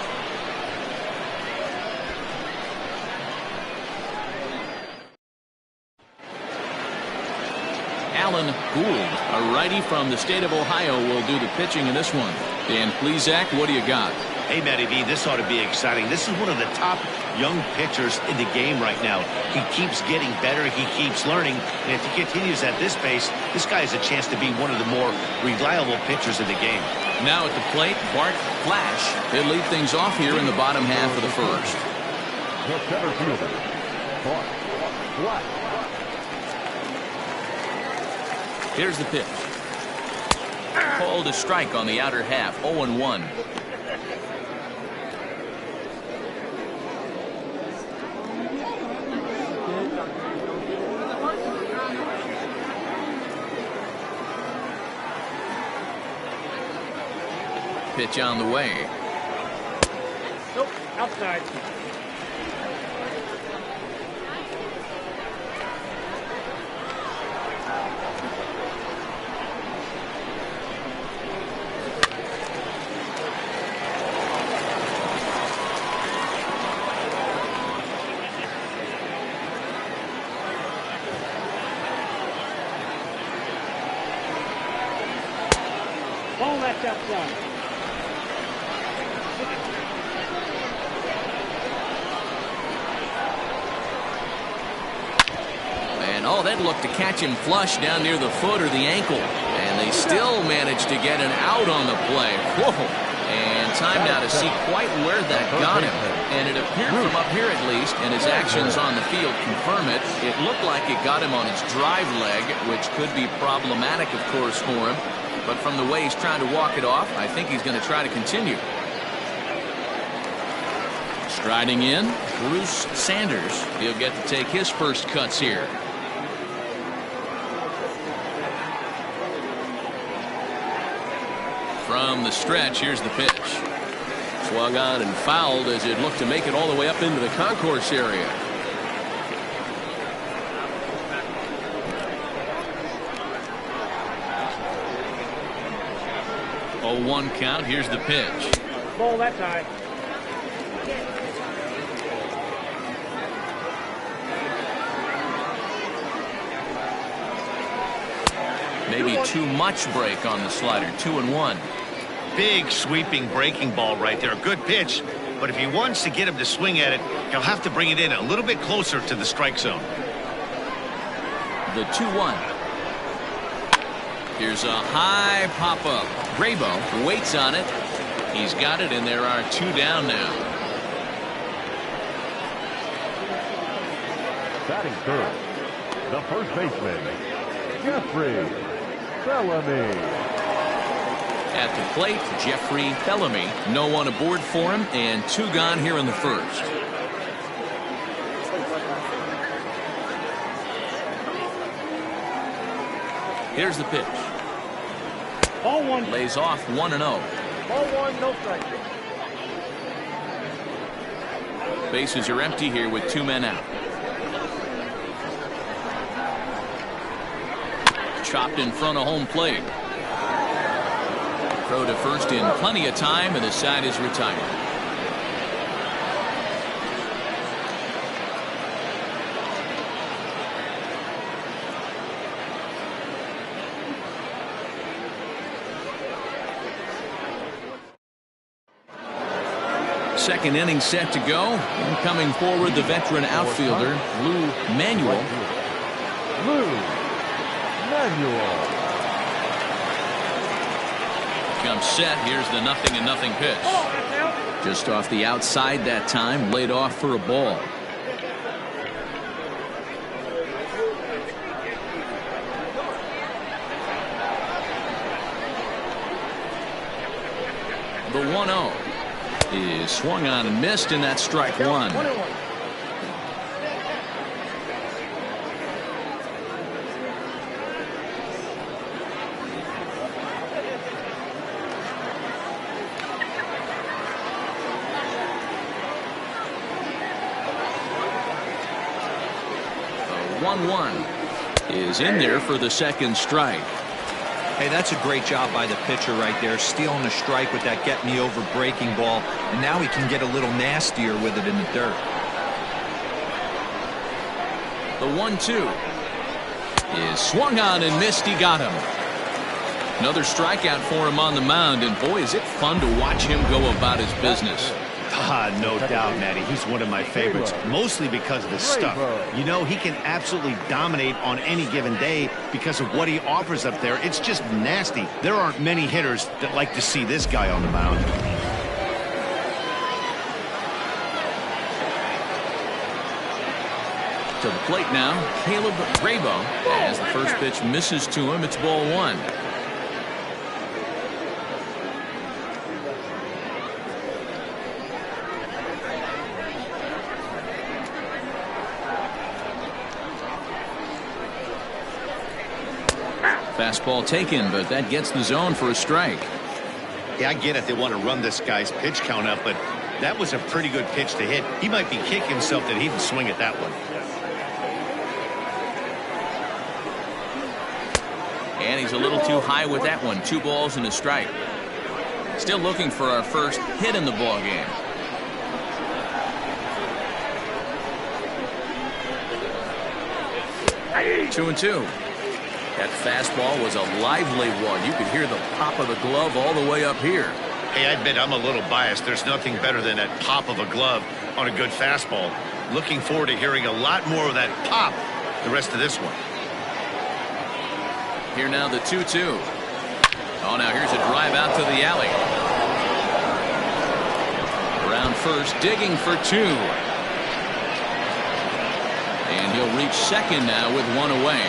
Alan Gould, a righty from the state of Ohio, will do the pitching in this one. Dan Plesac, what do you got? Hey, Matty B, this ought to be exciting. This is one of the top young pitchers in the game right now. He keeps getting better. He keeps learning. And if he continues at this pace, this guy has a chance to be one of the more reliable pitchers in the game. Now at the plate, Bart Flash. He'll lead things off here in the bottom half of the first. The center fielder, Bart Flash. Here's the pitch. Called a strike on the outer half. 0-1. Pitch on the way. Nope, outside. Ball left outside. Oh, that looked to catch him flush down near the foot or the ankle. And they still managed to get an out on the play. Whoa. And time now to see quite where that got him. And it appeared from up here at least, and his actions on the field confirm it. It looked like it got him on his drive leg, which could be problematic, of course, for him. But from the way he's trying to walk it off, I think he's going to try to continue. Striding in, Bruce Sanders. He'll get to take his first cuts here. From the stretch, here's the pitch. Swung on and fouled as it looked to make it all the way up into the concourse area. Oh, 1 count. Here's the pitch. Ball that time. Maybe too much break on the slider. 2-1. Big sweeping breaking ball right there. Good pitch. But if he wants to get him to swing at it, he'll have to bring it in a little bit closer to the strike zone. The 2-1. Here's a high pop-up. Grabo waits on it. He's got it, and there are 2 down now. Batting third, the first baseman, Jeffrey Bellamy. At the plate, Jeffrey Bellamy. No one aboard for him, and 2 gone here in the first. Here's the pitch. Ball 1. Lays off 1-0. Ball 1, no strike. Bases are empty here with 2 men out. Chopped in front of home plate. Throw to first in plenty of time, and the side is retired. Second inning set to go. And coming forward, the veteran outfielder, Lou Manuel. Lou Manuel. Comes set. Here's the 0-0 pitch. Just off the outside that time. Laid off for a ball. The 1-0 is swung on and missed, and that's strike 1. The 1-1 is in there for the second strike. Hey, that's a great job by the pitcher right there, stealing a strike with that get-me-over breaking ball, and now he can get a little nastier with it in the dirt. The 1-2 is swung on and missed. He got him. Another strikeout for him on the mound, and boy, is it fun to watch him go about his business. No doubt, Matty. He's one of my favorites, mostly because of his stuff. You know, he can absolutely dominate on any given day because of what he offers up there. It's just nasty. There aren't many hitters that like to see this guy on the mound. To the plate now, Caleb Grabo. As the first pitch misses to him, it's ball one. Fastball taken, but that gets the zone for a strike. Yeah, I get it. They want to run this guy's pitch count up, but that was a pretty good pitch to hit. He might be kicking himself that he didn't swing at that one. And he's a little too high with that one. 2 balls and a strike. Still looking for our first hit in the ball game. Two and two. That fastball was a lively one. You could hear the pop of the glove all the way up here. Hey, I admit I'm a little biased. There's nothing better than that pop of a glove on a good fastball. Looking forward to hearing a lot more of that pop the rest of this one. Here now the 2-2. Oh, now here's a drive out to the alley. Around first, digging for 2. And he'll reach second now with 1 away.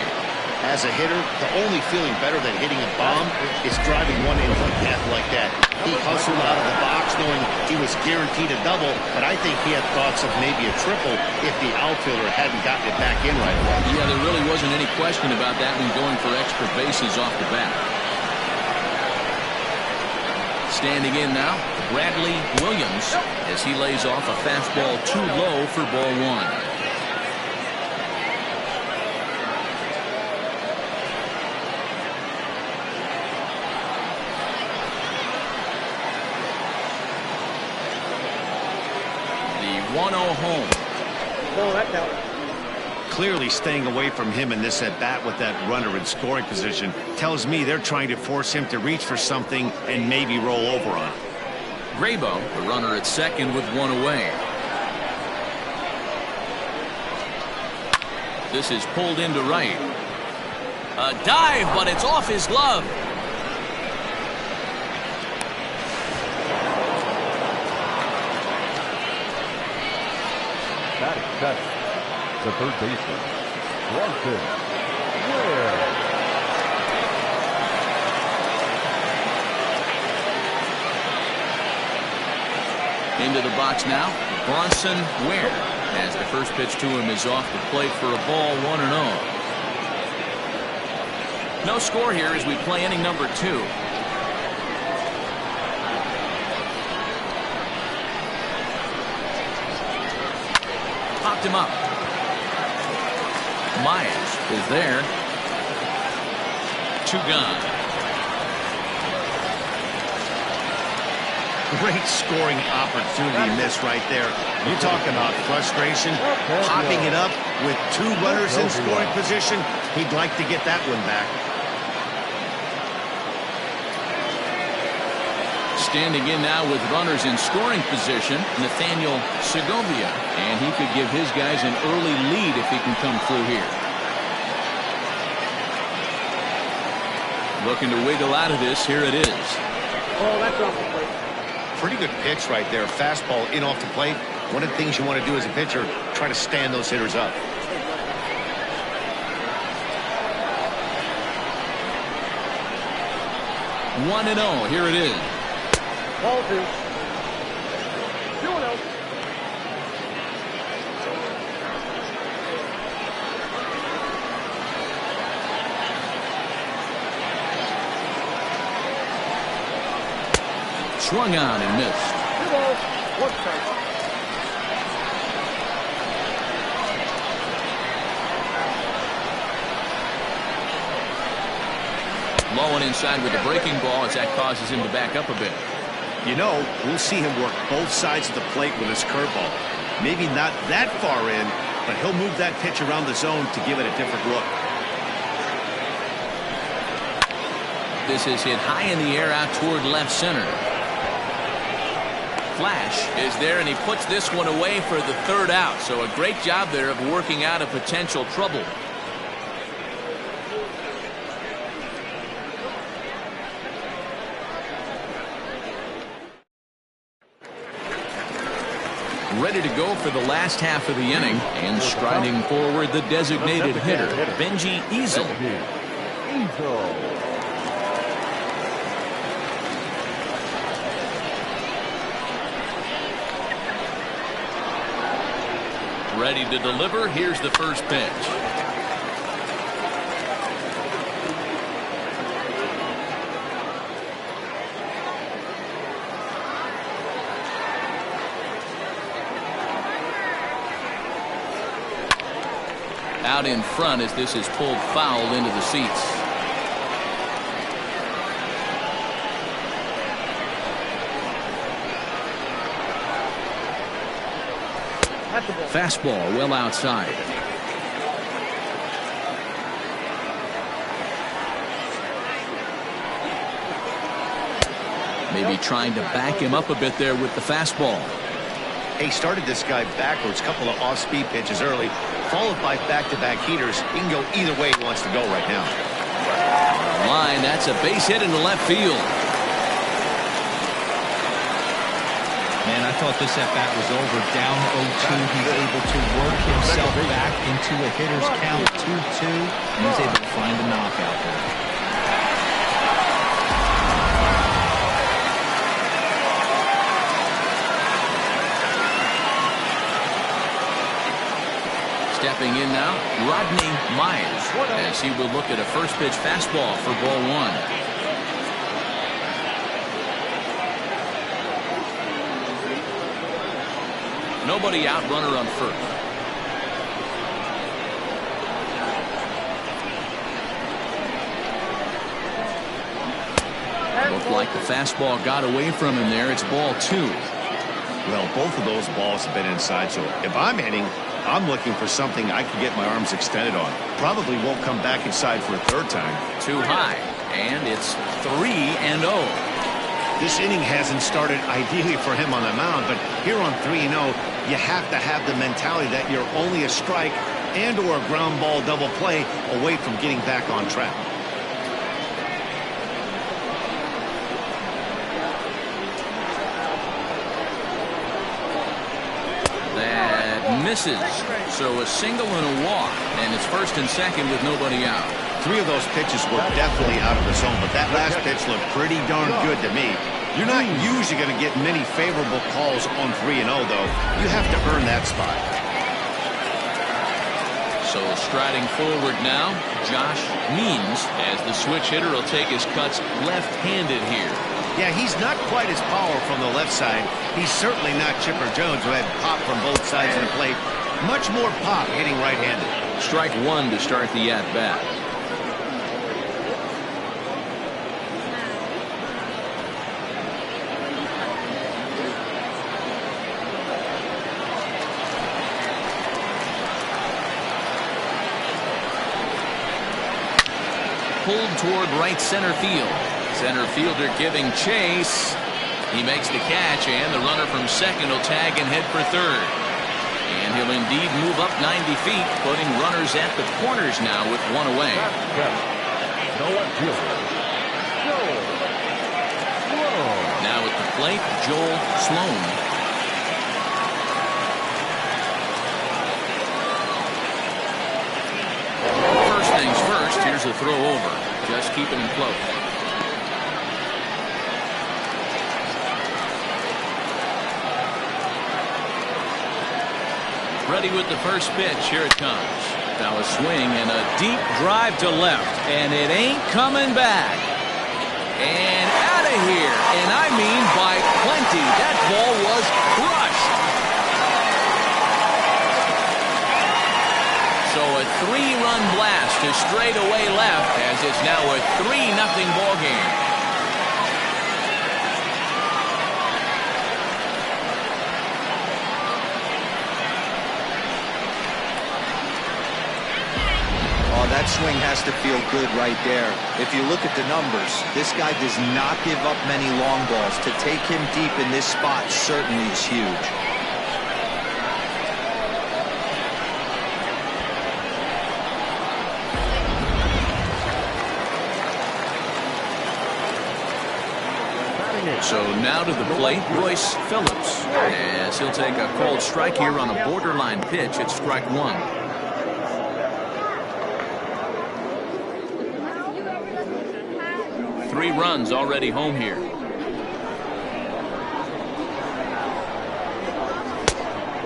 As a hitter, the only feeling better than hitting a bomb is driving one into the path like that. He hustled out of the box knowing he was guaranteed a double, but I think he had thoughts of maybe a triple if the outfielder hadn't gotten it back in right away. Yeah, there really wasn't any question about that one going for extra bases off the bat. Standing in now, Bradley Williams, as he lays off a fastball too low for ball one. The 1-0 home. Oh, that down. Clearly staying away from him in this at-bat with that runner in scoring position tells me they're trying to force him to reach for something and maybe roll over on it. Grabo, the runner at second with 1 away. This is pulled into right. A dive, but it's off his glove. That accepts the third baseman, Clifton. Into the box now, Bronson Ware, as the first pitch to him is off the plate for a ball, 1-0. No score here as we play inning number 2. Popped him up. Myers is there. 2 gone. Great scoring opportunity missed right there. You talk about frustration, popping it up with 2 runners in scoring position. He'd like to get that one back. Standing in now with runners in scoring position, Nathaniel Segovia. And he could give his guys an early lead if he can come through here. Looking to wiggle out of this. Here it is. Oh, that's off the plate. Pretty good pitch right there. Fastball in off the plate. One of the things you want to do as a pitcher, try to stand those hitters up. One and 0. Here it is. Ball 2. 2-0. Swung on and missed. 2 balls, 1 strike. Low and inside with the breaking ball as that causes him to back up a bit. You know, we'll see him work both sides of the plate with his curveball. Maybe not that far in, but he'll move that pitch around the zone to give it a different look. This is hit high in the air out toward left center. Flash is there, and he puts this one away for the 3rd out. So a great job there of working out a potential trouble. ready to go for the last half of the inning, and striding forward the designated hitter, Benji Easel. Ready to deliver. Here's the first pitch. Out in front as this is pulled foul into the seats. Fastball well outside. Maybe trying to back him up a bit there with the fastball. He started this guy backwards, couple of off-speed pitches early, followed by back-to-back heaters. He can go either way he wants to go right now. Line, that's a base hit into left field. Man, I thought this at-bat was over. Down 0-2, he's able to work himself back into a hitter's count, 2-2, and he's able to find a knockout there. Stepping in now, Rodney Myers, as he will look at a first pitch fastball for ball one. Nobody out, runner on first. Looked like the fastball got away from him there. It's ball two. Well, both of those balls have been inside, so if I'm hitting, I'm looking for something I can get my arms extended on. Probably won't come back inside for a third time. Too high, and it's 3-0. This inning hasn't started ideally for him on the mound, but here on 3-0, you have to have the mentality that you're only a strike and or a ground ball double play away from getting back on track. That misses. So a single and a walk, and it's first and second with nobody out. Three of those pitches were definitely out of the zone, but that last pitch looked pretty darn good to me. You're not usually going to get many favorable calls on 3-0, though. You have to earn that spot. So striding forward now, Josh Means, as the switch hitter will take his cuts left-handed here. Yeah, he's not quite as powerful from the left side. He's certainly not Chipper Jones, who had pop from both sides of the plate. Much more pop hitting right-handed. Strike one to start the at-bat. Pulled toward right center field. Center fielder giving chase. He makes the catch, and the runner from second will tag and head for third. And he'll indeed move up 90 feet, putting runners at the corners now with one away. Now at the plate, Joel Sloan. Things first, here's the throw over. Just keeping him close. Ready with the first pitch. Here it comes. Now a swing and a deep drive to left. And it ain't coming back. And out of here. And I mean by plenty. That ball was crushed. So a 3-run blast to straightaway left, as it's now a 3-0 ball game. Oh, that swing has to feel good right there. If you look at the numbers, this guy does not give up many long balls. To take him deep in this spot certainly is huge. So now to the plate, Royce Phillips, as he'll take a called strike here on a borderline pitch at strike one. Three runs already home here.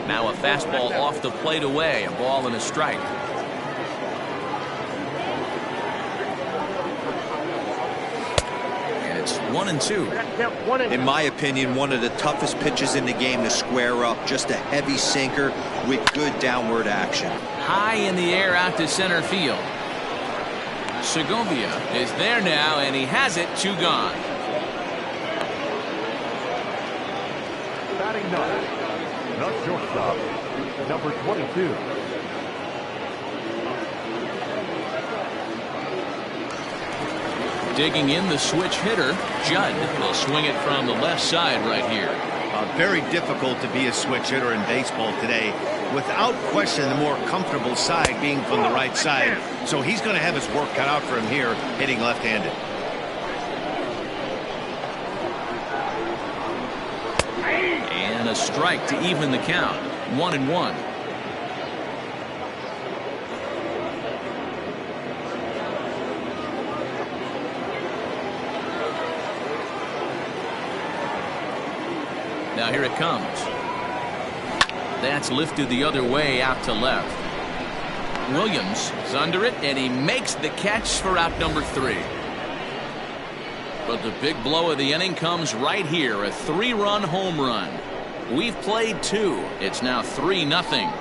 Now a fastball off the plate away, a ball and a strike. And it's 1-2. In my opinion, one of the toughest pitches in the game to square up. Just a heavy sinker with good downward action. High in the air out to center field. Segovia is there now, and he has it. 2 gone. Batting ninth, the shortstop, number 22. Digging in the switch hitter, Judd will swing it from the left side right here. Very difficult to be a switch hitter in baseball today. Without question, the more comfortable side being from the right side. So he's going to have his work cut out for him here, hitting left-handed. And a strike to even the count. 1-1. Now here it comes. That's lifted the other way out to left. Williams is under it, and he makes the catch for out number 3. But the big blow of the inning comes right here, a 3-run home run. We've played 2. It's now 3-0.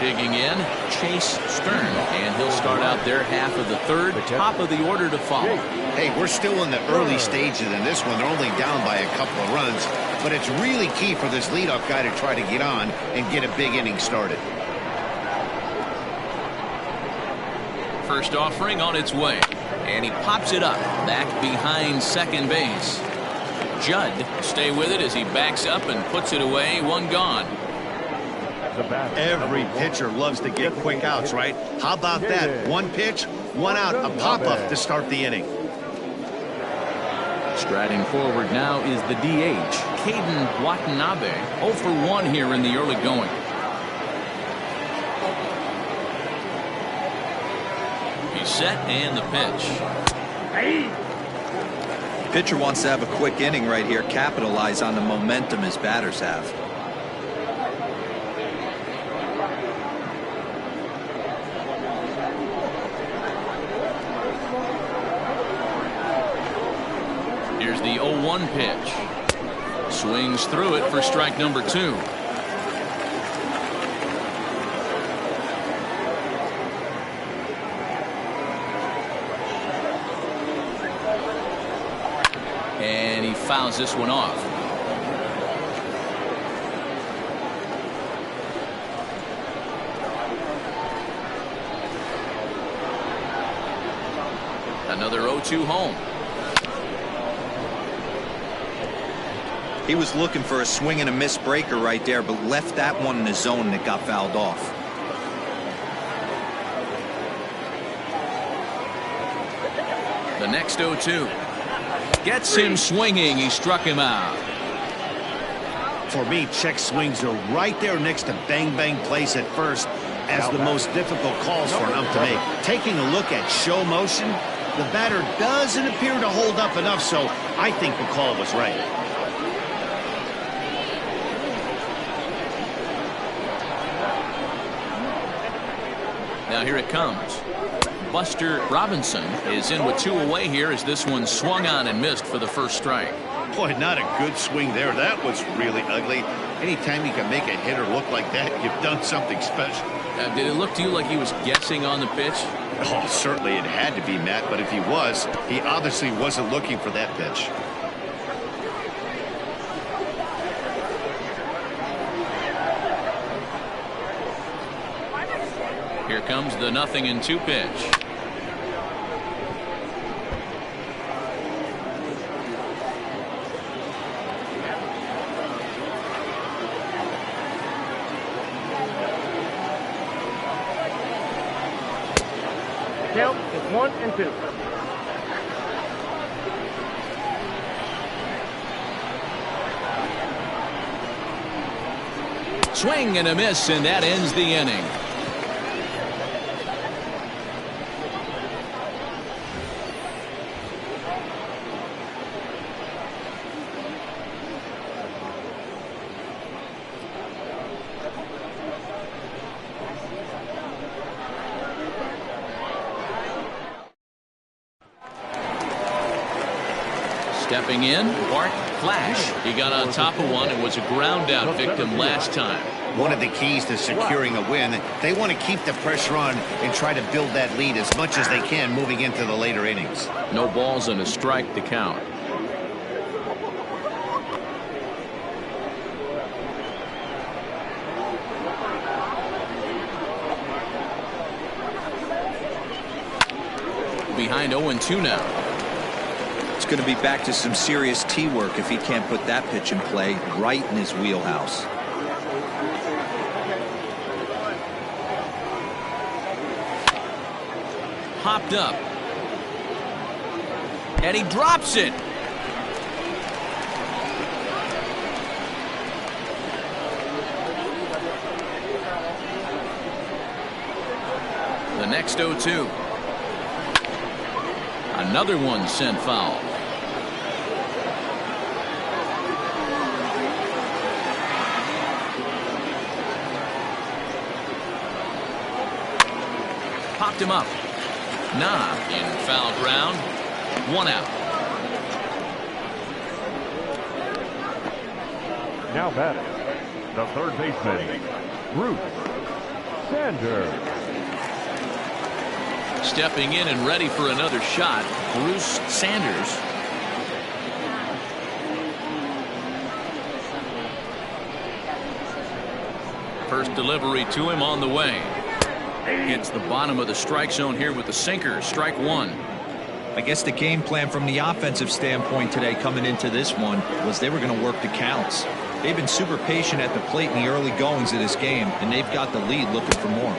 Digging in, Chase Stern, and he'll start out their half of the third, top of the order to follow. Hey, we're still in the early stages in this one. They're only down by a couple of runs, but it's really key for this leadoff guy to try to get on and get a big inning started. First offering on its way, and he pops it up back behind second base. Judd stay with it as he backs up and puts it away. 1 gone. Every pitcher loves to get quick outs, right? How about that? 1 pitch, 1 out, a pop-up to start the inning. Striding forward now is the DH, Caden Watanabe. 0 for 1 here in the early going. He's set, and the pitch. Pitcher wants to have a quick inning right here, capitalize on the momentum his batters have. Here's the 0-1 pitch. Swings through it for strike number 2. And he fouls this one off. Another 0-2 home. He was looking for a swing and a miss breaker right there, but left that one in the zone that got fouled off. The next 0-2 gets him swinging. He struck him out. For me, check swings are right there next to bang-bang plays at first as the most difficult calls for an ump to make. Taking a look at show motion, the batter doesn't appear to hold up enough, so I think the call was right. Now here it comes. Buster Robinson is in with 2 away here as this one swung on and missed for the first strike. Boy, not a good swing there. That was really ugly. Anytime you can make a hitter look like that, you've done something special. Did it look to you like he was guessing on the pitch? Oh, certainly it had to be, Matt, but if he was, he obviously wasn't looking for that pitch. Here comes the 0-2 pitch. and 2. Swing and a miss, and that ends the inning. Stepping in, Bart Flash. He got on top of one and was a ground out victim last time. One of the keys to securing a win, they want to keep the pressure on and try to build that lead as much as they can moving into the later innings. No balls and a strike to count. Behind 0-2 now. It's going to be back to some serious tee work if he can't put that pitch in play right in his wheelhouse. Hopped up. And he drops it. The next 0-2. Another one sent foul. Popped him up. Nah, in foul ground. 1 out. Now batting, the third baseman, Bruce Sanders. Stepping in and ready for another shot, Bruce Sanders. First delivery to him on the way. Hits the bottom of the strike zone here with the sinker. Strike 1. I guess the game plan from the offensive standpoint today coming into this one was they were going to work the counts. They've been super patient at the plate in the early goings of this game, and they've got the lead looking for more.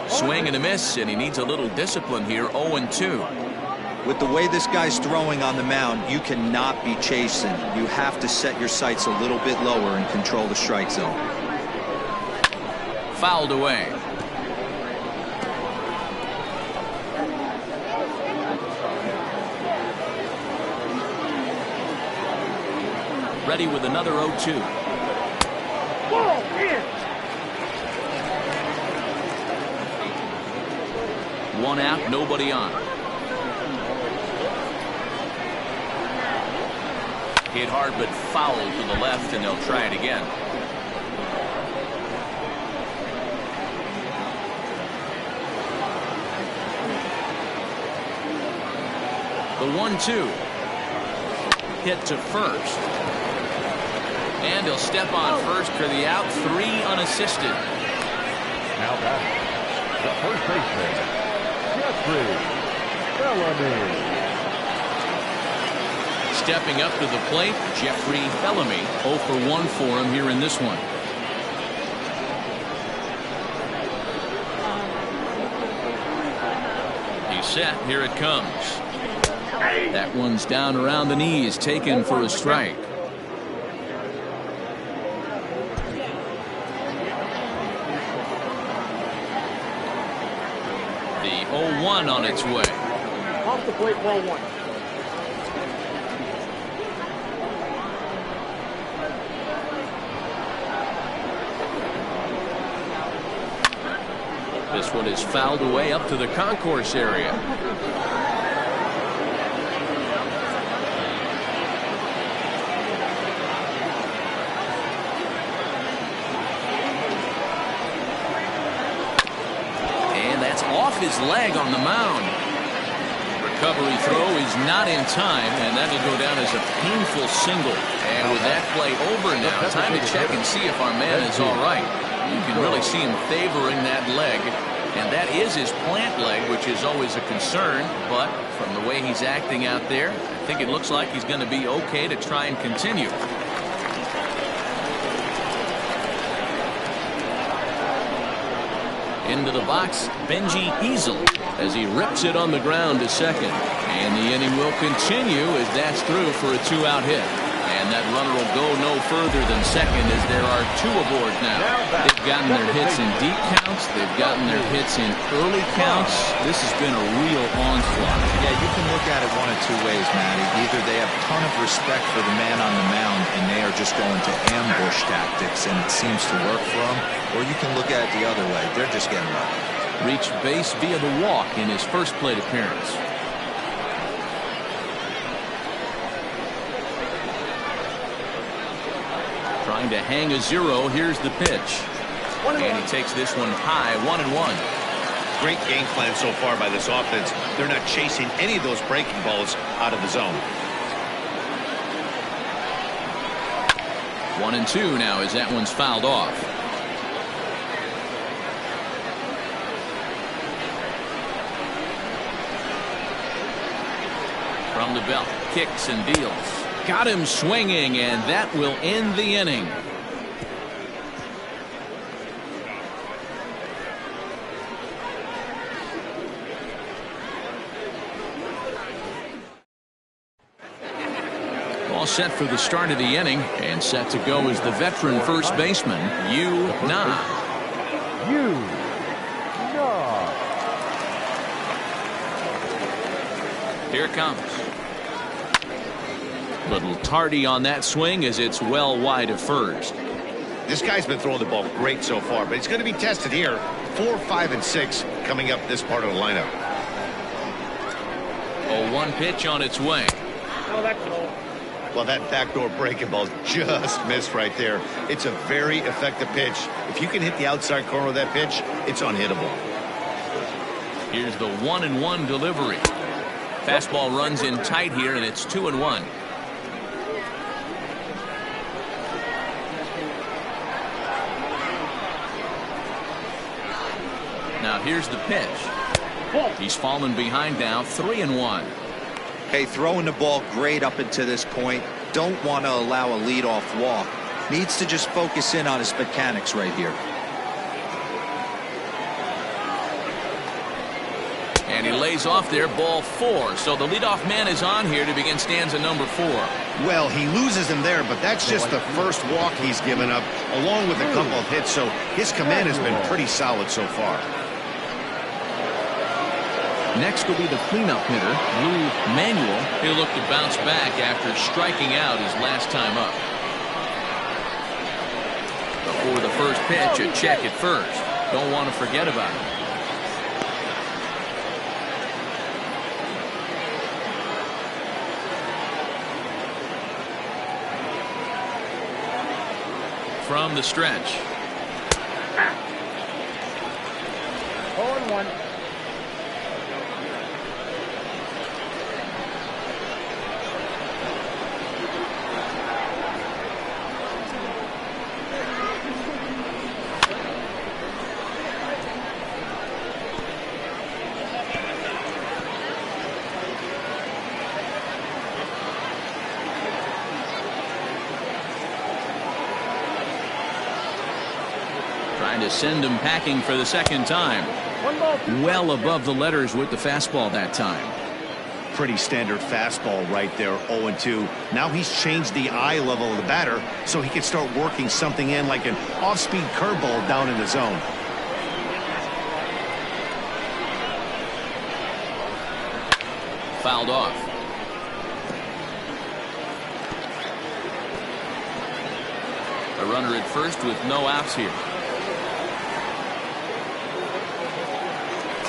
Swing and a miss, and he needs a little discipline here. 0-2. With the way this guy's throwing on the mound, you cannot be chasing. You have to set your sights a little bit lower and control the strike zone. Fouled away. Ready with another 0-2. Ball in. 1 out, nobody on. Hit hard but foul to the left, and they'll try it again. The 1-2. Hit to first. And he'll step on first for the out. 3 unassisted. Now batting, the first baseman, Jeffrey Bellamy. Stepping up to the plate, Jeffrey Bellamy. 0 for 1 for him here in this one. He's set. Here it comes. That one's down around the knees, taken for a strike. The 0-1 on its way. Off the plate, ball 1. This one is fouled away up to the concourse area. Off his leg on the mound. Recovery throw is not in time, and that'll go down as a painful single. And with that play over now, time to check and see if our man is all right. You can really see him favoring that leg, and that is his plant leg, which is always a concern. But from the way he's acting out there, I think it looks like he's going to be okay to try and continue. Into the box, Benji Easel as he rips it on the ground to second. And the inning will continue as that's through for a 2-out hit. And that runner will go no further than second as there are 2 aboard now. They've gotten their hits in deep counts. They've gotten their hits in early counts. This has been a real onslaught. Yeah, you can look at it one of 2 ways, Matty. Either they have a ton of respect for the man on the mound and they are just going to ambush tactics and it seems to work for them, or you can look at it the other way. They're just getting lucky. Reached base via the walk in his first plate appearance. Trying to hang a 0. Here's the pitch. And he takes this one high, 1-1. Great game plan so far by this offense. They're not chasing any of those breaking balls out of the zone. 1-2 now as that one's fouled off. From the belt, kicks and deals. Got him swinging, and that will end the inning. All set for the start of the inning, and set to go is the veteran first baseman, Yu Na. Here it comes. Little tardy on that swing as it's well wide of first. This guy's been throwing the ball great so far, but he's going to be tested here. 4, 5, and 6 coming up this part of the lineup. 0-1 pitch on its way. Oh, that's low. Well, that backdoor breaking ball just missed right there. It's a very effective pitch. If you can hit the outside corner of that pitch, it's unhittable. Here's the 1-1 delivery. Fastball runs in tight here, and it's 2-1. Now here's the pitch. He's fallen behind now, 3-1. Hey, throwing the ball great up until this point. Don't want to allow a leadoff walk. Needs to just focus in on his mechanics right here. And he lays off there, ball 4. So the leadoff man is on here to begin stanza number 4. Well, he loses him there, but that's just the first walk he's given up, along with a couple of hits, so his command has been pretty solid so far. Next will be the cleanup hitter, Lou Manuel. He'll look to bounce back after striking out his last time up. Before the first pitch, a check at first. Don't want to forget about it. From the stretch. 0-1. Trying to send him packing for the second time. Well above the letters with the fastball that time. Pretty standard fastball right there, 0-2. Now he's changed the eye level of the batter so he can start working something in like an off-speed curveball down in the zone. Fouled off. A runner at first with no outs here.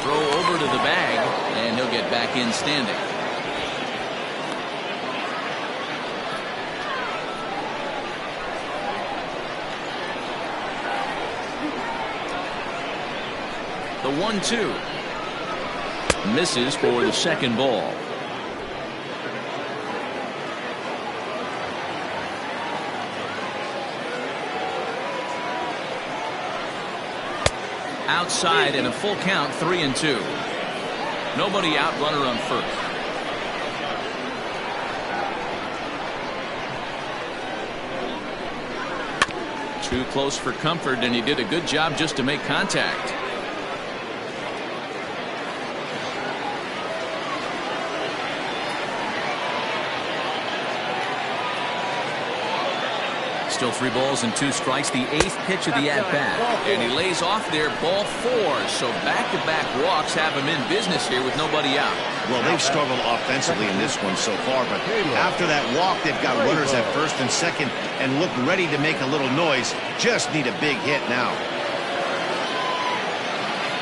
Throw over to the bag, and he'll get back in standing. The 1-2. Misses for the second ball. Outside and a full count, 3-2. Nobody out, runner on first. Too close for comfort, and he did a good job just to make contact. Still 3 balls and 2 strikes. The 8th pitch of the at-bat. And he lays off there, ball 4. So back-to-back walks have him in business here with nobody out. Well, they've struggled offensively in this one so far, but after that walk, they've got runners at first and second and look ready to make a little noise. Just need a big hit now.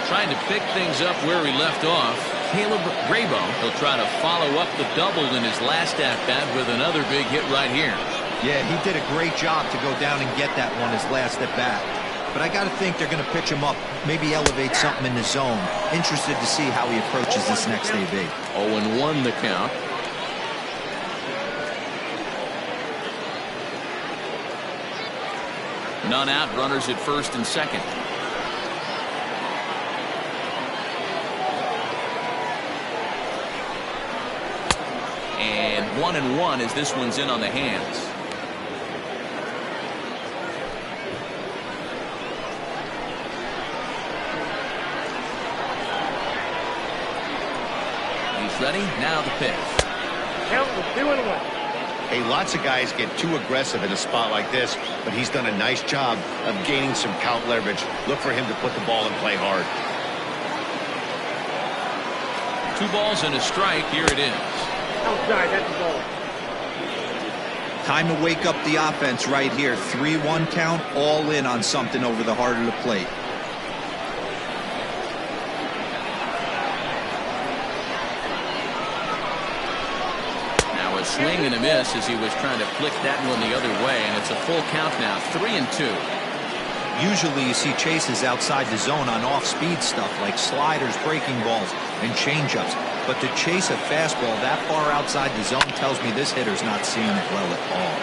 Trying to pick things up where he left off. Caleb Grabo. He'll try to follow up the double in his last at-bat with another big hit right here. Yeah, he did a great job to go down and get that one his last at-bat. But I got to think they're going to pitch him up, maybe elevate something in the zone. Interested to see how he approaches this next AB. 0-1 the count. None out, runners at first and second. And 1-1 as this one's in on the hands. He's ready. Now the pitch. Count was 2-1. Hey, lots of guys get too aggressive in a spot like this, but he's done a nice job of gaining some count leverage. Look for him to put the ball and play hard. 2 balls and a strike. Here it is. Outside, that's the ball. Time to wake up the offense right here. 3-1 count, all in on something over the heart of the plate. Now a swing and a miss as he was trying to flick that one the other way, and it's a full count now. 3-2. Usually you see chases outside the zone on off-speed stuff like sliders, breaking balls, and changeups. But to chase a fastball that far outside the zone tells me this hitter's not seeing it well at all.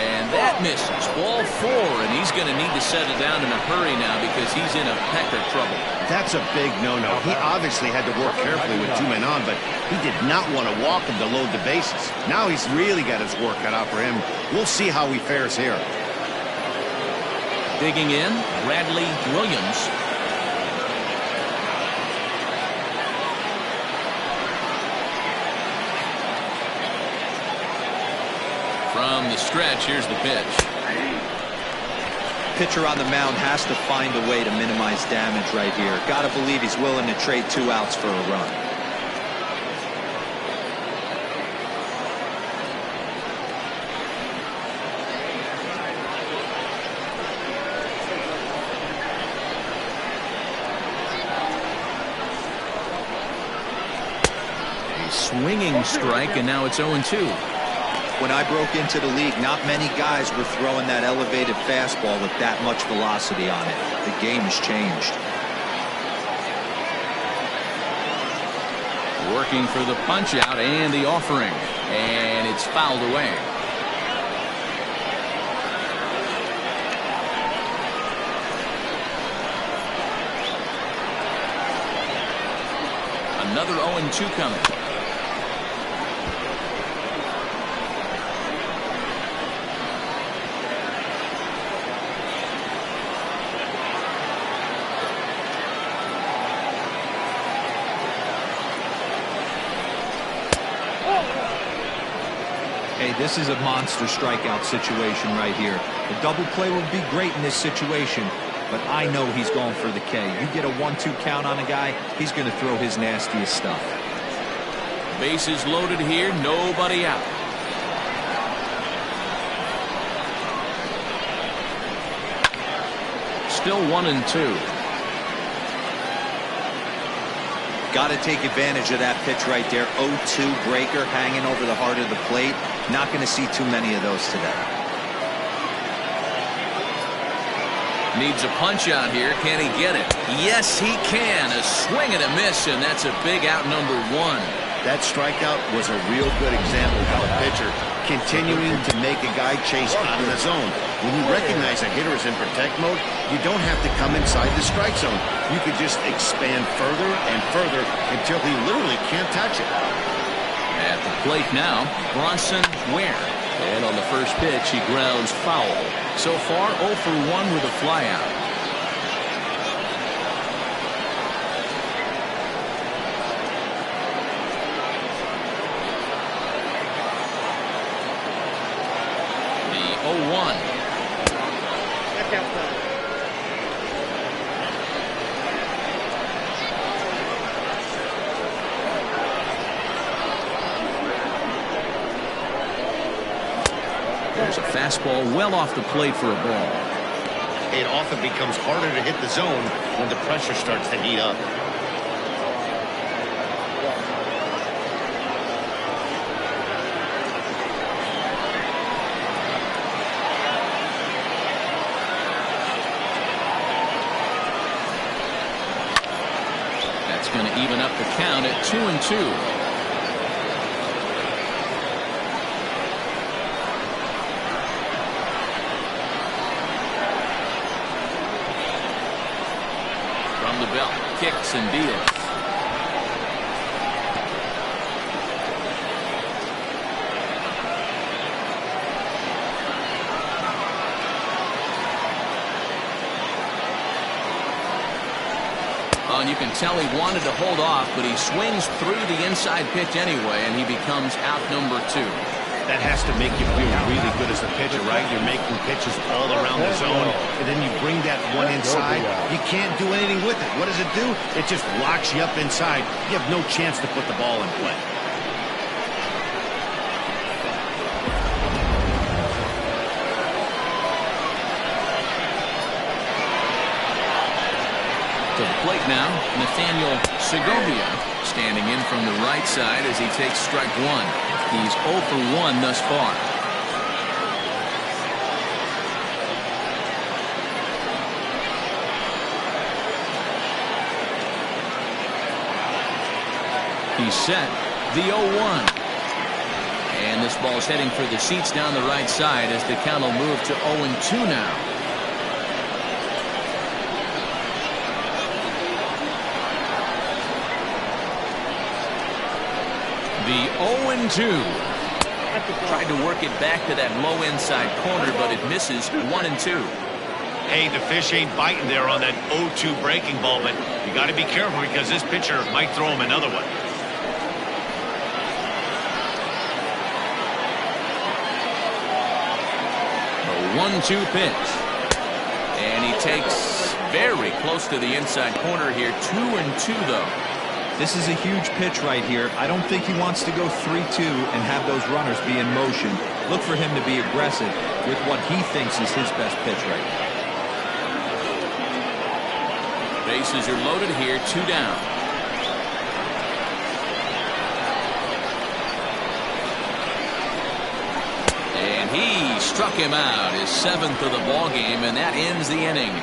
And that misses. Ball 4, and he's going to need to settle down in a hurry now because he's in a peck of trouble. That's a big no-no. He obviously had to work carefully with 2 men on, but he did not want to walk him to load the bases. Now he's really got his work cut out for him. We'll see how he fares here. Digging in, Bradley Williams. From the stretch, here's the pitch. Pitcher on the mound has to find a way to minimize damage right here. Gotta believe he's willing to trade 2 outs for a run. A swinging strike, and now it's 0-2. When I broke into the league, not many guys were throwing that elevated fastball with that much velocity on it. The game has changed. Working for the punch out and the offering, and it's fouled away. Another 0-2 coming. Hey, this is a monster strikeout situation right here. The double play would be great in this situation, but I know he's going for the K. You get a 1-2 count on a guy, he's going to throw his nastiest stuff. Bases loaded here, nobody out. Still 1-2. Got to take advantage of that pitch right there. 0-2 breaker hanging over the heart of the plate. Not going to see too many of those today. Needs a punch out here. Can he get it? Yes, he can. A swing and a miss, and that's a big out, number 1. That strikeout was a real good example of how a pitcher continuing to make a guy chase out of the zone. When you recognize a hitter is in protect mode, you don't have to come inside the strike zone. You could just expand further and further until he literally can't touch it. At the plate now, Bronson Ware. And on the first pitch, he grounds foul. So far, 0 for 1 with a flyout. 0-1. That's outside. There's a fastball well off the plate for a ball. It often becomes harder to hit the zone when the pressure starts to heat up. That's going to even up the count at 2-2. The belt, kicks and deals. Oh, and you can tell he wanted to hold off, but he swings through the inside pitch anyway, and he becomes out number 2. That has to make you feel really good as a pitcher, right? You're making pitches all around the zone, and then you bring that one inside. You can't do anything with it. What does it do? It just locks you up inside. You have no chance to put the ball in play. To the plate now, Nathaniel Segovia standing in from the right side as he takes strike 1. He's 0 for 1 thus far. He's set. The 0-1. And this ball's heading for the seats down the right side as the count will move to 0-2 now. The 0-2. Tried to work it back to that low inside corner, but it misses. 1-2. Hey, the fish ain't biting there on that 0-2 breaking ball, but you got to be careful because this pitcher might throw him another one. The 1-2 pitch. And he takes very close to the inside corner here. 2-2 though. This is a huge pitch right here. I don't think he wants to go 3-2 and have those runners be in motion. Look for him to be aggressive with what he thinks is his best pitch right now. Bases are loaded here. 2 down. And he struck him out, his 7th of the ball game, and that ends the inning.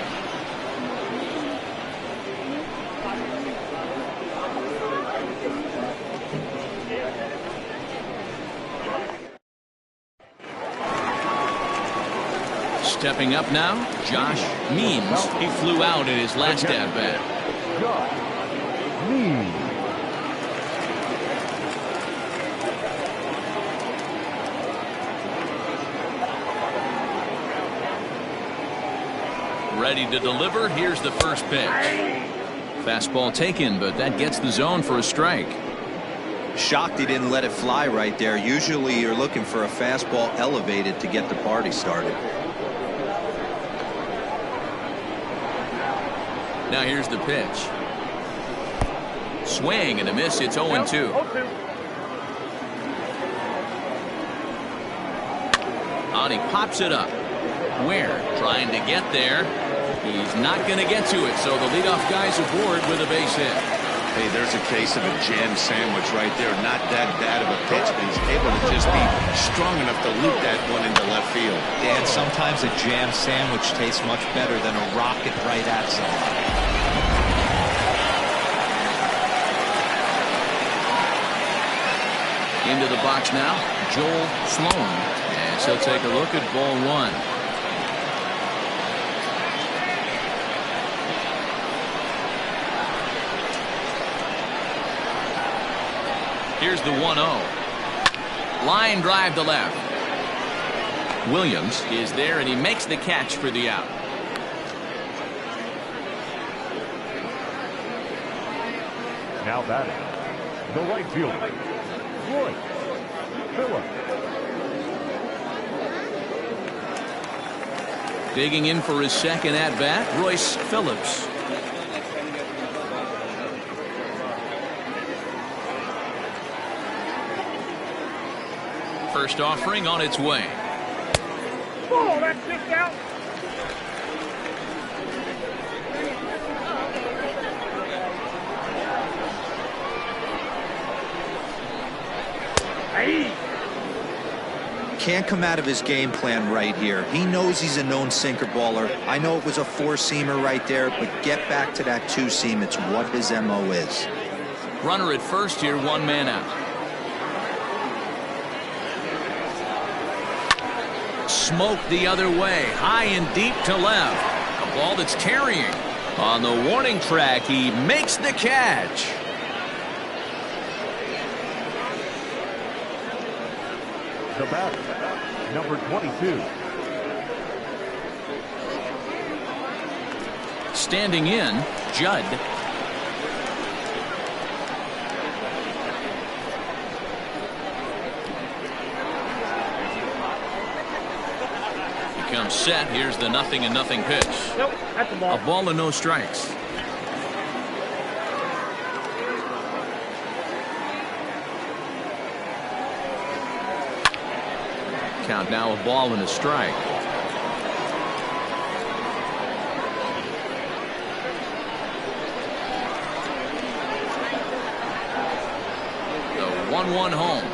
Stepping up now, Josh Means. He flew out in his last at-bat. Josh Means. Ready to deliver. Here's the first pitch. Fastball taken, but that gets the zone for a strike. Shocked he didn't let it fly right there. Usually you're looking for a fastball elevated to get the party started. Now here's the pitch. Swing and a miss. It's 0-2. And he pops it up. Ware trying to get there. He's not going to get to it, so the leadoff guy's aboard with a base hit. Hey, there's a case of a jam sandwich right there. Not that bad of a pitch, but he's able to just be strong enough to loop that one into left field. Dan, sometimes a jam sandwich tastes much better than a rocket right at somebody. Into the box now, Joel Sloan. And so take a look at ball 1. Here's the 1-0. Line drive to left. Williams is there, and he makes the catch for the out. Now batting, the right fielder, Roy Phillips. Digging in for his second at-bat, Royce Phillips. First offering on its way. Oh, that's just out. Hey. Can't come out of his game plan right here. He knows he's a known sinker baller. I know it was a four-seamer right there, but get back to that two-seam. It's what his MO is. Runner at first here, one man out. Smoke the other way, high and deep to left. A ball that's carrying. On the warning track, he makes the catch. The batter, number 22. Standing in, Judd. He comes set. Here's the 0-0 pitch. Nope, that's a ball. A ball and no strikes. Count now, a ball and a strike. The 1-1 home.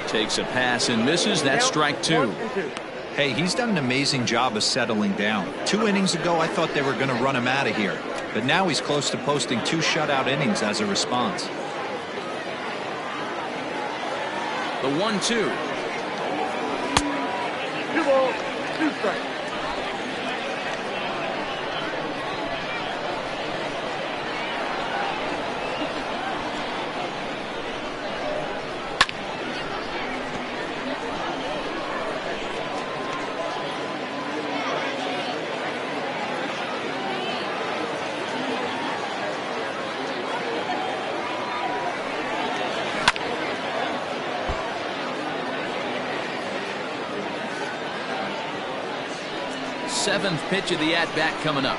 Takes a pass and misses. That's strike two. Hey, he's done an amazing job of settling down. 2 innings ago, I thought they were going to run him out of here. But now he's close to posting 2 shutout innings as a response. The 1-2. 2 balls, 2 strikes. Seventh pitch of the at-bat coming up.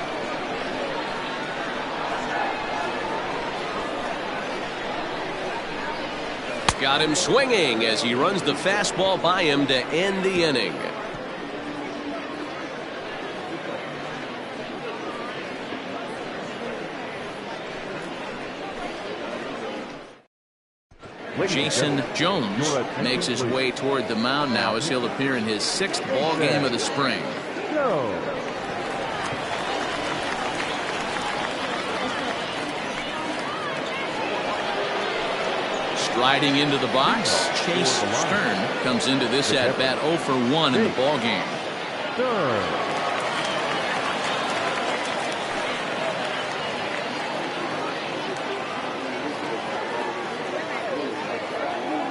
Got him swinging as he runs the fastball by him to end the inning. Jason Jones makes his way toward the mound now as he'll appear in his 6th ball game of the spring. Striding into the box, Chase Stern comes into this at-bat 0 for 1 in the ball game.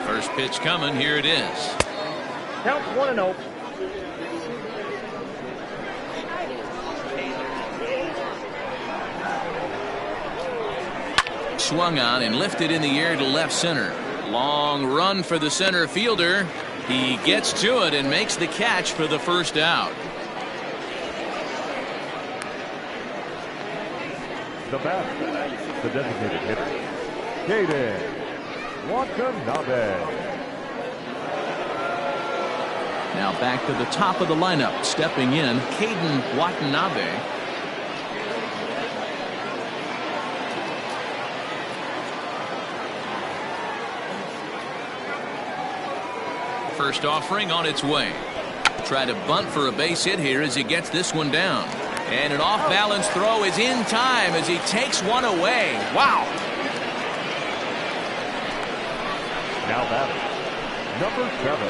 First pitch coming, here it is. Count 1-0. Swung on and lifted in the air to left center. Long run for the center fielder. He gets to it and makes the catch for the first out. The batter, the designated hitter, Caden Watanabe. Now back to the top of the lineup. Stepping in, Caden Watanabe. First offering on its way. Try to bunt for a base hit here as he gets this one down. And an off-balance throw is in time as he takes one away. Wow. Now batting, number 7.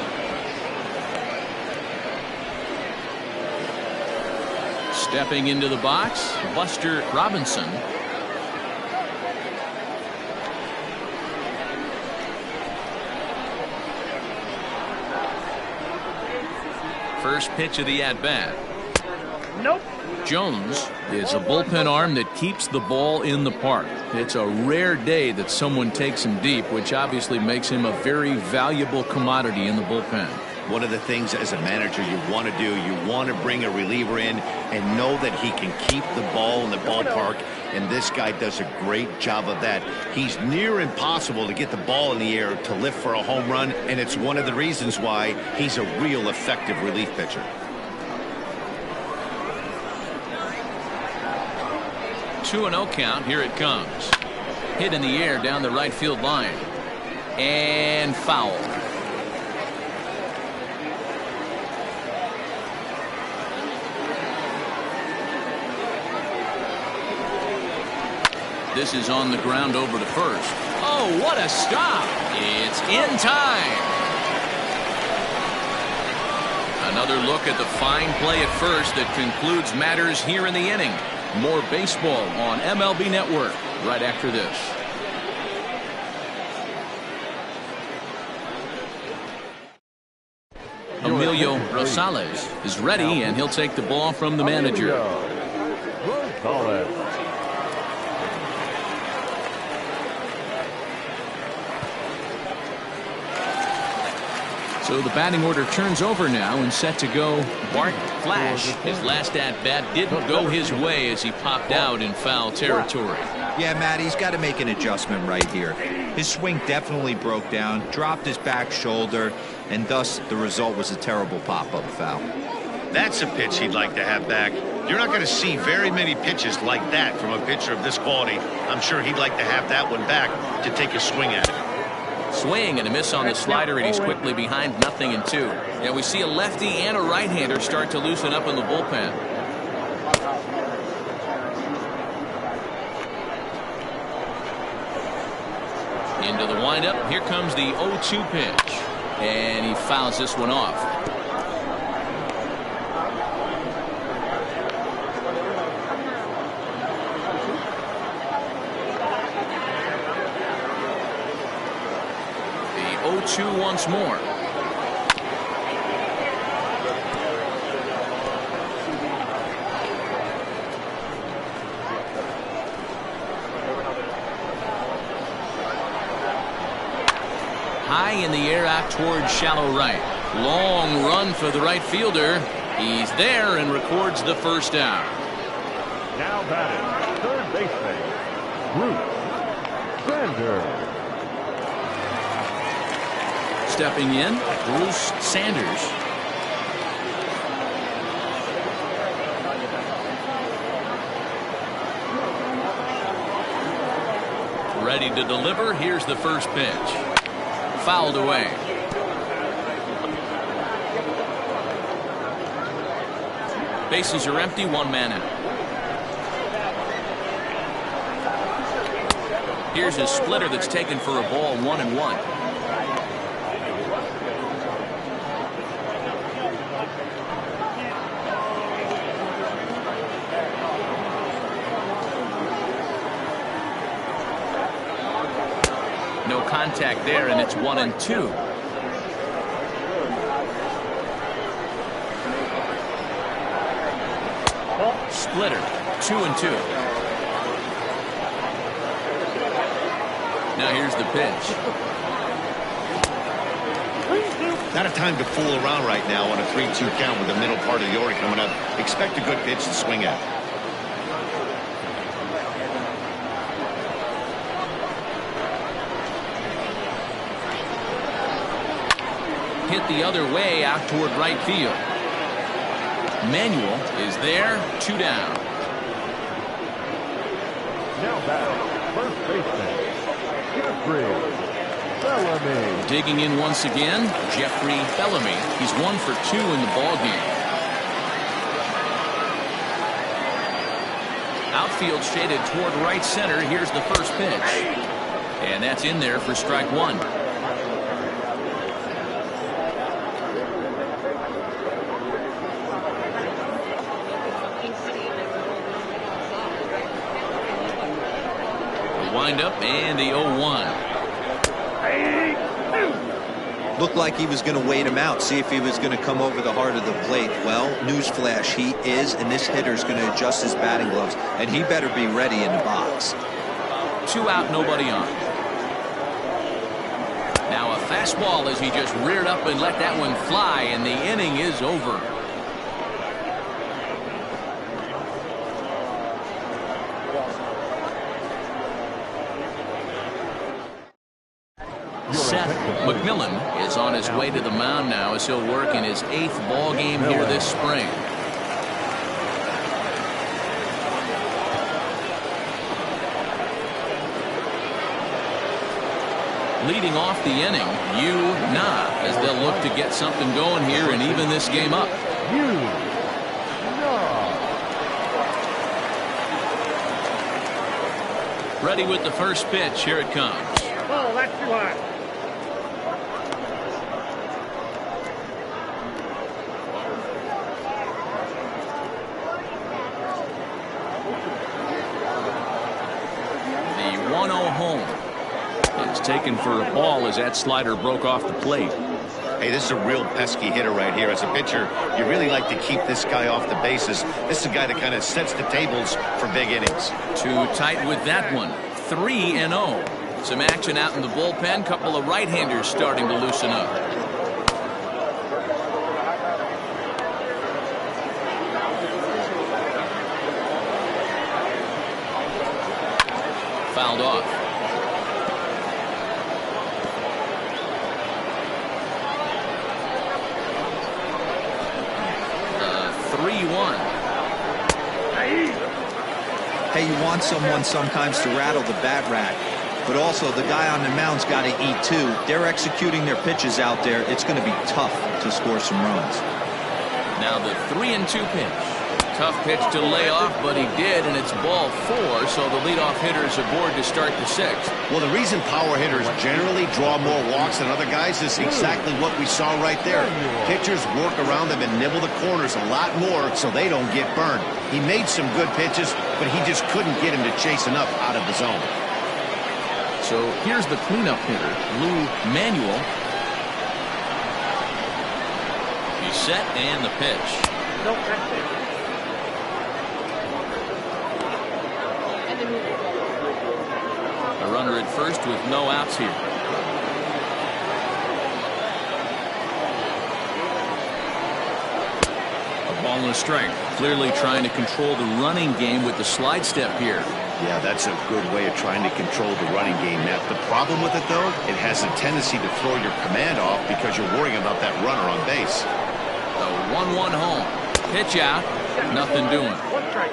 Stepping into the box, Buster Robinson. First pitch of the at-bat. Nope. Jones is a bullpen arm that keeps the ball in the park. It's a rare day that someone takes him deep, which obviously makes him a very valuable commodity in the bullpen. One of the things as a manager you want to do, you want to bring a reliever in and know that he can keep the ball in the ballpark, and this guy does a great job of that. He's near impossible to get the ball in the air to lift for a home run, and it's one of the reasons why he's a real effective relief pitcher. 2-0 count. Here it comes. Hit in the air down the right field line. And foul. This is on the ground over to first. Oh, what a stop. It's in time. Another look at the fine play at first that concludes matters here in the inning. More baseball on MLB Network right after this. Emilio Rosales is ready, and he'll take the ball from the manager. So the batting order turns over now, and set to go Bart Flash. His last at-bat didn't go his way as he popped out in foul territory. Yeah, Matt, he's got to make an adjustment right here. His swing definitely broke down, dropped his back shoulder, and thus the result was a terrible pop-up foul. That's a pitch he'd like to have back. You're not going to see very many pitches like that from a pitcher of this quality. I'm sure he'd like to have that one back to take a swing at it. Swing and a miss on the slider, and he's quickly behind 0-2. And we see a lefty and a right-hander start to loosen up in the bullpen. Into the windup. Here comes the 0-2 pitch. And he fouls this one off. The 0-2 once more. High in the air out towards shallow right. Long run for the right fielder. He's there and records the first down. Now batting, third baseman, Bruce Sanders. Stepping in, Bruce Sanders. Ready to deliver. Here's the first pitch. Fouled away. Bases are empty, one man out. Here's his splitter that's taken for a ball, 1-1. No contact there, and it's 1-2. Splitter, 2-2. Now here's the pitch. Not a time to fool around right now on a 3-2 count with the middle part of the order coming up. Expect a good pitch to swing at. Hit the other way out toward right field. Manuel is there, 2 down. Now batting, first baseman, Jeffrey Bellamy. Digging in once again, Jeffrey Bellamy. He's 1 for 2 in the ballgame. Outfield shaded toward right center. Here's the first pitch. And that's in there for strike 1. Up and the 0-1. Looked like he was going to wait him out, see if he was going to come over the heart of the plate. Well, newsflash, he is, and this hitter is going to adjust his batting gloves, and he better be ready in the box. 2 out, nobody on. Now a fastball as he just reared up and let that one fly, and the inning is over. Seth McMillan is on his way to the mound now as he'll work in his 8th ball game here this spring. Leading off the inning, Yu Na, as they'll look to get something going here and even this game up. Ready with the first pitch. Here it comes. Oh, that's too high. The 1-0 home. It's taken for a ball as that slider broke off the plate. Hey, this is a real pesky hitter right here. As a pitcher, you really like to keep this guy off the bases. This is a guy that kind of sets the tables for big innings. Too tight with that one. 3-0. Some action out in the bullpen. Couple of right-handers starting to loosen up. Fouled off. The 3-1. Hey, you want someone sometimes to rattle the bat rack, but also the guy on the mound's got to eat too. They're executing their pitches out there. It's going to be tough to score some runs. Now the 3-2 pitch. Tough pitch to lay off, but he did, and it's ball 4, so the leadoff hitter is aboard to start the 6th. Well, the reason power hitters generally draw more walks than other guys is exactly what we saw right there. Pitchers work around them and nibble the corners a lot more so they don't get burned. He made some good pitches, but he just couldn't get him to chase enough out of the zone. So here's the cleanup hitter, Lou Manuel. He's set, and the pitch. Nope, that's it. A runner at first with no outs here. A ball and a strike. Clearly trying to control the running game with the slide step here. Yeah, that's a good way of trying to control the running game, Matt. The problem with it, though, it has a tendency to throw your command off because you're worrying about that runner on base. The 1-1 home. Pitch out. Nothing doing. One strike.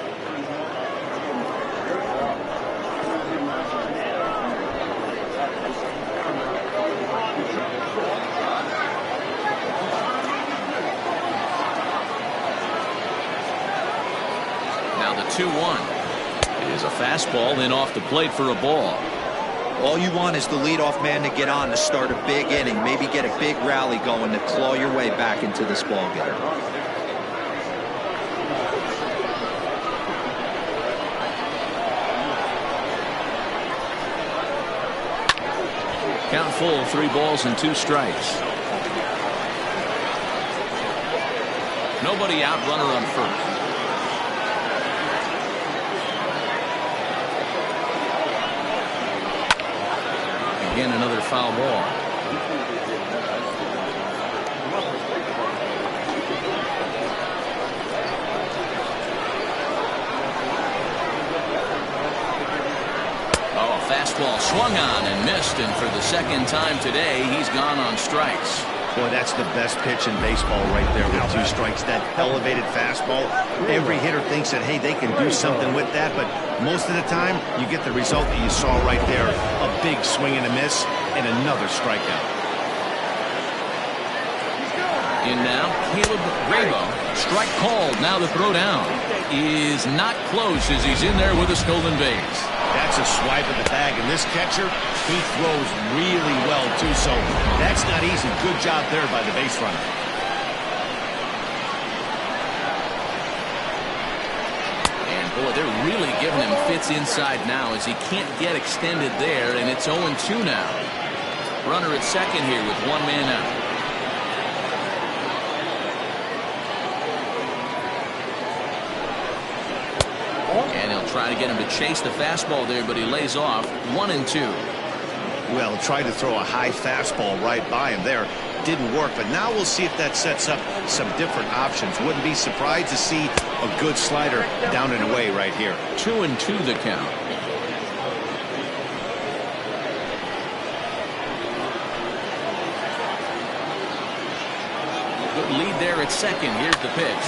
Now the 2-1. It is a fastball, then off the plate for a ball. All you want is the leadoff man to get on to start a big inning, maybe get a big rally going to claw your way back into this ball game. Count full, 3 balls and 2 strikes. Nobody out, runner on first. Again, another foul ball. Oh, a fastball swung on and missed, and for the second time today, he's gone on strikes. Boy, that's the best pitch in baseball right there with 2 strikes. That elevated fastball. Every hitter thinks that, hey, they can do something with that, but most of the time, you get the result that you saw right there. A big swing and a miss, and another strikeout. In now, Caleb Grabo. Strike called. Now the throw down is not close as he's in there with a stolen base. That's a swipe of the bag, and this catcher, he throws really well, too, so that's not easy. Good job there by the base runner. And, boy, they're really giving him fits inside now as he can't get extended there, and it's 0-2 now. Runner at second here with 1 man out. And he'll try to get him to chase the fastball there, but he lays off. 1-2. Well, tried to throw a high fastball right by him there. Didn't work, but now we'll see if that sets up some different options. Wouldn't be surprised to see a good slider down and away right here. 2-2 the count. Good lead there at second. Here's the pitch.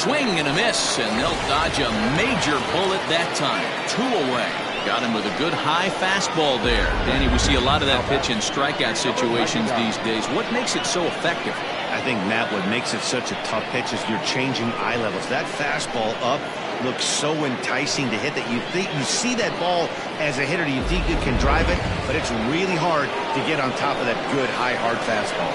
Swing and a miss, and they'll dodge a major bullet that time. 2 away. Got him with a good high fastball there. Danny, we see a lot of that pitch in strikeout situations these days. What makes it so effective? I think, Matt, what makes it such a tough pitch is you're changing eye levels. That fastball up looks so enticing to hit that you see that ball as a hitter, you think you can drive it, but it's really hard to get on top of that good high hard fastball.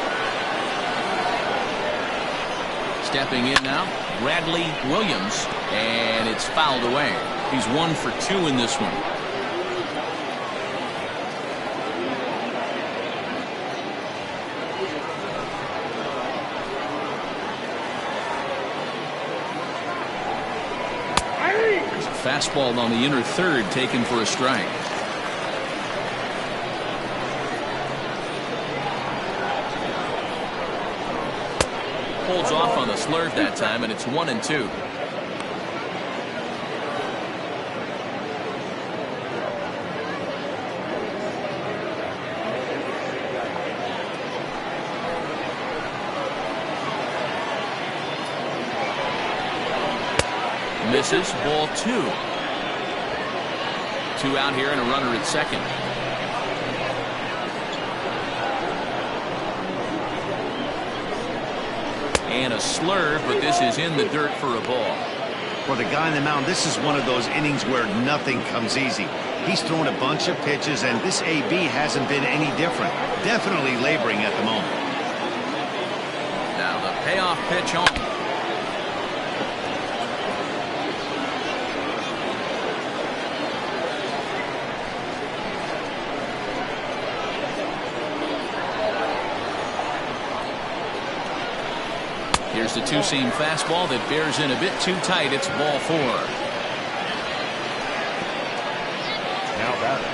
Stepping in now, Bradley Williams, and it's fouled away. He's 1 for 2 in this one. There's a fastball on the inner third taken for a strike. Holds off on the slurve that time, and it's 1-2. Misses, ball 2. 2 out here and a runner at second. And a slurve, but this is in the dirt for a ball. For the guy on the mound, this is one of those innings where nothing comes easy. He's thrown a bunch of pitches, and this AB hasn't been any different. Definitely laboring at the moment. Now the payoff pitch on. Here's the two-seam fastball that bears in a bit too tight. It's ball 4. Now batting,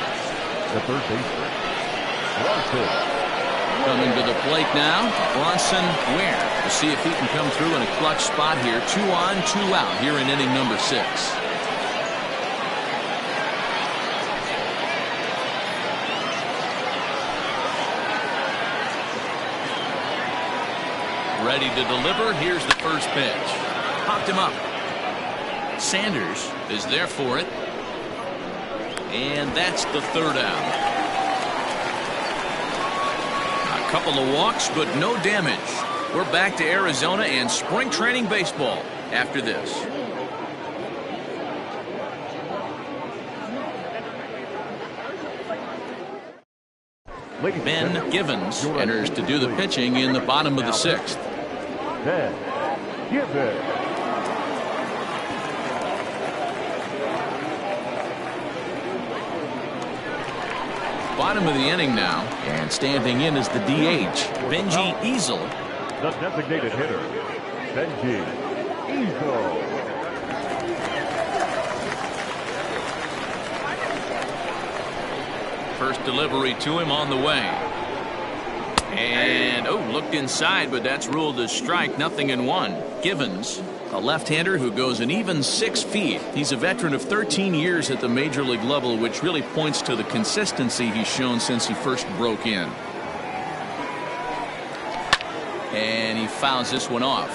the third baseman, Bronson. Coming to the plate now, Bronson Ware. We'll see if he can come through in a clutch spot here. 2 on, 2 out here in inning number 6. Ready to deliver. Here's the first pitch. Popped him up. Sanders is there for it. And that's the third out. A couple of walks, but no damage. We're back to Arizona and spring training baseball after this. Ben Givens enters to do the pitching in the bottom of the 6th. Ben Givens. Bottom of the inning now, and standing in is the DH, Benji Easel. The designated hitter, Benji Easel. First delivery to him on the way. And, looked inside, but that's ruled a strike. 0-1. Givens, a left-hander who goes an even 6 feet. He's a veteran of 13 years at the major league level, which really points to the consistency he's shown since he first broke in. And he fouls this one off.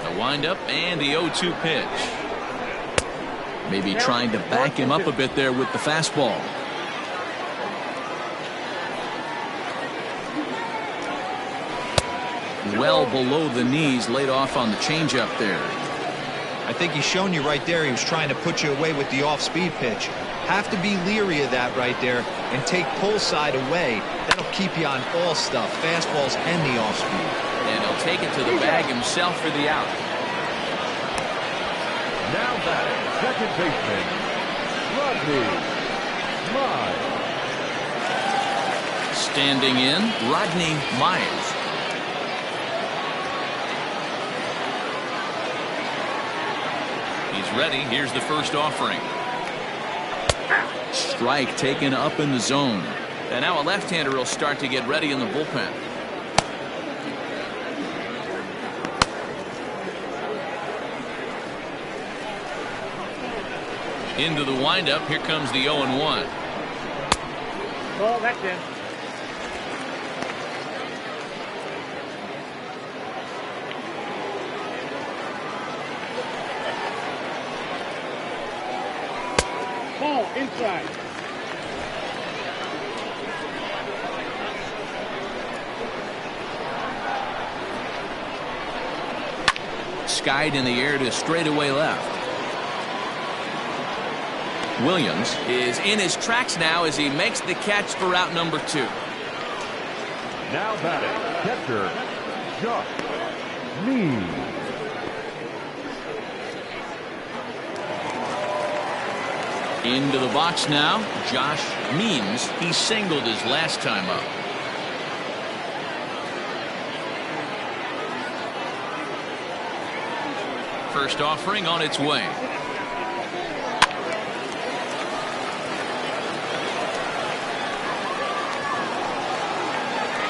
The windup and the 0-2 pitch. Maybe trying to back him up a bit there with the fastball. Well below the knees, laid off on the changeup there. I think he's shown you right there he was trying to put you away with the off-speed pitch. Have to be leery of that right there and take pull side away. That'll keep you on all stuff, fastballs and the off-speed. And he'll take it to the bag himself for the out. Now batting, second baseman, Rodney Mize. Standing in, Rodney Mize. He's ready. Here's the first offering. Strike taken up in the zone. And now a left-hander will start to get ready in the bullpen. Into the windup. Here comes the 0-1. Ball, that's in. Ball inside. Skied in the air to straightaway left. Williams is in his tracks now as he makes the catch for out number 2. Now batting, catcher, Josh Means. Into the box now, Josh Means. He singled his last time up. First offering on its way.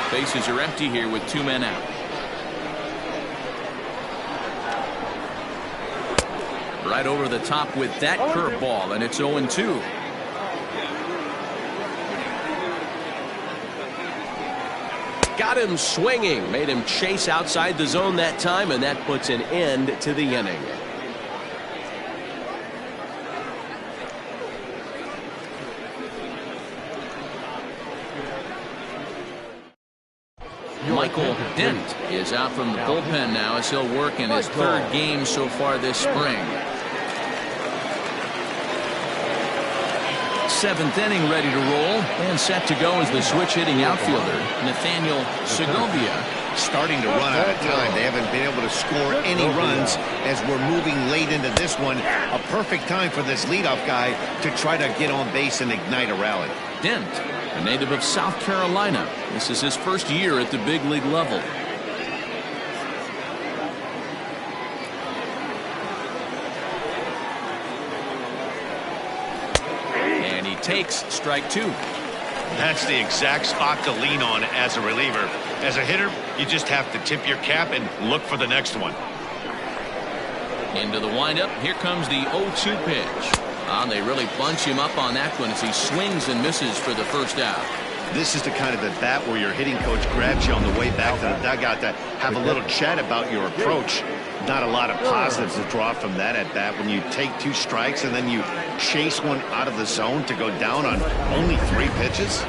Bases are empty here with 2 men out. Right over the top with that curveball, and it's 0-2. Got him swinging, made him chase outside the zone that time, and that puts an end to the inning. Michael Dent is out from the bullpen now as he'll work in his 3rd game so far this spring. 7th inning ready to roll and set to go as the switch hitting outfielder Nathaniel Segovia. Starting to run out of time. They haven't been able to score any runs as we're moving late into this one. A perfect time for this leadoff guy to try to get on base and ignite a rally. Dent, a native of South Carolina. This is his first year at the big league level. And he takes strike 2. That's the exact spot to lean on as a reliever. As a hitter, you just have to tip your cap and look for the next one. Into the windup. Here comes the 0-2 pitch. They really bunch him up on that one as he swings and misses for the first out. This is the kind of at bat where your hitting coach grabs you on the way back to the dugout to have a little chat about your approach. Not a lot of positives to draw from that at bat when you take 2 strikes and then you chase one out of the zone to go down on only 3 pitches.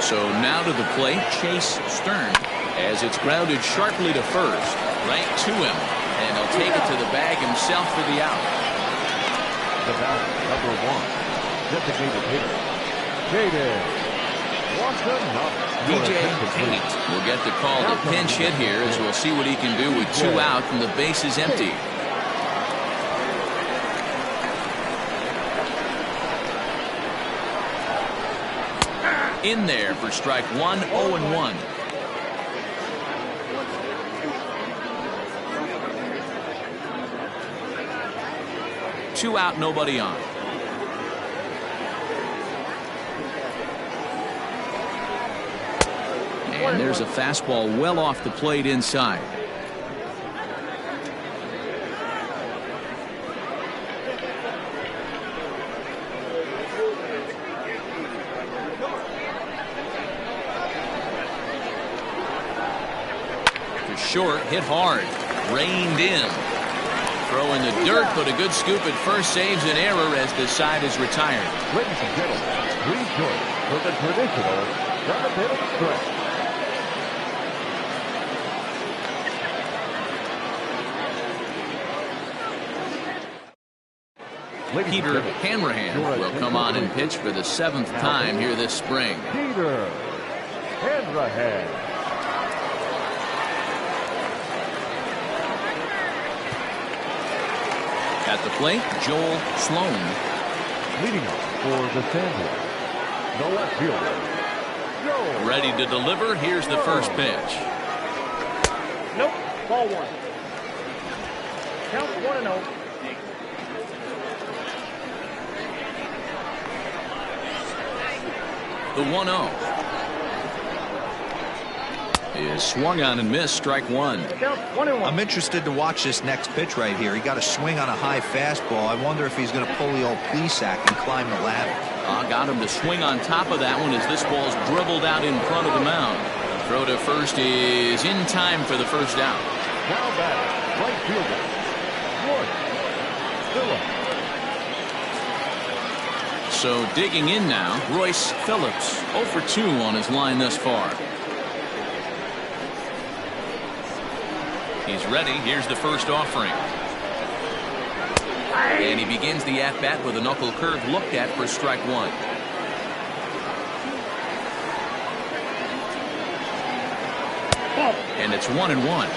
So now to the plate, Chase Stern, as it's grounded sharply to first, right to him, and he'll take it to the bag himself for the out. The batter, number 1, designated hitter, Jaden Watson. DJ Tate will get the call to pinch hit here as we'll see what he can do with 2 out and the base is empty. In there for strike 1, 0-1. Two out, nobody on. And there's a fastball well off the plate inside. To short, hit hard, reined in. Throw in the dirt, but a good scoop at first saves an error as the side is retired. Ladies and gentlemen, please join for the traditional 7th inning stretch. Peter Hanrahan will come on and pitch for the 7th time here this spring. Peter Hanrahan. At the plate, Joel Sloan. Leading off for the Sandwich, the left fielder, Joe. Ready to deliver. Here's the first pitch. Nope. Ball one. Count 1-0. The 1-0 is swung on and missed. Strike one. Count 1-1. I'm interested to watch this next pitch right here. He got a swing on a high fastball. I wonder if he's going to pull the old Plesac and climb the ladder. Got him to swing on top of that one as this ball's dribbled out in front of the mound. Throw to first is in time for the first out. Now back, right fielder, Royce Phillips. So digging in now, Royce Phillips, 0 for 2 on his line thus far. He's ready. Here's the first offering. And he begins the at-bat with a knuckle curve looked at for strike one. And it's 1-1.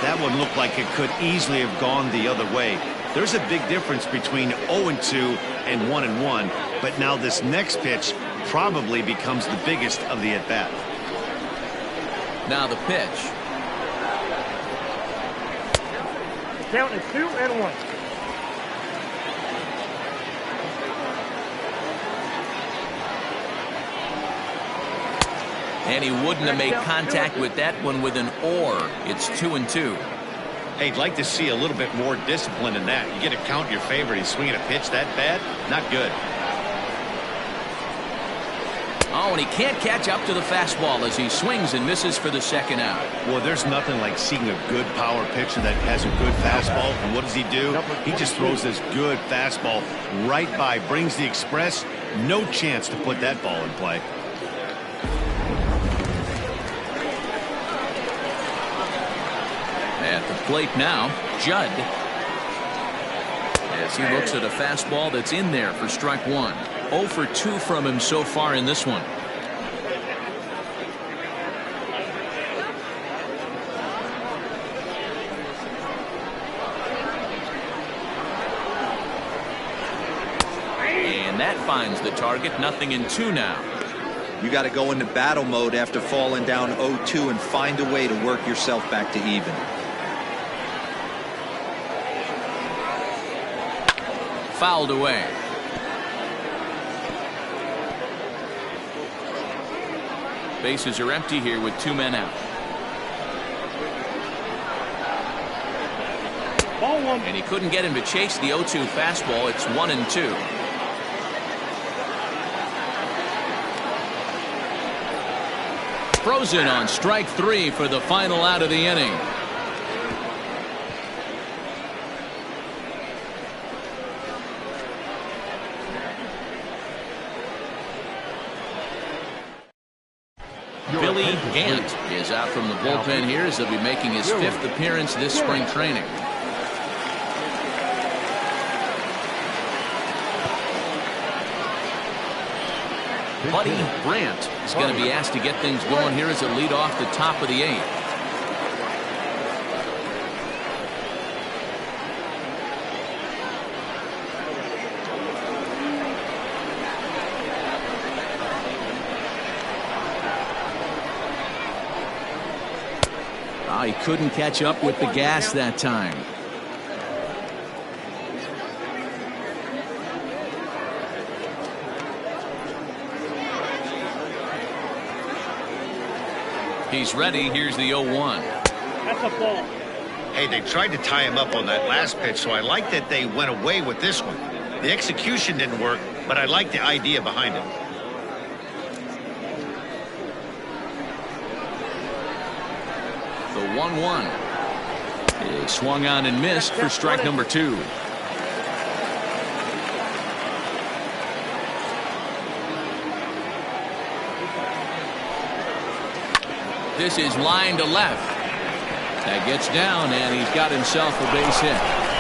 That one looked like it could easily have gone the other way. There's a big difference between 0-2 and 1-1, but now this next pitch probably becomes the biggest of the at-bat. Now the pitch. Count is 2-1. And he wouldn't have made contact with that one with an or. It's 2-2. Hey, I'd like to see a little bit more discipline in that. You get a count in your favor and he's swinging a pitch that bad? Not good. Oh, and he can't catch up to the fastball as he swings and misses for the second out. Well, there's nothing like seeing a good power pitcher that has a good fastball. And what does he do? He just throws this good fastball right by, brings the express. No chance to put that ball in play. At the plate now, Judd. As he looks at a fastball that's in there for strike one. 0 for 2 from him so far in this one. And that finds the target. 0-2 now. You got to go into battle mode after falling down 0-2 and find a way to work yourself back to even. Fouled away. Bases are empty here with 2 men out. Ball one. And he couldn't get him to chase the 0-2 fastball. It's 1-2. Frozen on strike 3 for the final out of the inning. Billy Gant is out from the bullpen here as he'll be making his 5th appearance this spring training. Buddy Brandt is going to be asked to get things going here as a lead off the top of the 8th. He couldn't catch up with the gas that time. He's ready. Here's the 0-1. That's a ball. Hey, they tried to tie him up on that last pitch, so I like that they went away with this one. The execution didn't work, but I like the idea behind it. The 1-1 is swung on and missed for strike number 2. This is line to left. That gets down, and he's got himself a base hit.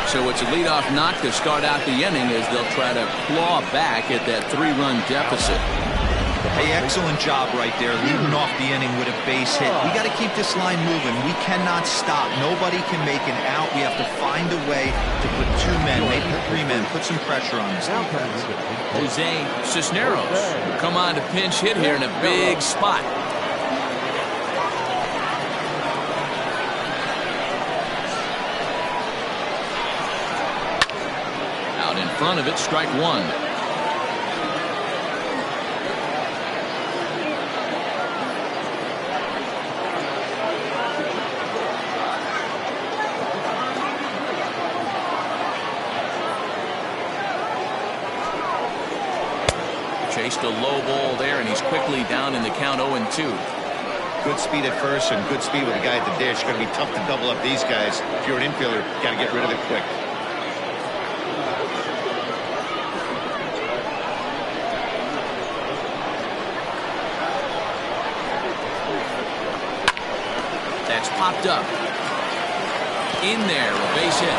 So it's a leadoff knock to start out the inning as they'll try to claw back at that 3-run deficit. Hey, excellent job right there, leading off the inning with a base hit. We got to keep this line moving. We cannot stop. Nobody can make an out. We have to find a way to put 2 men, maybe 3 men, put some pressure on this defense. Jose Cisneros will come on to pinch hit here in a big spot. Out in front of it, strike 1. Chased a low ball there, and he's quickly down in the count 0-2. Good speed at first and good speed with the guy at the dish. Going to be tough to double up these guys. If you're an infielder, got to get rid of it quick. That's popped up. In there, a base hit.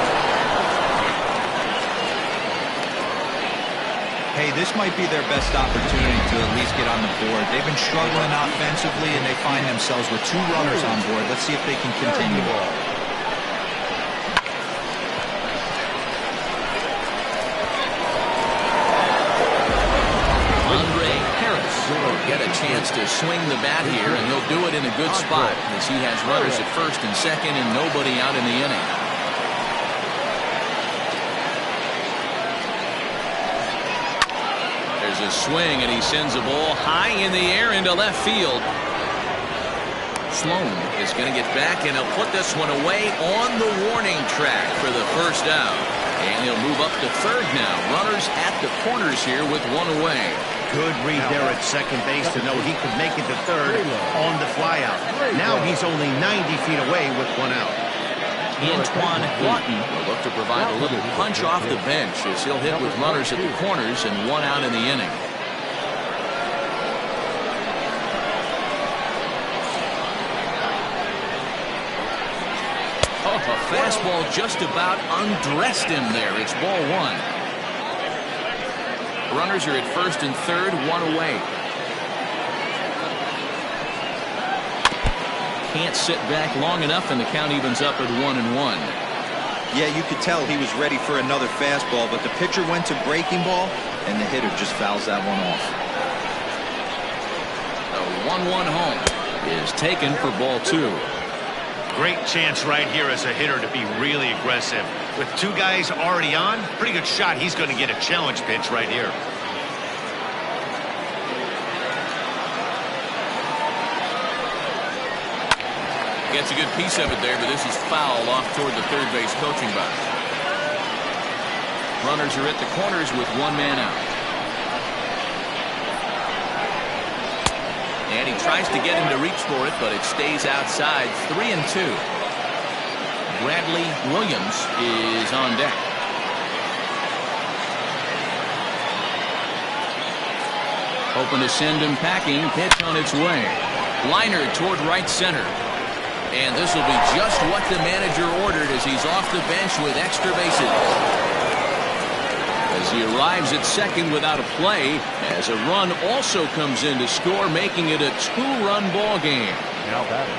Hey, this might be their best opportunity to at least get on the board. They've been struggling offensively, and they find themselves with 2 runners on board. Let's see if they can continue. Andre Harris will get a chance to swing the bat here, and he'll do it in a good spot as he has runners at first and second and nobody out in the inning. A swing, and he sends a ball high in the air into left field. Sloan is going to get back, and he'll put this one away on the warning track for the first out. And he'll move up to third now. Runners at the corners here with 1 away. Good read there at second base to know he could make it to third on the flyout. Now he's only 90 feet away with 1 out. Antoine Lawton will look to provide a little punch off the bench as he'll hit with runners at the corners and 1 out in the inning. Oh, a fastball just about undressed him there. It's ball 1. Runners are at first and third, 1 away. Can't sit back long enough, and the count evens up at 1-1. Yeah, you could tell he was ready for another fastball, but the pitcher went to breaking ball, and the hitter just fouls that one off. The 1-1 home is taken for ball 2. Great chance right here as a hitter to be really aggressive. With 2 guys already on, pretty good shot. He's going to get a challenge pitch right here. Gets a good piece of it there, but this is foul off toward the third base coaching box. Runners are at the corners with 1 man out. And he tries to get him to reach for it, but it stays outside. 3-2. Bradley Williams is on deck. Hoping to send him packing. Pitch on its way. Liner toward right center. And this will be just what the manager ordered as he's off the bench with extra bases. As he arrives at second without a play, as a run also comes in to score, making it a 2-run ball game. Now batting.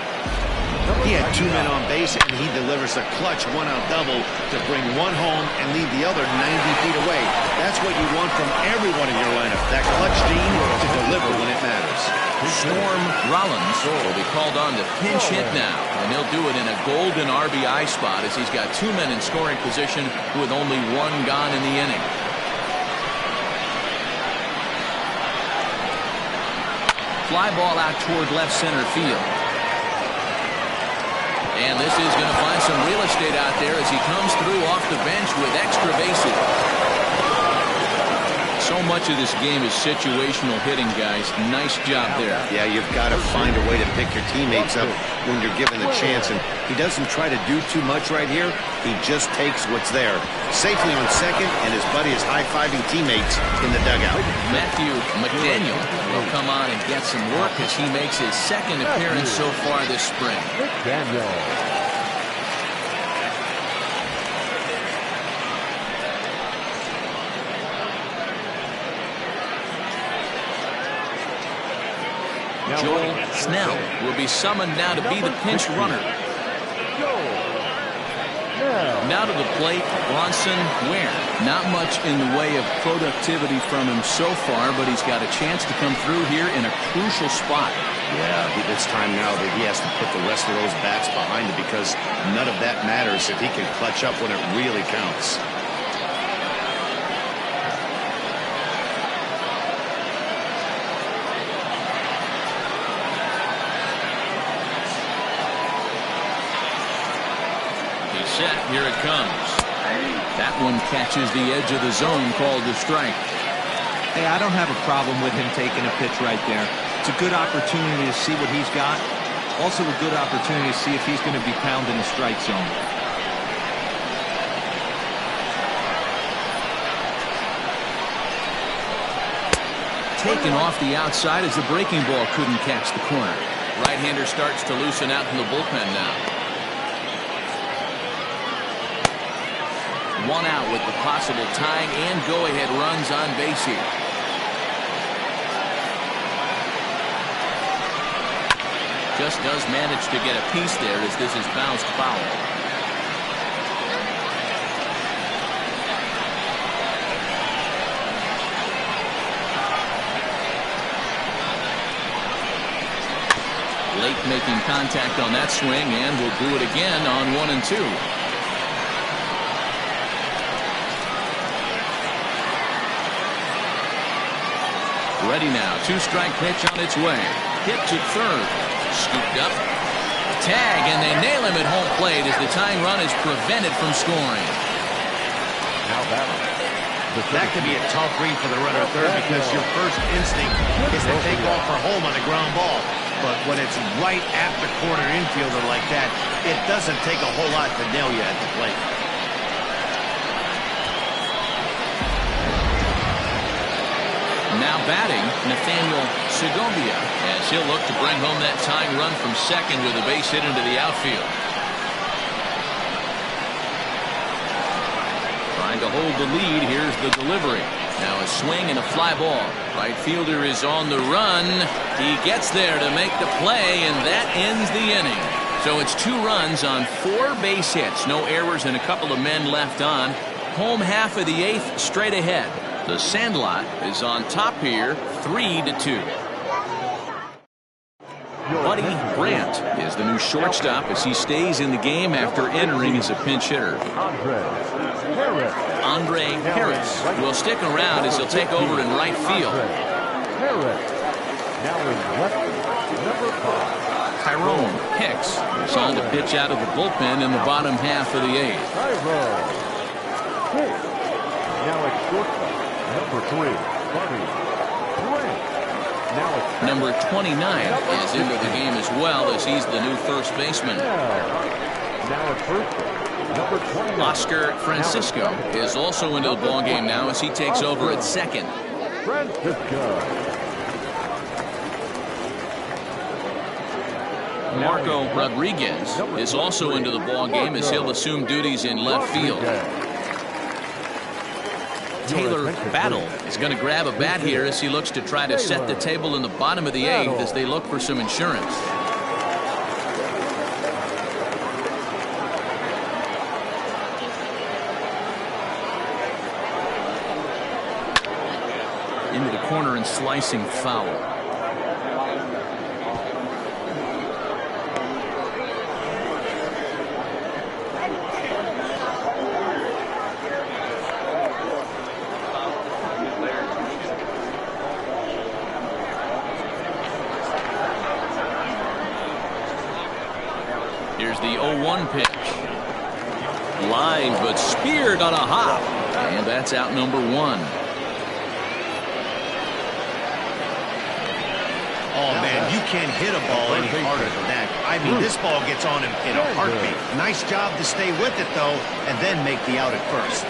He had 2 men on base, and he delivers a clutch 1-out double to bring 1 home and leave the other 90 feet away. That's what you want from everyone in your lineup, that clutch gene to deliver when it matters. Storm Rollins will be called on to pinch hit now, and he'll do it in a golden RBI spot as he's got 2 men in scoring position with only 1 gone in the inning. Fly ball out toward left center field. And this is going to find some real estate out there as he comes through off the bench with extra bases. So much of this game is situational hitting, guys. Nice job there. Yeah, you've got to find a way to pick your teammates up when you're given the chance. And he doesn't try to do too much right here. He just takes what's there. Safely on second, and his buddy is high-fiving teammates in the dugout. Matthew McDaniel will come on and get some work as he makes his second appearance so far this spring. Daniel. Joel Snell will be summoned now to be the pinch runner. Now to the plate, Bronson Ware. Not much in the way of productivity from him so far, but he's got a chance to come through here in a crucial spot. Yeah, it's time now that he has to put the rest of those bats behind him, because none of that matters if he can clutch up when it really counts. Set. Here it comes. That one catches the edge of the zone, called a strike. Hey, I don't have a problem with him taking a pitch right there. It's a good opportunity to see what he's got. Also a good opportunity to see if he's going to be pounding the strike zone. Taken off the outside as the breaking ball couldn't catch the corner. Right-hander starts to loosen out from the bullpen now. One out with the possible tying and go-ahead runs on base here. Just does manage to get a piece there as this is bounced foul. Lake making contact on that swing, and will do it again on 1 and 2. Ready now. 2-strike pitch on its way. Hit to third. Scooped up. Tag, and they nail him at home plate as the tying run is prevented from scoring. Now that could be a tough read for the runner at third, because your first instinct is to take off for home on a ground ball. But when it's right at the corner infielder like that, it doesn't take a whole lot to nail you at the plate. Now batting, Nathaniel Segovia, as he'll look to bring home that tying run from second with a base hit into the outfield. Trying to hold the lead. Here's the delivery. Now a swing and a fly ball. Right fielder is on the run. He gets there to make the play, and that ends the inning. So it's 2 runs on 4 base hits. No errors and a couple of men left on. Home half of the 8th straight ahead. The Sandlot is on top here, 3-2. Buddy Grant is the new shortstop as he stays in the game after entering as a pinch hitter. Andre Harris will stick around as he'll take over in right field. Tyrone Hicks is on to pitch out of the bullpen in the bottom half of the 8th. Now it's shortstop. Number 3, Buddy Grant. Number 29 is into the game as well, as he's the new first baseman. Now at first, number 29. Oscar Francisco is also into the ball game now as he takes over at second. Francisco. Marco Rodriguez is also into the ball game as he'll assume duties in left field. Taylor Battle is going to grab a bat here as he looks to try to set the table in the bottom of the 8th as they look for some insurance. Into the corner and slicing foul. Here's the 0-1 pitch. Line, but speared on a hop. And that's out number 1. Oh, man, you can't hit a ball any harder than that. I mean, this ball gets on him in a heartbeat. Nice job to stay with it, though, and then make the out at first.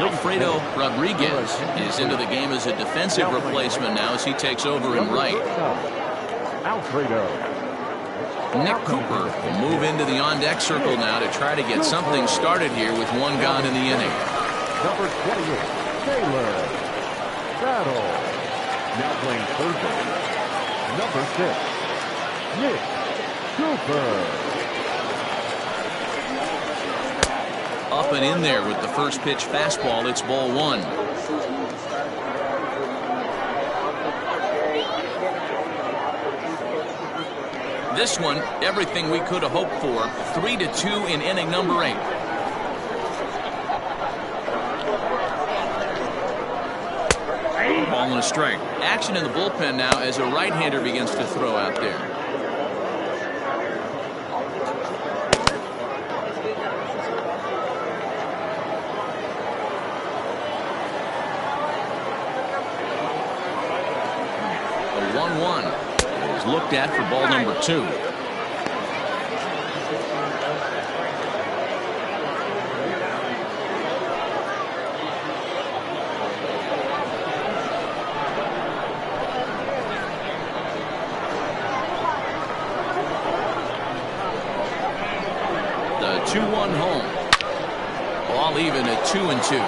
Alfredo Rodriguez is into the game as a defensive replacement now as he takes over in right. Nick Cooper will move into the on-deck circle now to try to get something started here with 1 gone in the inning. Number 28. Taylor. Battle. Now playing third base, number 6, Nick Cooper. Up and in there with the first pitch fastball. It's ball 1. This one, everything we could have hoped for. 3-2 in inning number 8. Ball and a strike. Action in the bullpen now as a right-hander begins to throw out there. The 1-1 is looked at for ball number 2. The 2-1 home. Ball even at 2-2.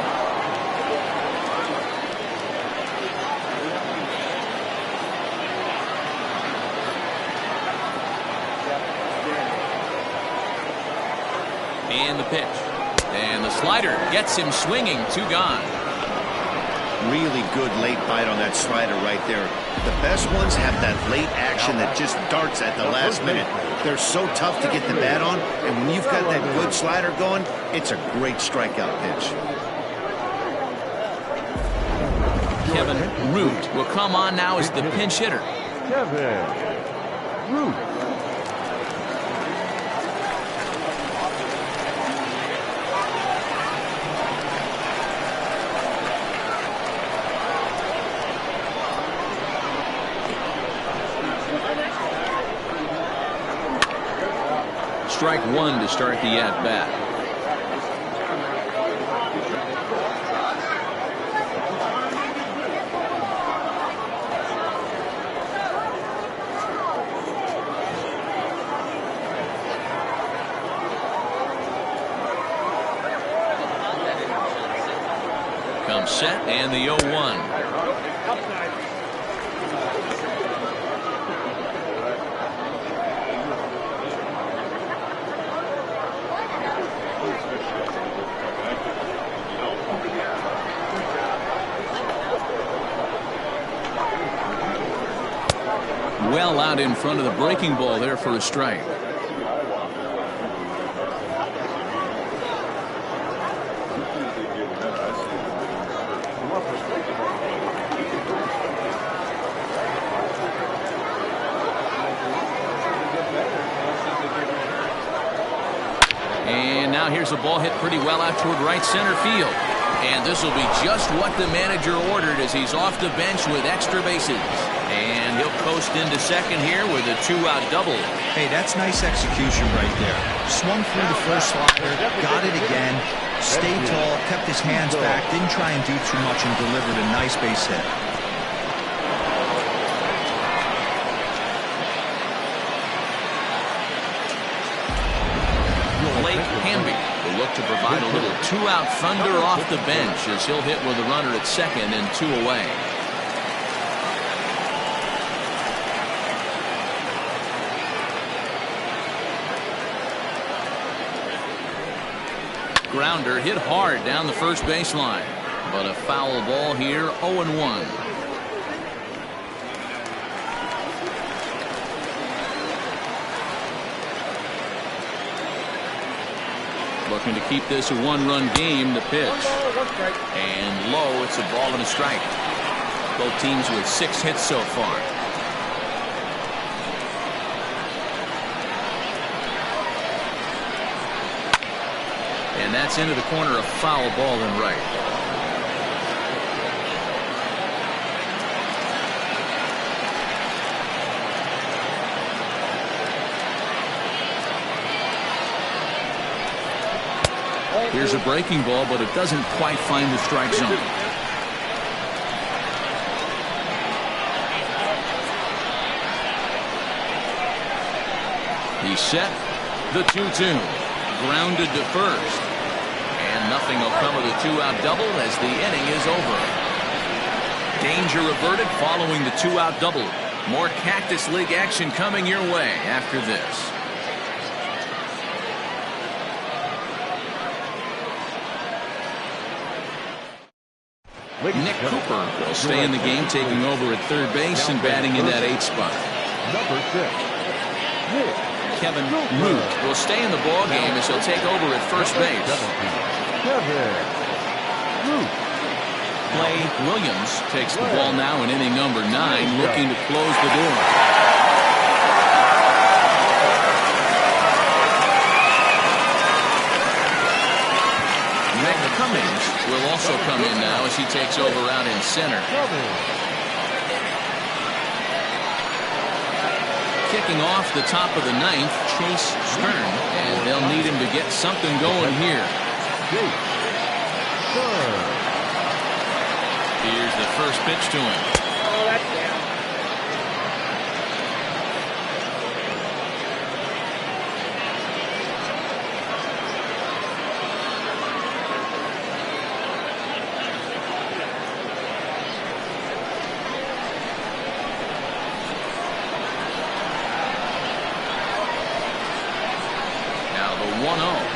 And the pitch. And the slider gets him swinging. 2 gone. Really good late bite on that slider right there. The best ones have that late action that just darts at the last minute. They're so tough to get the bat on, and when you've got that good slider going, it's a great strikeout pitch. Kevin Root will come on now as the pinch hitter. Kevin Root. Strike 1 to start the at-bat. Comes set and the 0-1. Well out in front of the breaking ball there for a strike. And now here's a ball hit pretty well out toward right center field. And this will be just what the manager ordered as he's off the bench with extra bases. And he'll coast into second here with a 2-out double. Hey, that's nice execution right there. Swung through the first slider, got it again, stayed tall, kept his hands back, didn't try and do too much, and delivered a nice base hit. Blake Hamby will look to provide a little 2-out thunder off the bench as he'll hit with a runner at second and 2 away. Grounder hit hard down the first baseline, but a foul ball here. 0-1. Looking to keep this a 1-run game. The pitch and low. It's a ball and a strike. Both teams with 6 hits so far. And that's into the corner, a foul ball and right. Here's a breaking ball, but it doesn't quite find the strike zone. He's set. The 2-2. Grounded to first. And nothing will come of the two-out double as the inning is over. Danger averted following the two-out double. More Cactus League action coming your way after this. Nick Cooper will stay in the game, taking over at third base and batting in that 8th spot. Number 6. Kevin Root will stay in the ball game as he'll take over at first base. Kevin Root. Clay Williams takes the ball now in inning number 9, looking to close the door. Greg Cummings will also come in now as he takes over out in center. Kicking off the top of the 9th, Chase Stern, and they'll need him to get something going here. Here's the first pitch to him. Oh, that's down. Now the 1-0.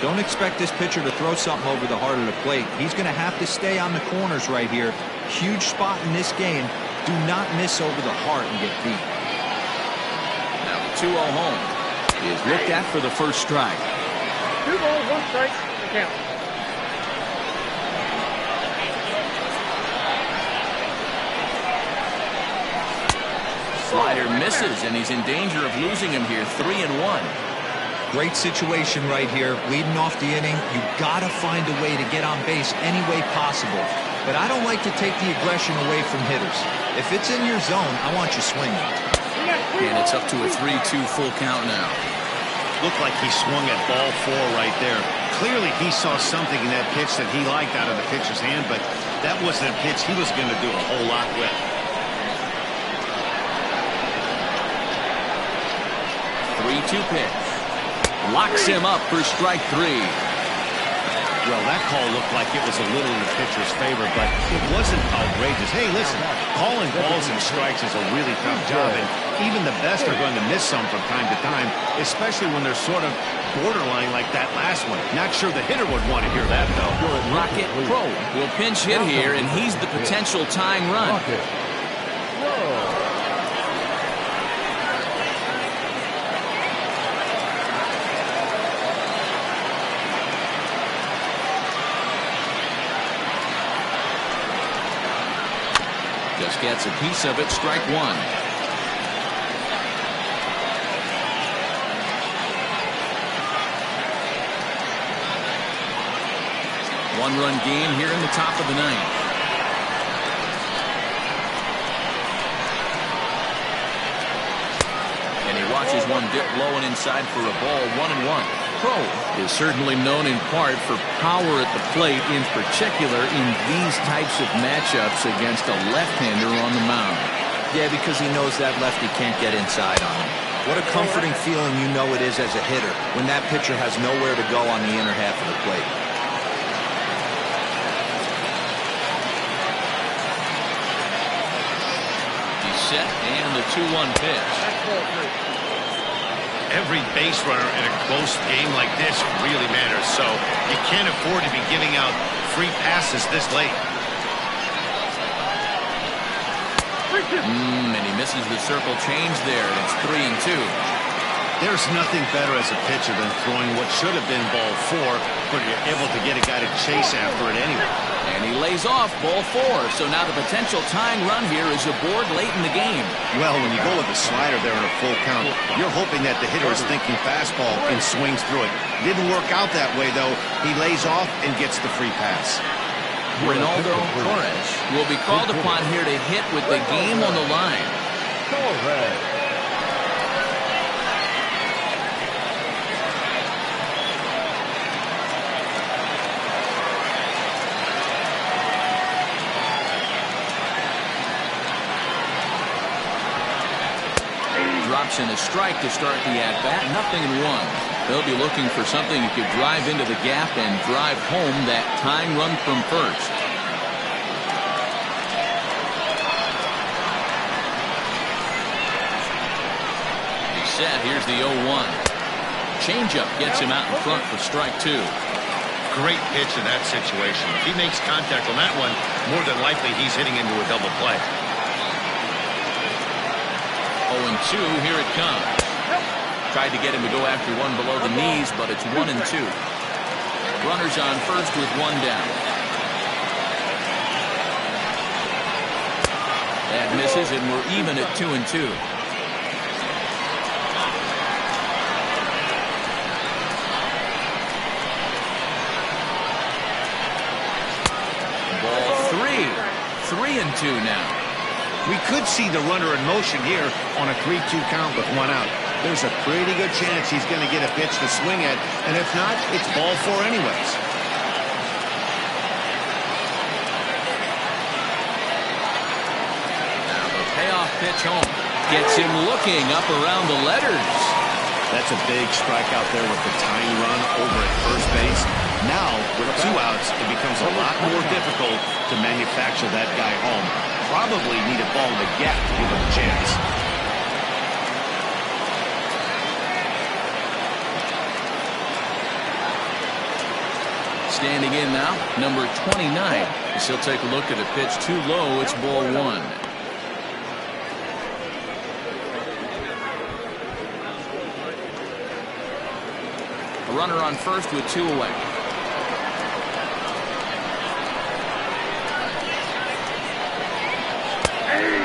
Don't expect this pitcher to throw something over the heart of the plate. He's going to have to stay on the corners right here. Huge spot in this game. Do not miss over the heart and get beat. Now the 2-0 home is looked at for the first strike. 2 balls, 1 strike, the count. Slider misses, and he's in danger of losing him here. 3-1. Great situation right here. Leading off the inning, you got to find a way to get on base any way possible. But I don't like to take the aggression away from hitters. If it's in your zone, I want you swinging. And it's up to a 3-2 full count now. Looked like he swung at ball 4 right there. Clearly he saw something in that pitch that he liked out of the pitcher's hand, but that wasn't a pitch he was going to do a whole lot with. 3-2 pitch. Locks him up for strike 3. Well, that call looked like it was a little in the pitcher's favor, but it wasn't outrageous. Hey, listen, calling balls and strikes is a really tough job, and even the best are going to miss some from time to time, especially when they're sort of borderline like that last one. Not sure the hitter would want to hear that, though. Rocket Pro will pinch hit here, and he's the potential tying run. Just gets a piece of it. Strike 1. One-run game here in the top of the 9th. And he watches one dip low and inside for a ball. 1-1. Pro is certainly known in part for power at the plate, in particular in these types of matchups against a left-hander on the mound. Yeah, because he knows that lefty can't get inside on him. What a comforting feeling you know it is as a hitter when that pitcher has nowhere to go on the inner half of the plate. He's set, and the 2-1 pitch. Every base runner in a close game like this really matters, so you can't afford to be giving out free passes this late. And he misses the circle change there. It's 3-2. There's nothing better as a pitcher than throwing what should have been ball 4, but you're able to get a guy to chase after it anyway. And he lays off ball 4, so now the potential tying run here is aboard late in the game. Well, when you go with the slider there in a full count, you're hoping that the hitter is thinking fastball and swings through it. Didn't work out that way, though. He lays off and gets the free pass. Ronaldo Torres will be called upon here to hit with the game on the line. Drops in a strike to start the at-bat. 0-1. They'll be looking for something that could drive into the gap and drive home that tying run from first. He's set. Here's the 0-1. Changeup gets him out in front for strike 2. Great pitch in that situation. If he makes contact on that one, more than likely he's hitting into a double play. 0-2, here it comes. Tried to get him to go after one below the knees, but it's 1-2. Runners on first with one down. That misses, and we're even at 2-2. Ball 3. 3-2 now. We could see the runner in motion here on a 3-2 count with one out. There's a pretty good chance he's going to get a pitch to swing at, and if not, it's ball 4 anyways. Now the payoff pitch home gets him looking up around the letters. That's a big strikeout there with the tying run over at first base. Now, with 2 outs, it becomes a lot more difficult to manufacture that guy home. Probably need a ball in the gap to give him a chance. Standing in now, number 29. As he'll take a look at a pitch too low. It's ball 1. A runner on first with 2 away.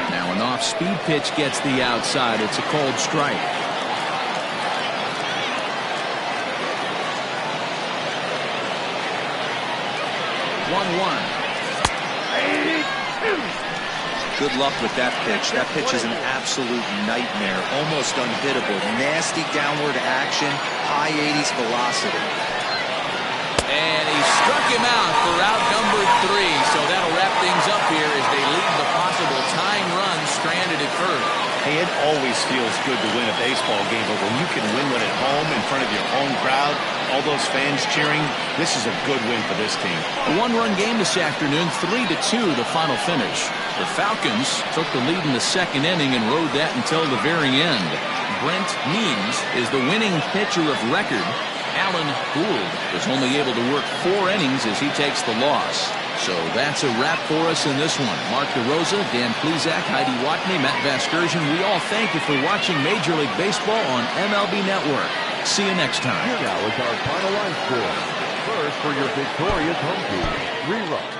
Now an off-speed pitch gets the outside. It's a called strike. 1-1. Good luck with that pitch. That pitch is an absolute nightmare. Almost unhittable. Nasty downward action. High 80s velocity. And he struck him out for out number 3. So that'll wrap things up here as they leave the possible tying run stranded at first. Hey, it always feels good to win a baseball game, but when you can win one at home in front of your home crowd, all those fans cheering, this is a good win for this team. A 1-run game this afternoon, 3-2 the final finish. The Falcons took the lead in the second inning and rode that until the very end. Brent Means is the winning pitcher of record. Alan Gould was only able to work 4 innings as he takes the loss. So that's a wrap for us in this one. Mark DeRosa, Dan Plezak, Heidi Watney, Matt Vasgersian. We all thank you for watching Major League Baseball on MLB Network. See you next time. Here now is our final line score. First for your victorious home team, 3 runs.